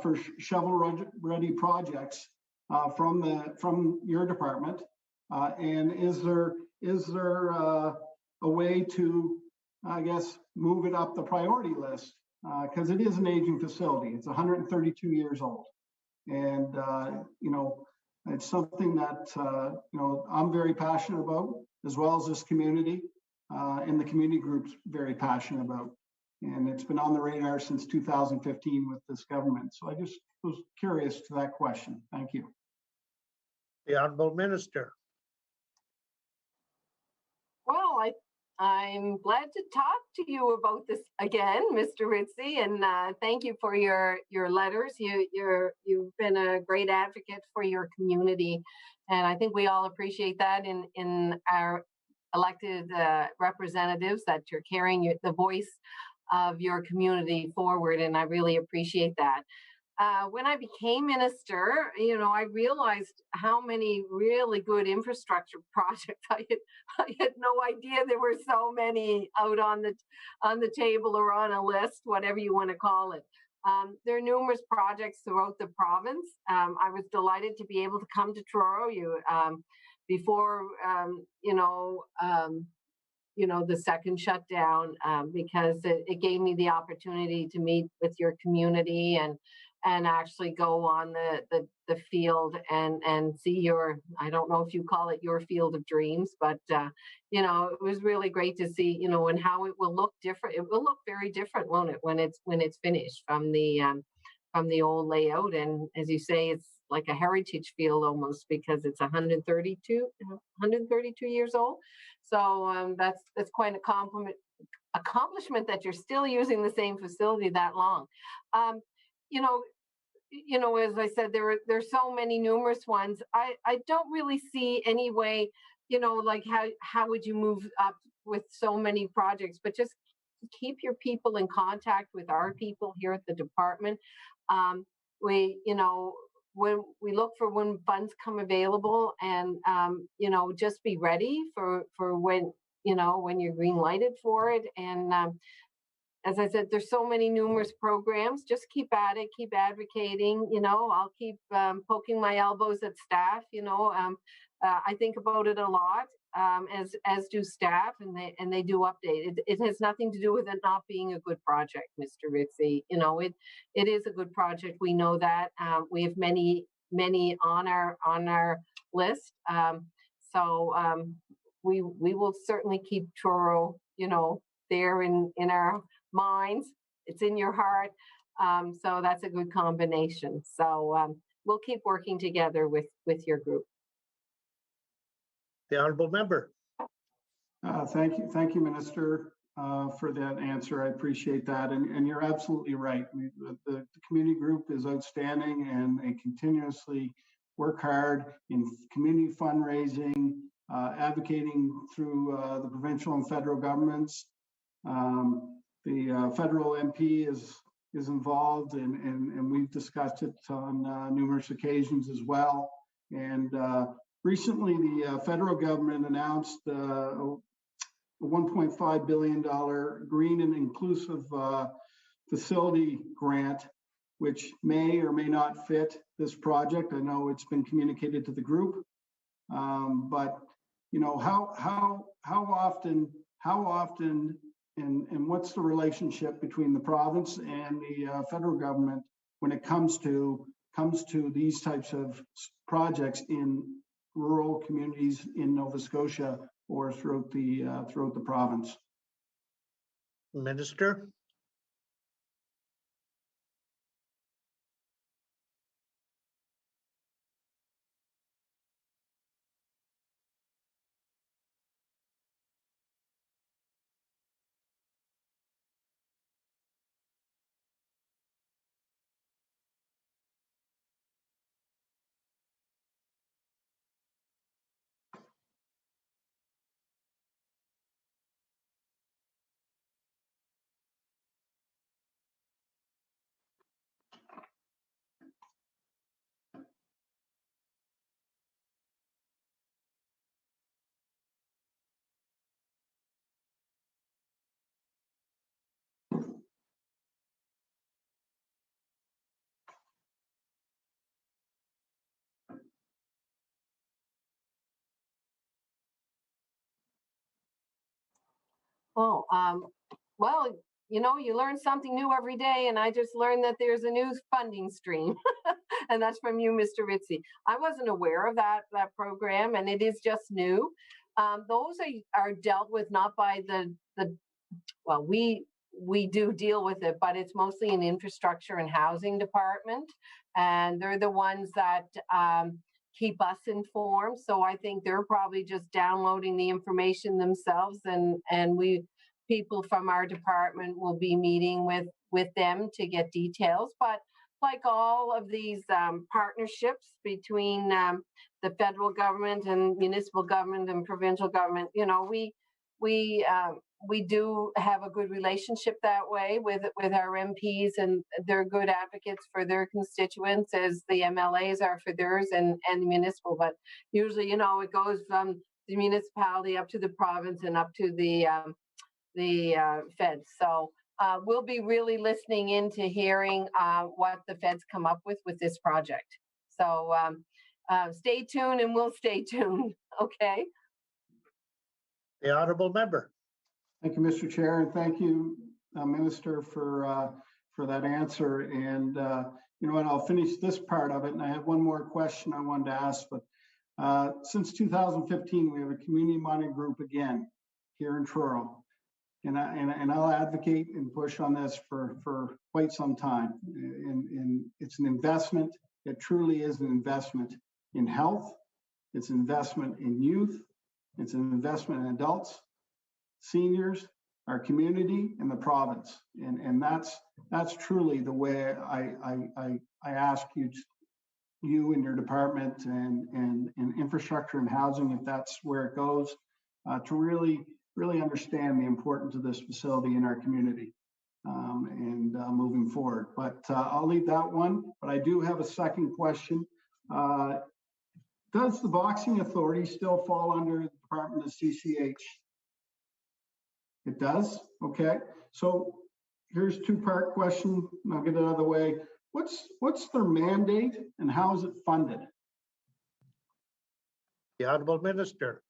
for shovel-ready projects from your department, and is there a way to, I guess, move it up the priority list, because it is an aging facility. It's 132 years old, and it's something that I'm very passionate about, as well as this community, and the community group's very passionate about. And it's been on the radar since 2015 with this government. So I just was curious to that question. Thank you. The Honourable Minister. Well, I'm glad to talk to you about this again, Mr. Ritzy, and thank you for your letters. You've been a great advocate for your community, and I think we all appreciate that in our elected representatives, that you're carrying the voice of your community forward, and I really appreciate that. When I became minister, I realized how many really good infrastructure projects. I had no idea there were so many out on the table or on a list, whatever you want to call it. There are numerous projects throughout the province. I was delighted to be able to come to Truro. Before the second shutdown, because it gave me the opportunity to meet with your community and actually go on the field and see your, I don't know if you call it your field of dreams, but it was really great to see, and how it will look different. It will look very different, won't it, when it's finished from the old layout. And as you say, it's like a heritage field almost, because it's 132 years old. So that's quite an accomplishment that you're still using the same facility that long. As I said, there's so many numerous ones. I don't really see any way, like how would you move up with so many projects, but just keep your people in contact with our people here at the department. When we look for when funds come available, and just be ready for when you're green lighted for it. And as I said, there's so many numerous programs. Just keep at it, keep advocating. I'll keep poking my elbows at staff. I think about it a lot, as do staff, and they do update. It has nothing to do with it not being a good project, Mr. Ritzy. It is a good project. We know that. We have many on our list. We will certainly keep Truro, there in our minds. It's in your heart. So that's a good combination. So we'll keep working together with your group. The Honourable Member. Thank you, Minister, for that answer. I appreciate that. And you're absolutely right. The community group is outstanding, and they continuously work hard in community fundraising, advocating through the provincial and federal governments. The federal MP is involved, and we've discussed it on numerous occasions as well. And recently, the federal government announced a $1.5 billion green and inclusive facility grant, which may or may not fit this project. I know it's been communicated to the group, but how often and what's the relationship between the province and the federal government when it comes to these types of projects in rural communities in Nova Scotia or throughout the province? Minister? Oh, well, you know, you learn something new every day, and I just learned that there's a new funding stream, and that's from you, Mr. Ritchie. I wasn't aware of that program, and it is just new. Those are dealt with not by the well, we do deal with it, but it's mostly an infrastructure and housing department, and they're the ones that keep us informed. So I think they're probably just downloading the information themselves, and we people from our department will be meeting with them to get details. But like all of these partnerships between the federal government and municipal government and provincial government, you know, we do have a good relationship that way with our MPs, and they're good advocates for their constituents as the MLAs are for theirs and the municipal. But usually, you know, it goes from the municipality up to the province and up to the feds. So we'll be really listening in to hearing what the feds come up with this project. So stay tuned, and we'll stay tuned. Okay. The honorable member. Thank you, Mr. Chair, and thank you, Minister, for that answer. And you know what, I'll finish this part of it, and I have one more question I wanted to ask. But since 2015, we have a community monitoring group again here in Truro, and I'll advocate and push on this for quite some time. And it's an investment. It truly is an investment in health. It's an investment in youth. It's an investment in adults, seniors, our community, and the province. And that's truly the way I ask you and your department and infrastructure and housing, if that's where it goes, to really understand the importance of this facility in our community and moving forward. But I'll leave that one. But I do have a second question. Does the boxing authority still fall under the Department of CCH? It does? Okay. So here's a two-part question, and I'll get it out of the way. What's their mandate and how is it funded? The honorable minister.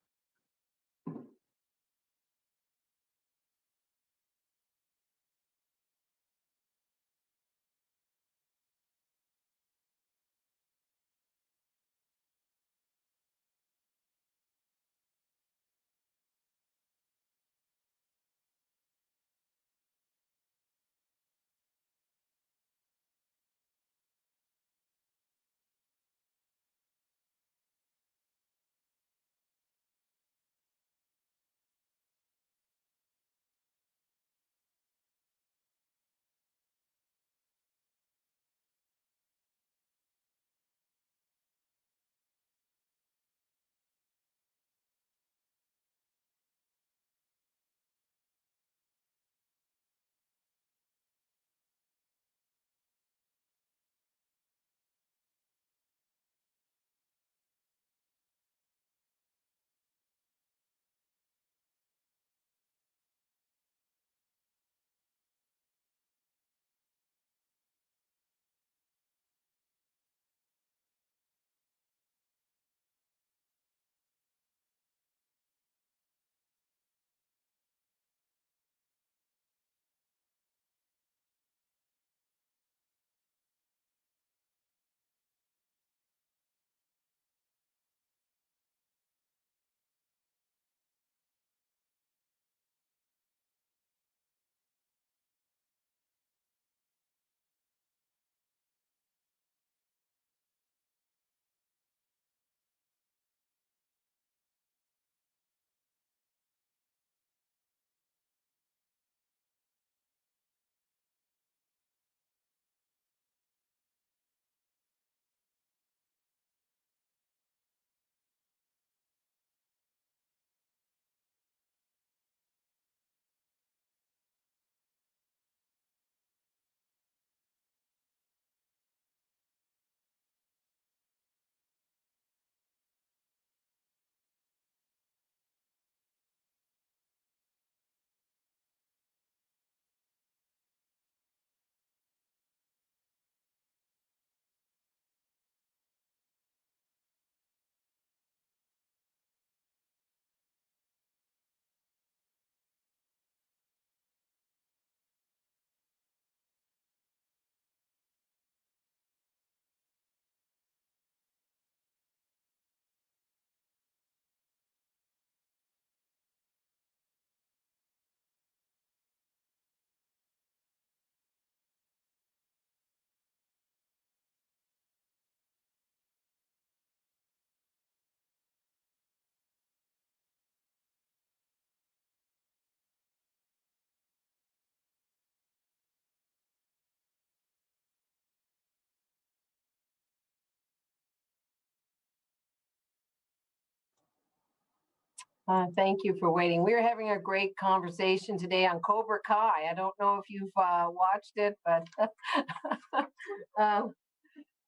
Thank you for waiting. We're having a great conversation today on Cobra Kai. I don't know if you've watched it, but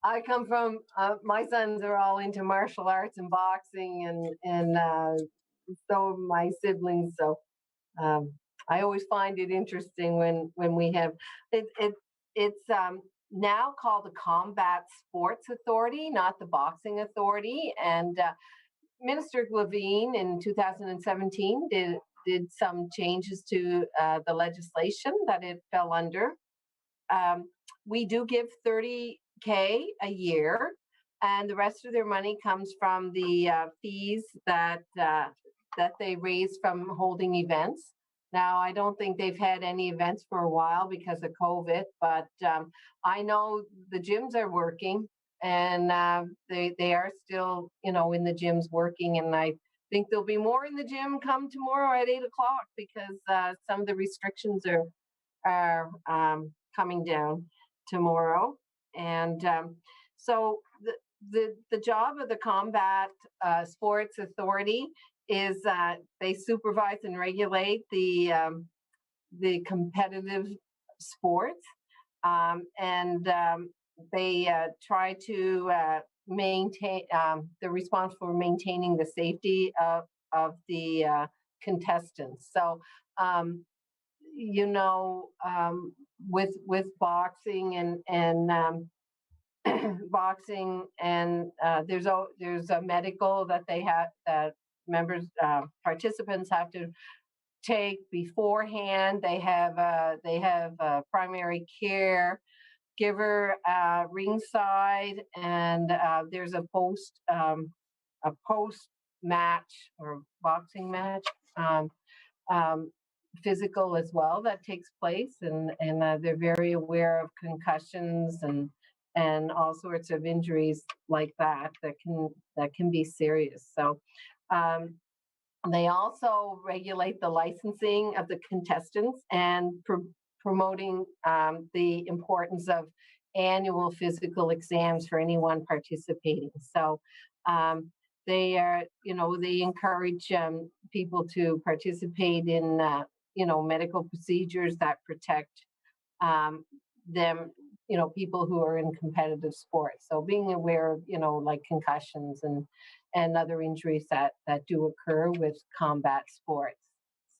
I come from, my sons are all into martial arts and boxing, and so are my siblings. So I always find it interesting when we have, it's now called the Combat Sports Authority, not the Boxing Authority. And Minister Levine in 2017 did some changes to the legislation that it fell under. We do give $30K a year, and the rest of their money comes from the fees that they raise from holding events. Now, I don't think they've had any events for a while because of COVID, but I know the gyms are working, and they are still, in the gyms working, and I think there'll be more in the gym come tomorrow at 8 o'clock because some of the restrictions are coming down tomorrow. And so the job of the Combat Sports Authority is they supervise and regulate the competitive sports, and they try to maintain, they're responsible for maintaining the safety of the contestants. So with boxing and boxing, and there's a medical that they have, that members, participants have to take beforehand. They have a primary care giver ringside, and there's a post match or boxing match physical as well that takes place, and they're very aware of concussions and all sorts of injuries like that can be serious. So they also regulate the licensing of the contestants and promoting the importance of annual physical exams for anyone participating. So they are, they encourage people to participate in, medical procedures that protect them, people who are in competitive sports. So being aware of, like concussions and other injuries that do occur with combat sports.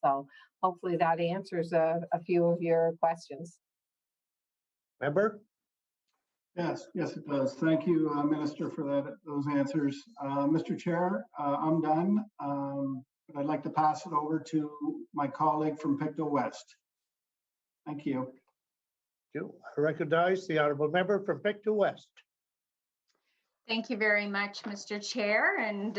So hopefully that answers a few of your questions. Member? Yes, it does. Thank you, Minister, for those answers. Mr. Chair, I'm done, but I'd like to pass it over to my colleague from Pictou West. Thank you. I recognize the honourable member from Pictou West. Thank you very much, Mr. Chair, and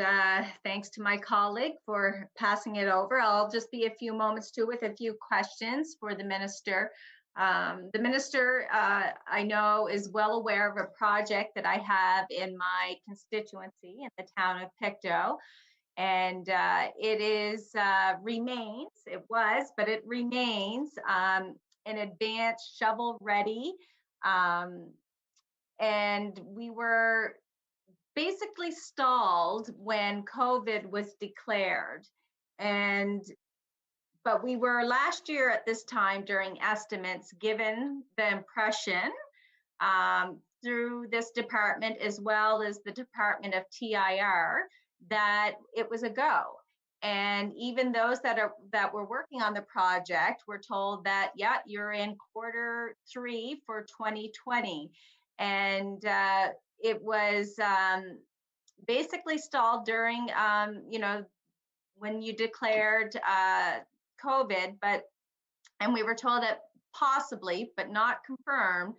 thanks to my colleague for passing it over. I'll just be a few moments too with a few questions for the Minister. The Minister, I know, is well aware of a project that I have in my constituency in the town of Pictou, and it remains an advanced shovel-ready, and we were basically stalled when COVID was declared. But we were last year at this time during estimates given the impression through this department as well as the Department of TIR that it was a go. And even those that were working on the project were told that, yeah, you're in Q3 for 2020. And it was basically stalled during, when you declared COVID, and we were told that possibly, but not confirmed,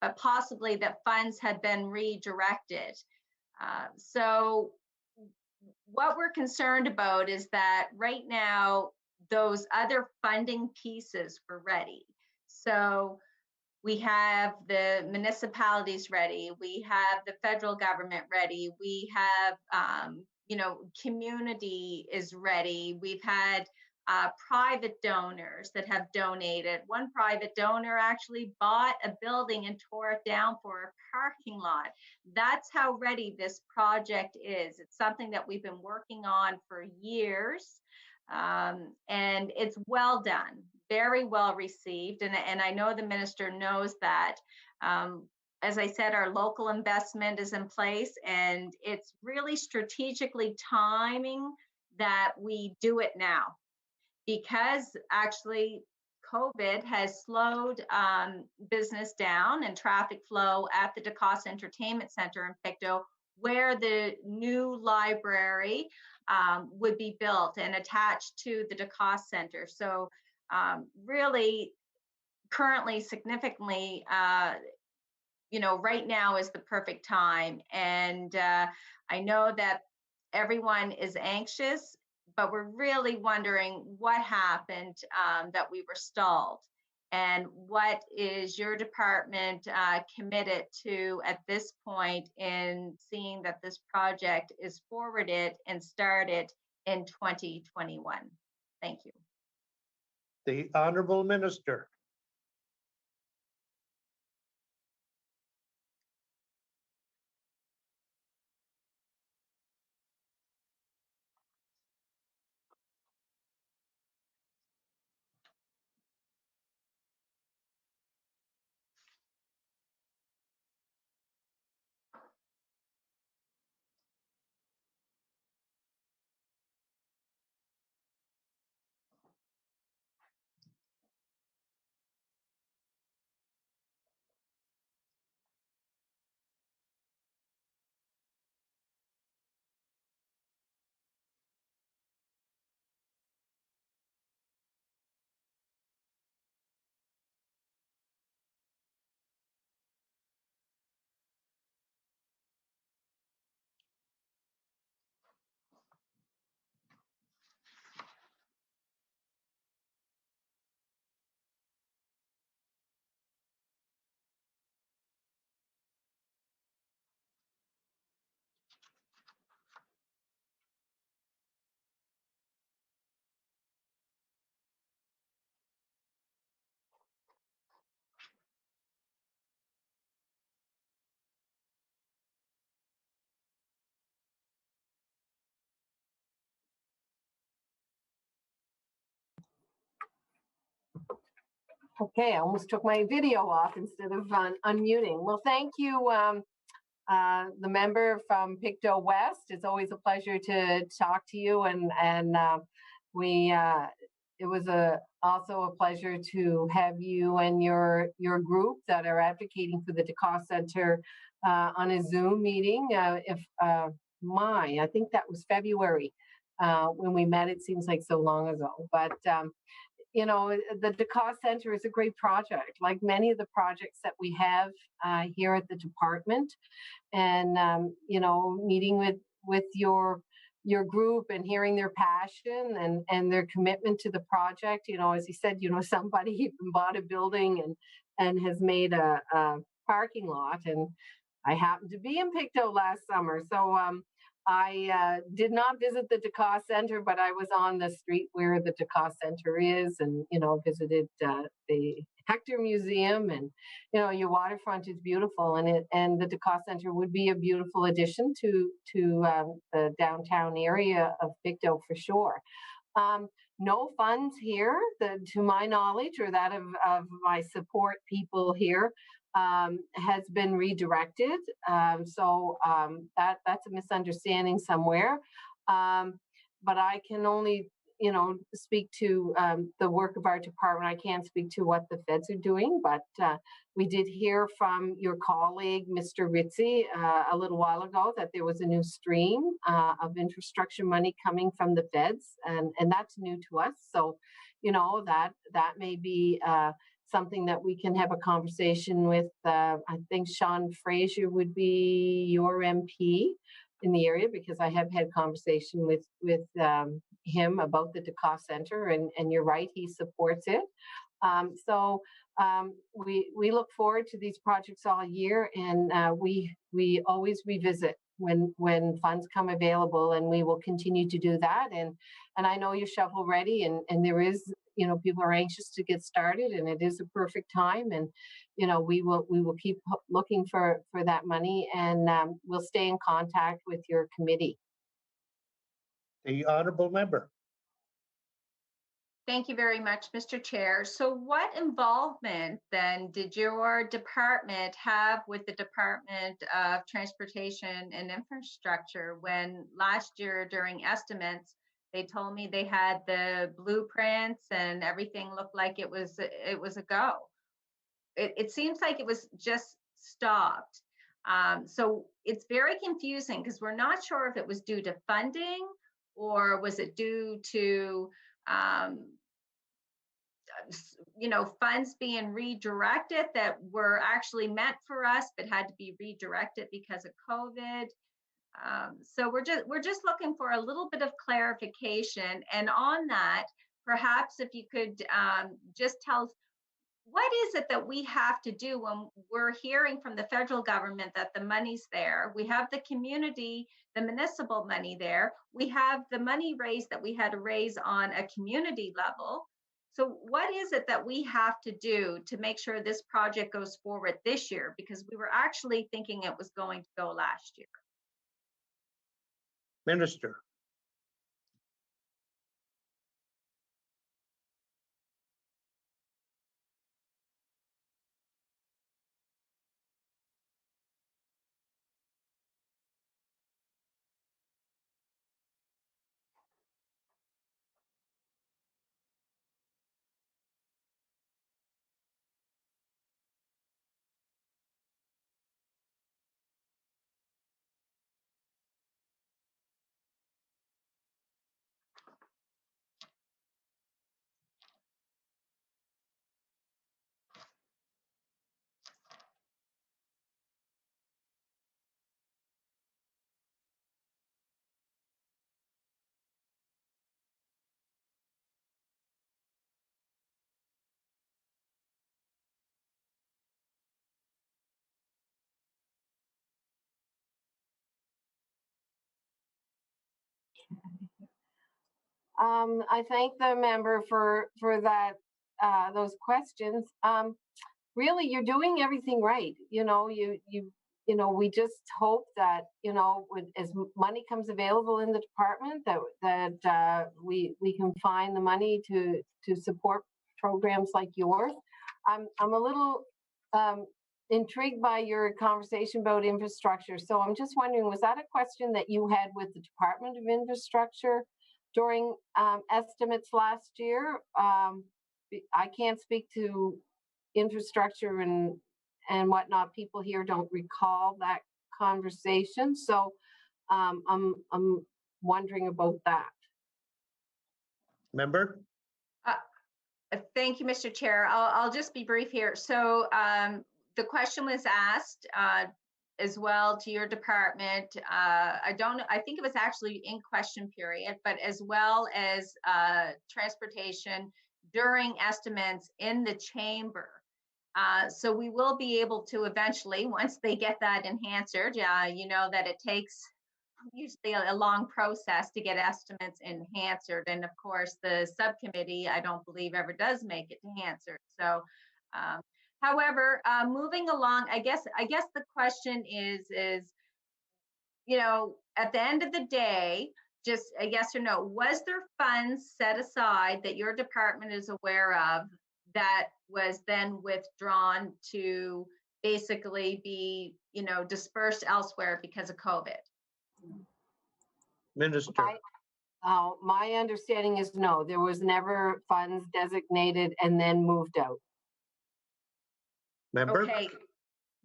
but possibly that funds had been redirected. So what we're concerned about is that right now, those other funding pieces were ready. So we have the municipalities ready, we have the federal government ready, we have, community is ready. We've had private donors that have donated. One private donor actually bought a building and tore it down for a parking lot. That's how ready this project is. It's something that we've been working on for years, and it's well done, very well received. And I know the minister knows that. As I said, our local investment is in place, and it's really strategically timing that we do it now, because actually COVID has slowed business down and traffic flow at the DeCoste Entertainment Center in Pictou, where the new library would be built and attached to the DeCoste Center. So really, currently, significantly, right now is the perfect time. And I know that everyone is anxious, but we're really wondering what happened, that we were stalled, and what is your department committed to at this point in seeing that this project is forwarded and started in 2021. Thank you. The Honorable Minister. Okay, I almost took my video off instead of unmuting. Well, thank you, the member from Pictou West. It's always a pleasure to talk to you, and it was also a pleasure to have you and your group that are advocating for the DeCoste Center on a Zoom meeting. I think that was February when we met. It seems like so long ago, but the DeCoste Center is a great project, like many of the projects that we have here at the department. And meeting with your group and hearing their passion and their commitment to the project. As you said, somebody even bought a building and has made a parking lot. And I happened to be in Pictou last summer, so I did not visit the DeCoste Center, but I was on the street where the DeCoste Center is, and visited the Hector Museum, and your waterfront is beautiful, and the DeCoste Center would be a beautiful addition to the downtown area of Pictou for sure. No funds here, to my knowledge, or that of my support people here, has been redirected. So that's a misunderstanding somewhere. But I can only, speak to the work of our department. I can't speak to what the feds are doing, but we did hear from your colleague, Mr. Ritzy, a little while ago that there was a new stream of infrastructure money coming from the feds, and that's new to us. So, that may be something that we can have a conversation with. I think Sean Fraser would be your MP in the area, because I have had conversation with him about the DeCoste Center, and you're right, he supports it. So we look forward to these projects all year, and we always revisit when funds come available, and we will continue to do that. And I know you're shovel ready, and there is, people are anxious to get started, and it is a perfect time. And, we will keep looking for that money, and we'll stay in contact with your committee. The honorable member. Thank you very much, Mr. Chair. So what involvement then did your department have with the Department of Transportation and Infrastructure when last year during estimates, they told me they had the blueprints and everything looked like it was a go? It seems like it was just stopped. So it's very confusing because we're not sure if it was due to funding or was it due to funds being redirected that were actually meant for us but had to be redirected because of COVID. So we're just looking for a little bit of clarification. And on that, perhaps if you could just tell us, what is it that we have to do when we're hearing from the federal government that the money's there? We have the community, the municipal money there. We have the money raised that we had to raise on a community level. So what is it that we have to do to make sure this project goes forward this year? Because we were actually thinking it was going to go last year. Minister. I thank the member for that those questions. Really, you're doing everything right. We just hope that as money comes available in the department, that we can find the money to support programs like yours. I'm a little intrigued by your conversation about infrastructure. So I'm just wondering, was that a question that you had with the Department of Infrastructure during estimates last year? I can't speak to infrastructure and whatnot. People here don't recall that conversation, so I'm wondering about that. Member. Thank you, Mr. Chair. I'll just be brief here. So the question was asked as well to your department. I think it was actually in question period, but as well as transportation during estimates in the chamber. So we will be able to eventually, once they get that enhancered, that it takes usually a long process to get estimates enhancered. And of course, the subcommittee, I don't believe ever does make it enhancered. So, however, moving along, I guess the question is, at the end of the day, just a yes or no, was there funds set aside that your department is aware of that was then withdrawn to basically be, dispersed elsewhere because of COVID? Minister. My understanding is no, there was never funds designated and then moved out. Member. Okay.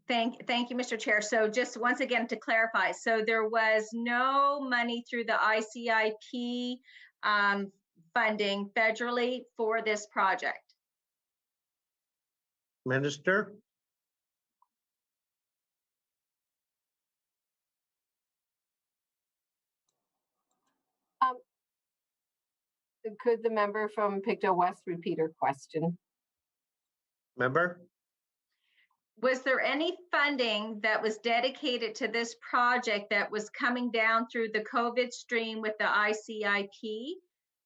Thank you, Mr. Chair. So just once again to clarify, so there was no money through the ICIP funding federally for this project. Minister. Could the member from Pictou West repeat her question? Member. Was there any funding that was dedicated to this project that was coming down through the COVID stream with the ICIP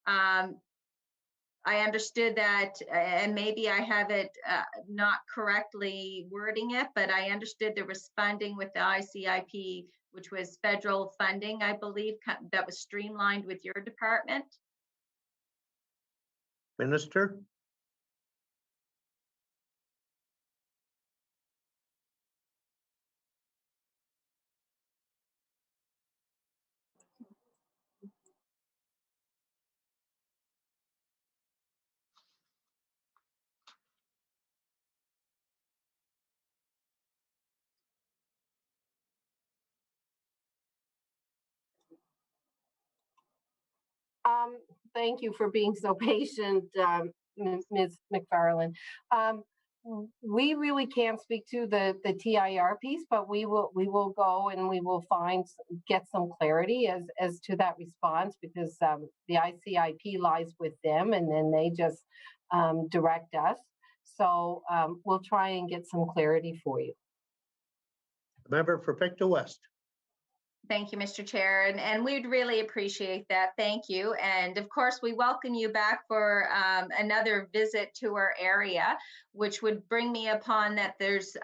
I understood that, and maybe I have it not correctly wording it, but I understood there was funding with the ICIP, which was federal funding, I believe, that was streamlined with your department. Minister? Thank you for being so patient, Ms. McFarland. We really can't speak to the TIR piece, but we will go and we will get some clarity as to that response, because the ICIP lies with them, and then they just direct us. So we'll try and get some clarity for you. Member for Pictou West. Thank you, Mr. Chair, and we'd really appreciate that. Thank you. And of course, we welcome you back for another visit to our area, which would bring me upon that there's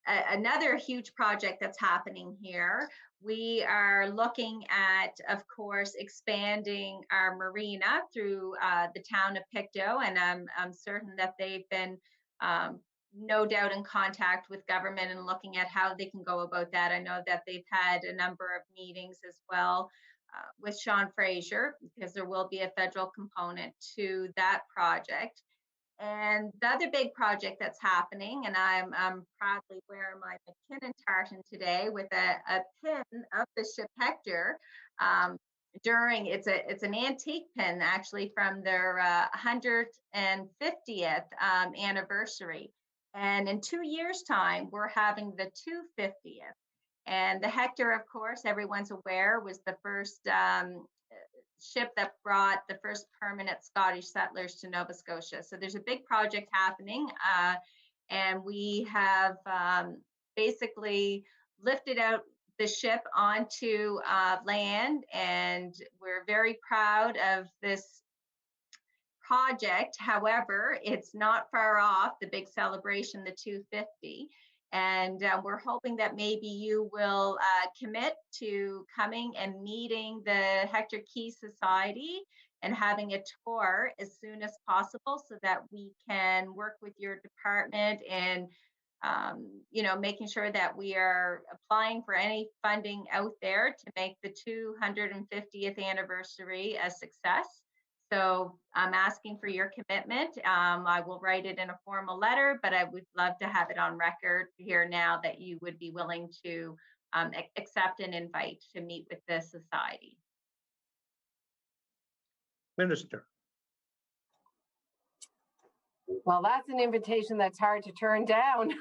another huge project that's happening here. We are looking at, of course, expanding our marina through the town of Pictou, and I'm certain that they've been no doubt in contact with government and looking at how they can go about that. I know that they've had a number of meetings as well with Sean Fraser, because there will be a federal component to that project. And the other big project that's happening, and I'm proudly wearing my McKinnon tartan today with a pin of the ship Hector. It's an antique pin actually from their 150th anniversary. And in 2 years' time, we're having the 250th. And the Hector, of course, everyone's aware, was the first ship that brought the first permanent Scottish settlers to Nova Scotia. So there's a big project happening. And we have basically lifted out the ship onto land. And we're very proud of this project. However, it's not far off the big celebration, the 250. And we're hoping that maybe you will commit to coming and meeting the Hector Key Society and having a tour as soon as possible, so that we can work with your department and making sure that we are applying for any funding out there to make the 250th anniversary a success. So I'm asking for your commitment. I will write it in a formal letter, but I would love to have it on record here now that you would be willing to accept an invite to meet with the society. Minister. Well, that's an invitation that's hard to turn down.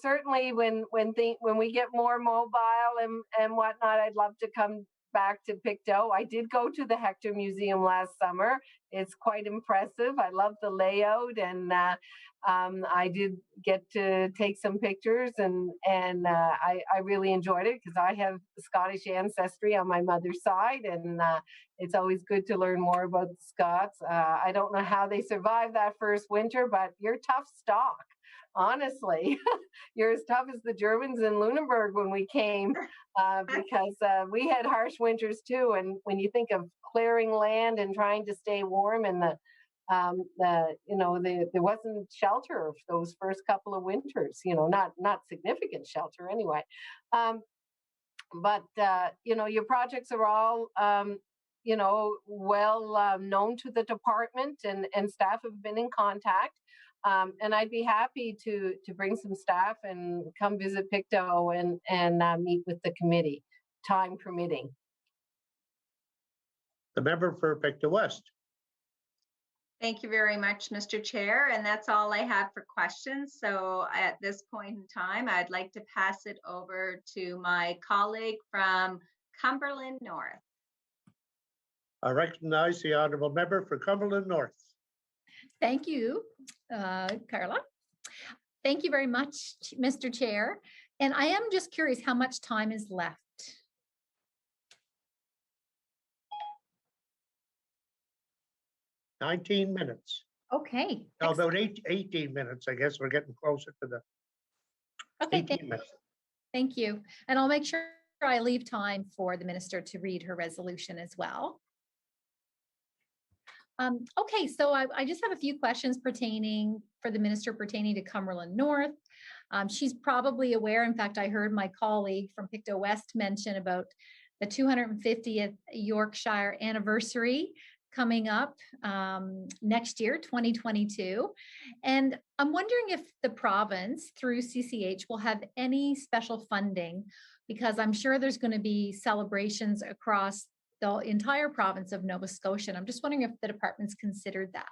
Certainly when we get more mobile and whatnot, I'd love to come back to Pictou. I did go to the Hector Museum last summer. It's quite impressive. I love the layout, and I did get to take some pictures, and I really enjoyed it, because I have Scottish ancestry on my mother's side, and it's always good to learn more about the Scots. I don't know how they survived that first winter, but you're tough stock. Honestly, you're as tough as the Germans in Lunenburg when we came, because we had harsh winters too. And when you think of clearing land and trying to stay warm, and there wasn't shelter those first couple of winters. Not significant shelter anyway. But your projects are all well known to the department, and staff have been in contact. And I'd be happy to bring some staff and come visit Pictou and meet with the committee, time permitting. The member for Pictou West. Thank you very much, Mr. Chair. And that's all I have for questions. So at this point in time, I'd like to pass it over to my colleague from Cumberland North. I recognize the honourable member for Cumberland North. Thank you, Carla. Thank you very much, Mr. Chair. And I am just curious how much time is left. 19 minutes. Okay. No, about 18 minutes. I guess we're getting closer to the Okay, 18 minutes. thank you. And I'll make sure I leave time for the minister to read her resolution as well. Okay, so I just have a few questions pertaining for the minister pertaining to Cumberland North. She's probably aware, in fact, I heard my colleague from Pictou West mention about the 250th Yorkshire anniversary coming up next year, 2022. And I'm wondering if the province through CCH will have any special funding, because I'm sure there's going to be celebrations across the entire province of Nova Scotia. And I'm just wondering if the department's considered that.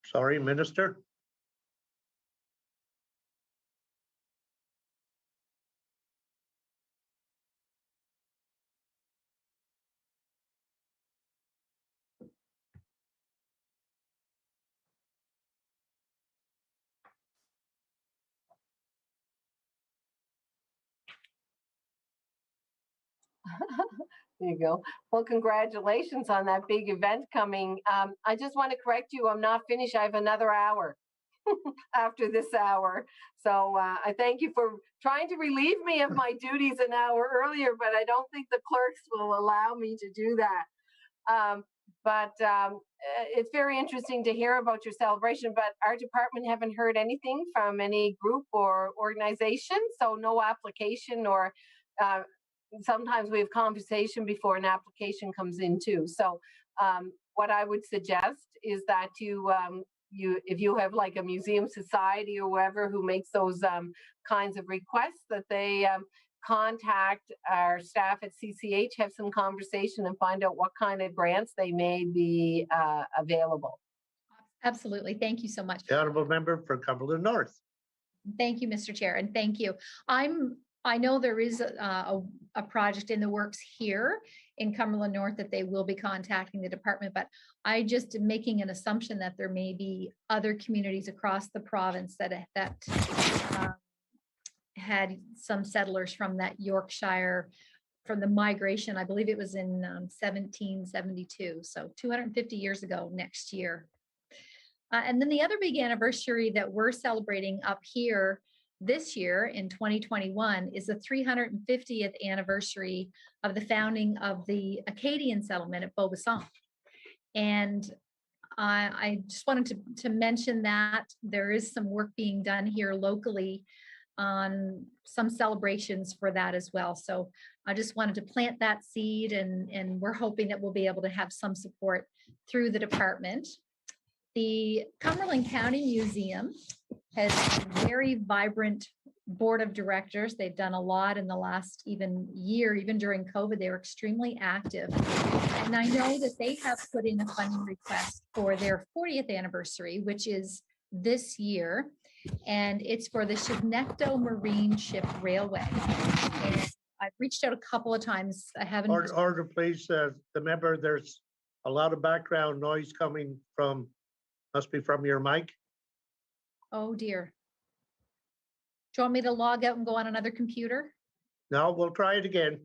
Sorry, Minister. There you go. Well, congratulations on that big event coming. I just want to correct you. I'm not finished. I have another hour after this hour. So I thank you for trying to relieve me of my duties an hour earlier, but I don't think the clerks will allow me to do that. But it's very interesting to hear about your celebration, but our department haven't heard anything from any group or organization, so no application or sometimes we have conversation before an application comes in too. So what I would suggest is that if you have like a museum society or whoever who makes those kinds of requests, that they contact our staff at CCH, have some conversation and find out what kind of grants they may be available. Absolutely. Thank you so much. The honourable member for Cumberland North. Thank you, Mr. Chair, and thank you. I know there is a project in the works here in Cumberland North that they will be contacting the department, but I just am making an assumption that there may be other communities across the province that had some settlers from that Yorkshire, from the migration. I believe it was in 1772, so 250 years ago next year. And then the other big anniversary that we're celebrating up here this year in 2021 is the 350th anniversary of the founding of the Acadian settlement at Beaubassin. And I just wanted to mention that there is some work being done here locally on some celebrations for that as well. So I just wanted to plant that seed, and we're hoping that we'll be able to have some support through the department. The Cumberland County Museum has a very vibrant board of directors. They've done a lot in the last year, even during COVID, they were extremely active. And I know that they have put in a funding request for their 40th anniversary, which is this year. And it's for the Chignecto Marine Ship Railway. And I've reached out a couple of times. I haven't. Order, please. The member, there's a lot of background noise coming from, must be from your mic. Oh dear. Do you want me to log out and go on another computer? No, we'll try it again.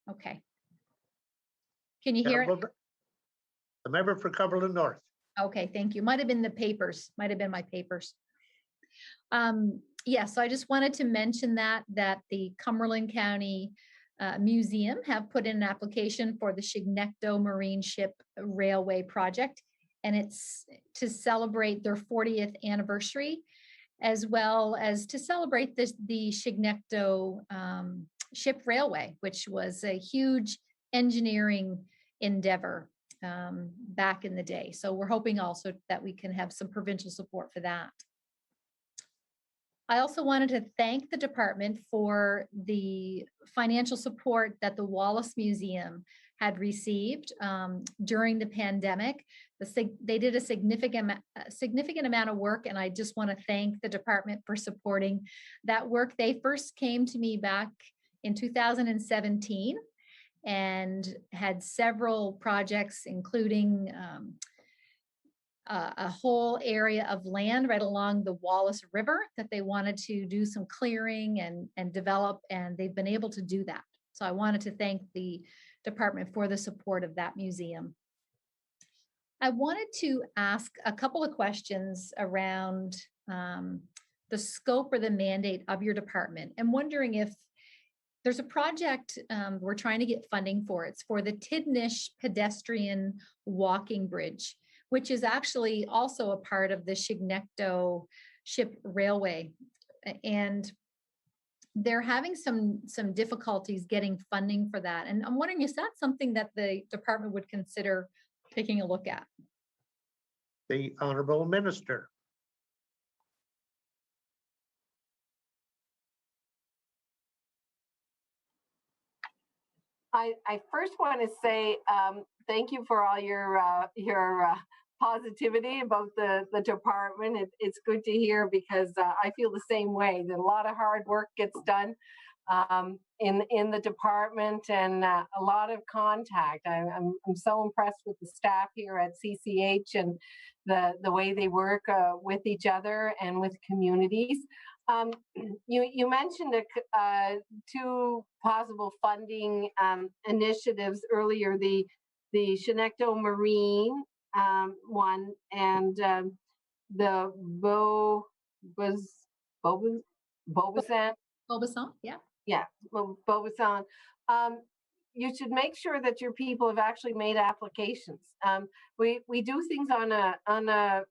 Okay. Can you hear it? The member for Cumberland North. Okay, thank you. Might have been the papers, might have been my papers. Yeah, so I just wanted to mention that the Cumberland County Museum have put in an application for the Chignecto Marine Ship Railway project, and it's to celebrate their 40th anniversary, as well as to celebrate the Chignecto Ship Railway, which was a huge engineering endeavor back in the day. So we're hoping also that we can have some provincial support for that. I also wanted to thank the department for the financial support that the Wallace Museum had received during the pandemic. They did a significant amount of work, and I just want to thank the department for supporting that work. They first came to me back in 2017 and had several projects, including a whole area of land right along the Wallace River that they wanted to do some clearing and develop, and they've been able to do that. So I wanted to thank the department for the support of that museum. I wanted to ask a couple of questions around the scope or the mandate of your department. I'm wondering if there's a project we're trying to get funding for. It's for the Tidnish pedestrian walking bridge, which is actually also a part of the Chignecto Ship Railway. And they're having some difficulties getting funding for that. And I'm wondering, is that something that the department would consider taking a look at? The Honorable Minister. I first want to say thank you for all your positivity about the department. It's good to hear, because I feel the same way, that a lot of hard work gets done in the department, and a lot of contact. I'm so impressed with the staff here at CCH and the way they work with each other and with communities. You mentioned two possible funding initiatives earlier, the Chignecto Marine one, and the Beaubassin. Beaubassin, yeah. Yeah, Beaubassin. You should make sure that your people have actually made applications. We do things on a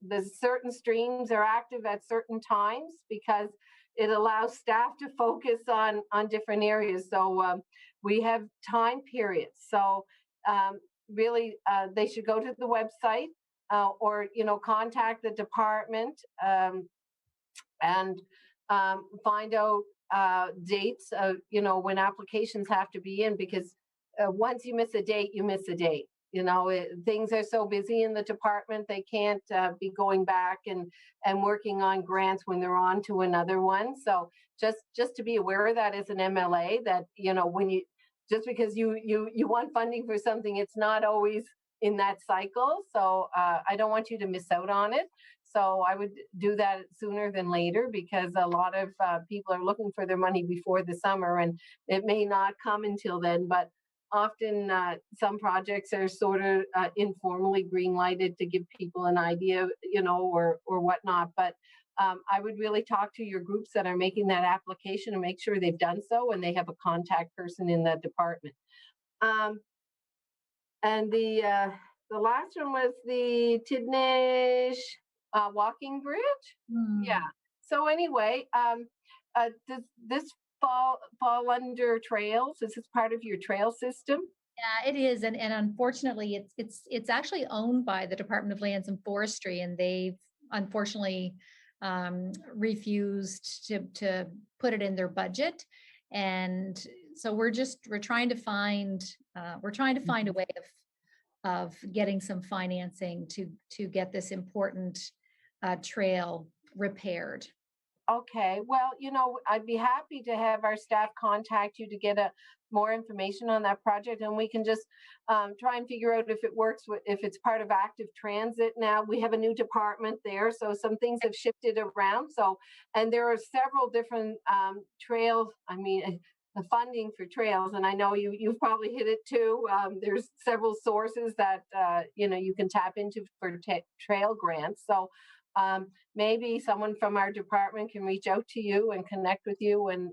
the certain streams are active at certain times, because it allows staff to focus on different areas. So we have time periods. So really, they should go to the website or contact the department and find out dates of when applications have to be in, because once you miss a date, you miss a date. Things are so busy in the department, they can't be going back and working on grants when they're on to another one. So just to be aware of that as an MLA, that when you just because you want funding for something, it's not always in that cycle. So I don't want you to miss out on it. So I would do that sooner than later, because a lot of people are looking for their money before the summer, and it may not come until then. But often some projects are sort of informally green lighted to give people an idea, or whatnot. But I would really talk to your groups that are making that application and make sure they've done so and they have a contact person in that department. And the last one was the Tidnish walking bridge. Yeah. So anyway, does this fall under trails? Is this part of your trail system? Yeah, it is, and unfortunately, it's actually owned by the Department of Lands and Forestry, and they've unfortunately refused to put it in their budget, and so we're trying to find a way of getting some financing to get this important trail repaired. Okay, well, I'd be happy to have our staff contact you to get more information on that project, and we can just try and figure out if it works, if it's part of active transit. Now we have a new department there, so some things have shifted around. So, and there are several different trails. I mean, the funding for trails, and I know you've probably hit it too. There's several sources that you can tap into for trail grants. So maybe someone from our department can reach out to you and connect with you and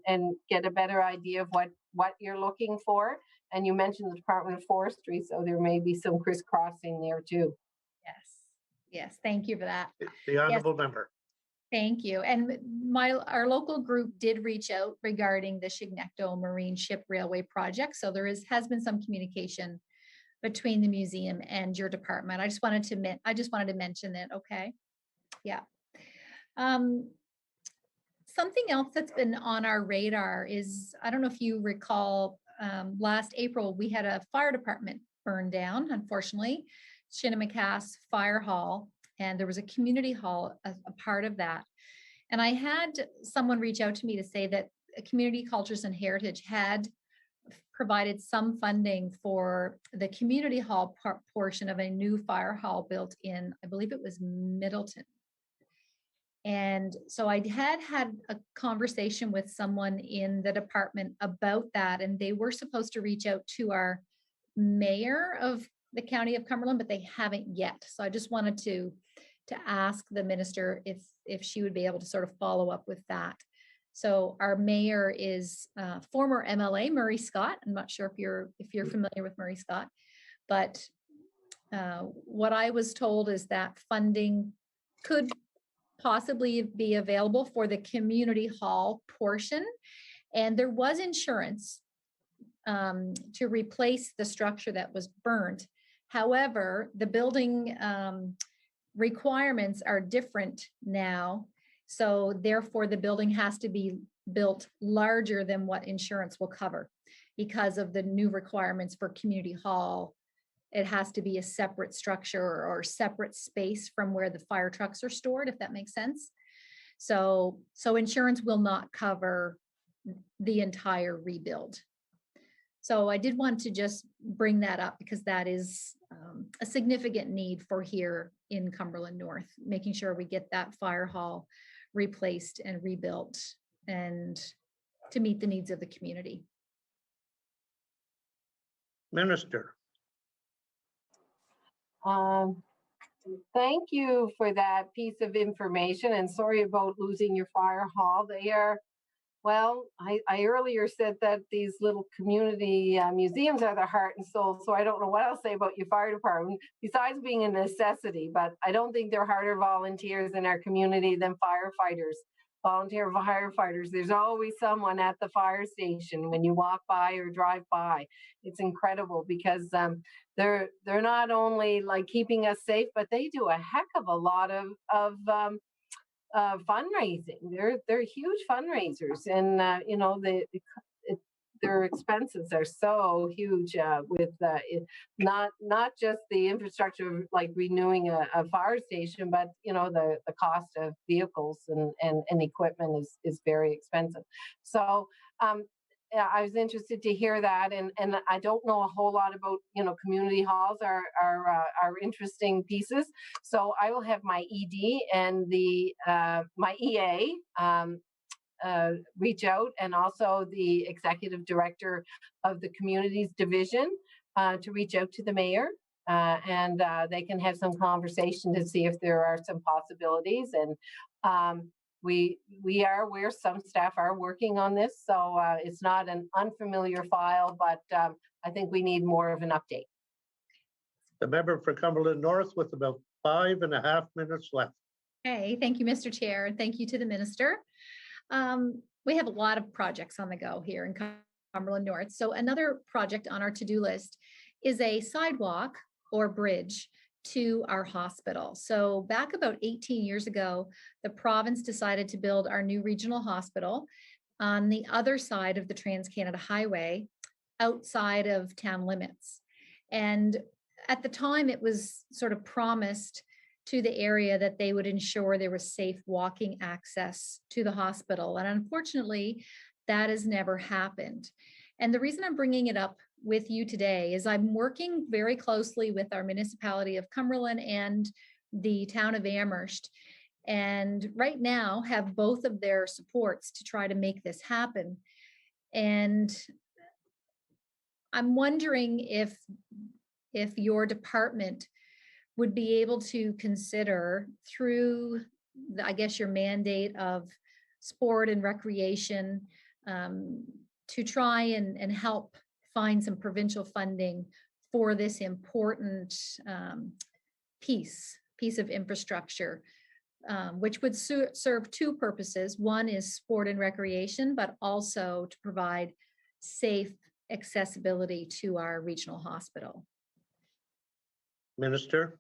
get a better idea of what you're looking for. And you mentioned the Department of Forestry, so there may be some crisscrossing there too. Yes, thank you for that. The honorable member. Thank you. And our local group did reach out regarding the Chignecto Marine Ship Railway project. So there has been some communication between the museum and your department. I just wanted to mention that. Okay. Yeah. Something else that's been on our radar is, I don't know if you recall, last April, we had a fire department burn down, unfortunately, Shinnemakas Fire Hall, and there was a community hall, a part of that. And I had someone reach out to me to say that Community Cultures and Heritage had provided some funding for the community hall portion of a new fire hall built in, I believe it was Middleton. And so I had a conversation with someone in the department about that, and they were supposed to reach out to our mayor of the county of Cumberland, but they haven't yet. So I just wanted to ask the minister if she would be able to sort of follow up with that. So our mayor is former MLA Murray Scott. I'm not sure if you're familiar with Murray Scott, but what I was told is that funding could possibly be available for the community hall portion, and there was insurance to replace the structure that was burnt. However, the building requirements are different now. So therefore, the building has to be built larger than what insurance will cover because of the new requirements for community hall. It has to be a separate structure or separate space from where the fire trucks are stored, if that makes sense. So insurance will not cover the entire rebuild. So I did want to just bring that up because that is a significant need for here in Cumberland North, making sure we get that fire hall replaced and rebuilt and to meet the needs of the community. Minister. Thank you for that piece of information, and sorry about losing your fire hall. They are, well, I earlier said that these little community museums are the heart and soul, so I don't know what I'll say about your fire department, besides being a necessity, but I don't think they're harder volunteers in our community than firefighters. Volunteer firefighters, there's always someone at the fire station when you walk by or drive by. It's incredible because they're not only like keeping us safe, but they do a heck of a lot of fundraising. They're huge fundraisers, and you know their expenses are so huge with not just the infrastructure like renewing a fire station, but you know the cost of vehicles and equipment is very expensive. So yeah, I was interested to hear that, and I don't know a whole lot about, you know, community halls are interesting pieces. So I will have my ED and the my EA reach out, and also the executive director of the communities division to reach out to the mayor, and they can have some conversation to see if there are some possibilities. And we are aware some staff are working on this, so it's not an unfamiliar file, but I think we need more of an update. The member for Cumberland North with about 5.5 minutes left. Hey, thank you, Mr. Chair, and thank you to the minister. We have a lot of projects on the go here in Cumberland North. So another project on our to-do list is a sidewalk or bridge to our hospital. So back about 18 years ago, the province decided to build our new regional hospital on the other side of the Trans-Canada Highway, outside of town limits. And at the time, it was sort of promised to the area that they would ensure there was safe walking access to the hospital. And unfortunately, that has never happened. And the reason I'm bringing it up with you today is I'm working very closely with our municipality of Cumberland and the town of Amherst, and right now have both of their supports to try to make this happen. And I'm wondering if your department would be able to consider, through I guess your mandate of sport and recreation, to try and help find some provincial funding for this important piece of infrastructure, which would serve two purposes. One is sport and recreation, but also to provide safe accessibility to our regional hospital. Minister.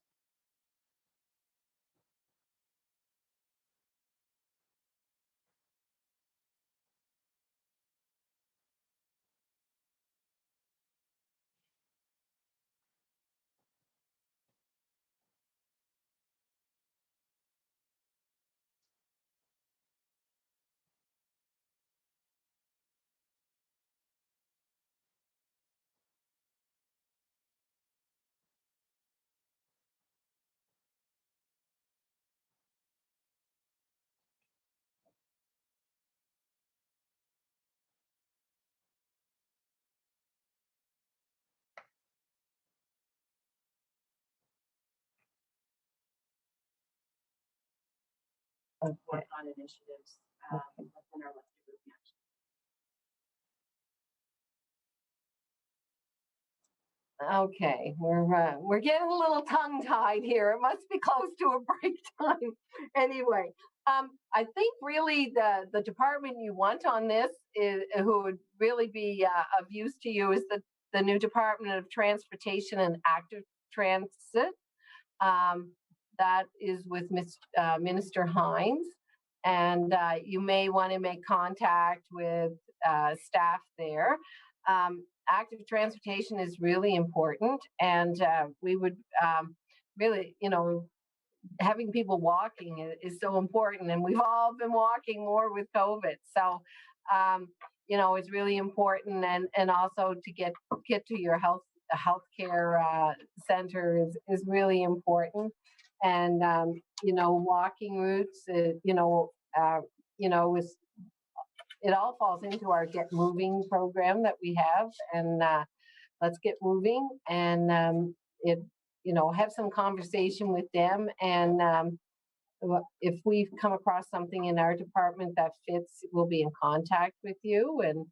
Okay. on initiatives within our Let's Get Moving action. Okay, we're getting a little tongue-tied here. It must be close to a break time. Anyway, I think really the department you want on this is who would really be of use to you is the new Department of Transportation and Active Transit. That is with Minister Hines, and you may want to make contact with staff there. Active transportation is really important, and we would really, having people walking is so important, and we've all been walking more with COVID. So, it's really important, and also to get to your healthcare center is really important, and walking routes, it all falls into our Get Moving program that we have, and Let's Get Moving, and have some conversation with them, and if we've come across something in our department that fits, we'll be in contact with you and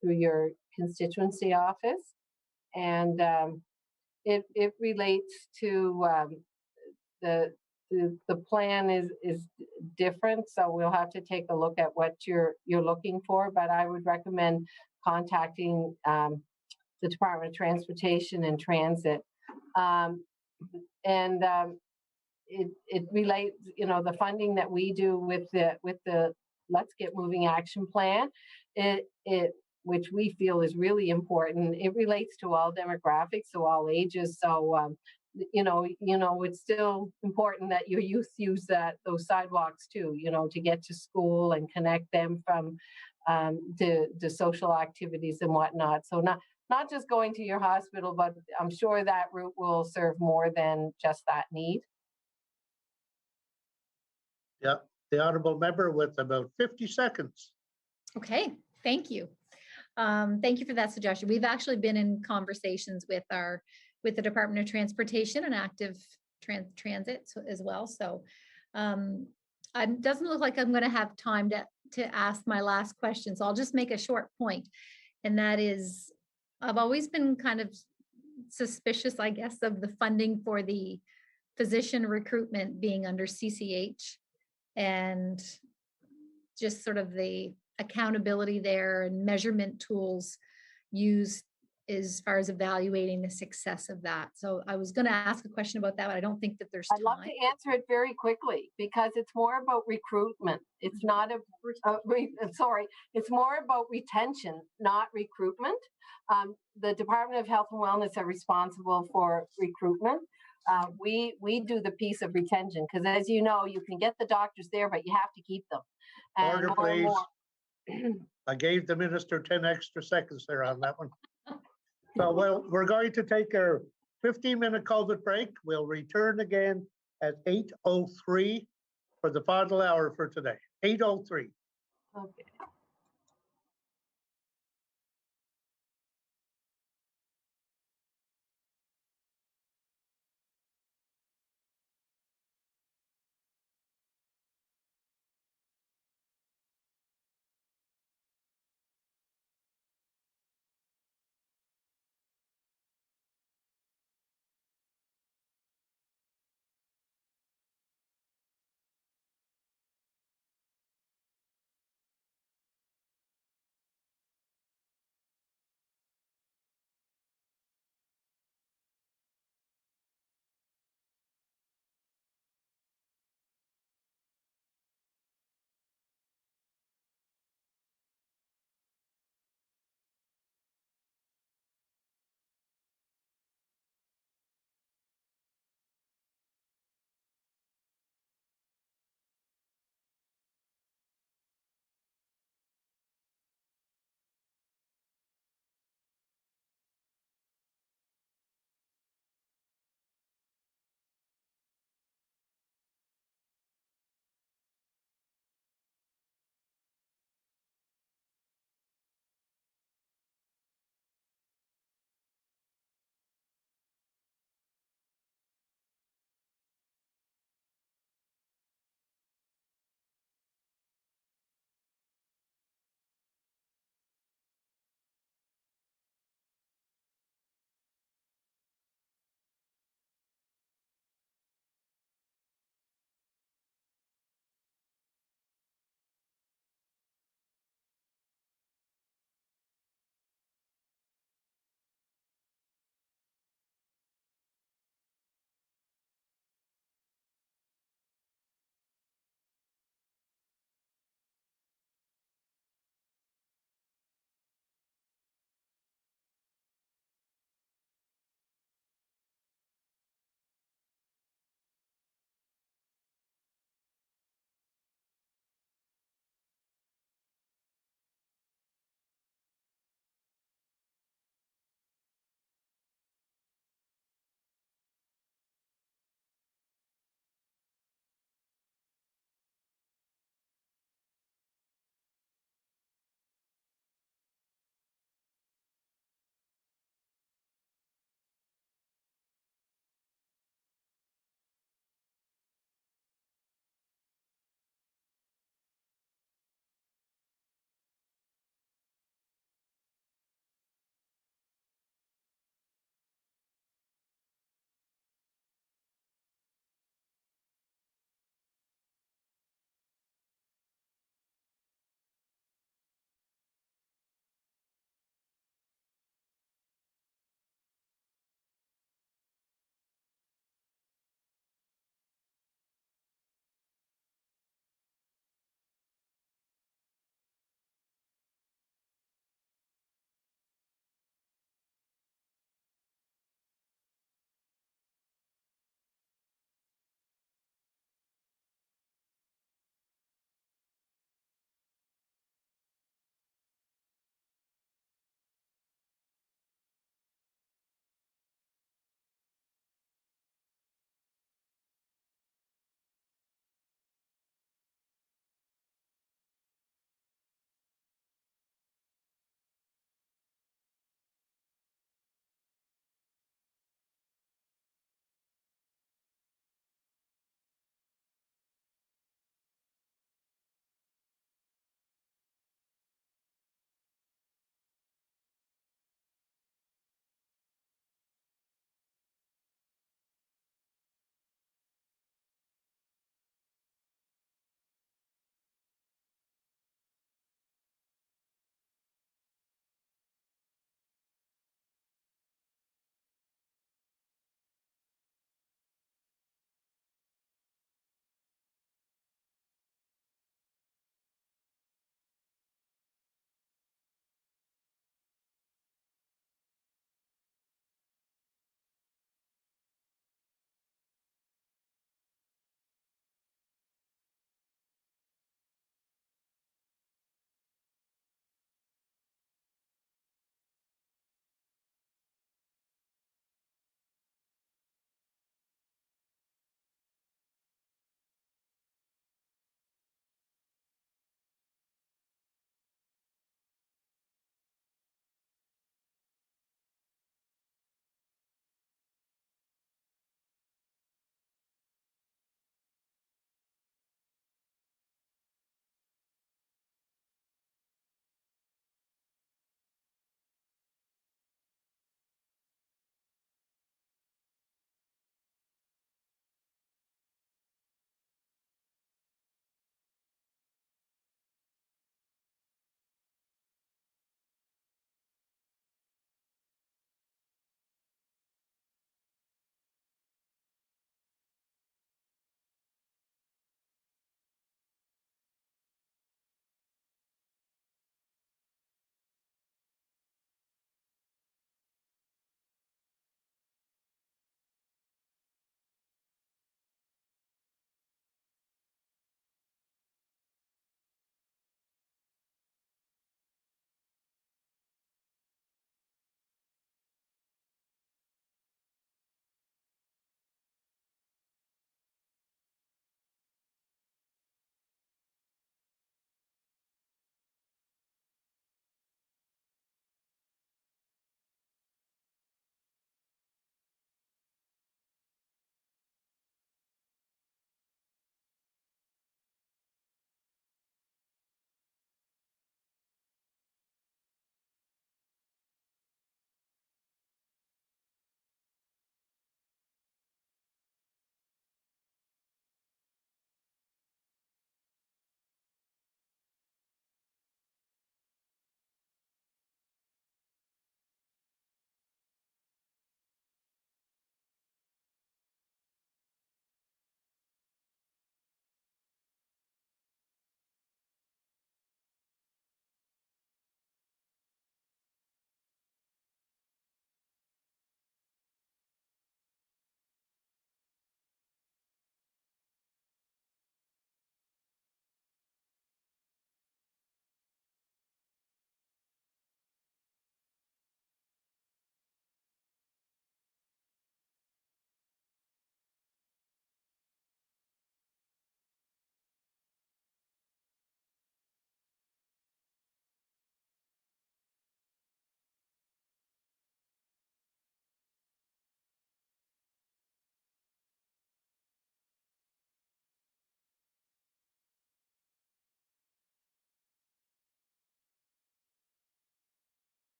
through your constituency office, and it relates to the plan is different, so we'll have to take a look at what you're looking for. But I would recommend contacting the Department of Transportation and Transit, it relates, the funding that we do with the Let's Get Moving action plan, which we feel is really important. It relates to all demographics, so all ages. So it's still important that your youth use those sidewalks too, to get to school and connect them from to social activities and whatnot. So not just going to your hospital, but I'm sure that route will serve more than just that need. Yeah, the honorable member with about 50 seconds. Okay, thank you. Thank you for that suggestion. We've actually been in conversations with the Department of Transportation and Active Transit as well. So it doesn't look like I'm going to have time to ask my last question. So I'll just make a short point. And that is, I've always been kind of suspicious, I guess, of the funding for the physician recruitment being under CCH, and just sort of the accountability there and measurement tools used as far as evaluating the success of that. So I was going to ask a question about that, but I don't think that there's time. I'd love to answer it very quickly, because it's more about recruitment. It's not it's more about retention, not recruitment. The Department of Health and Wellness are responsible for recruitment. We do the piece of retention, because as you know, you can get the doctors there, but you have to keep them. And Order, please. I gave the minister 10 extra seconds there on that one. So, we're going to take our 15-minute COVID break. We'll return again at 8:03 for the final hour for today. 8:03. Okay.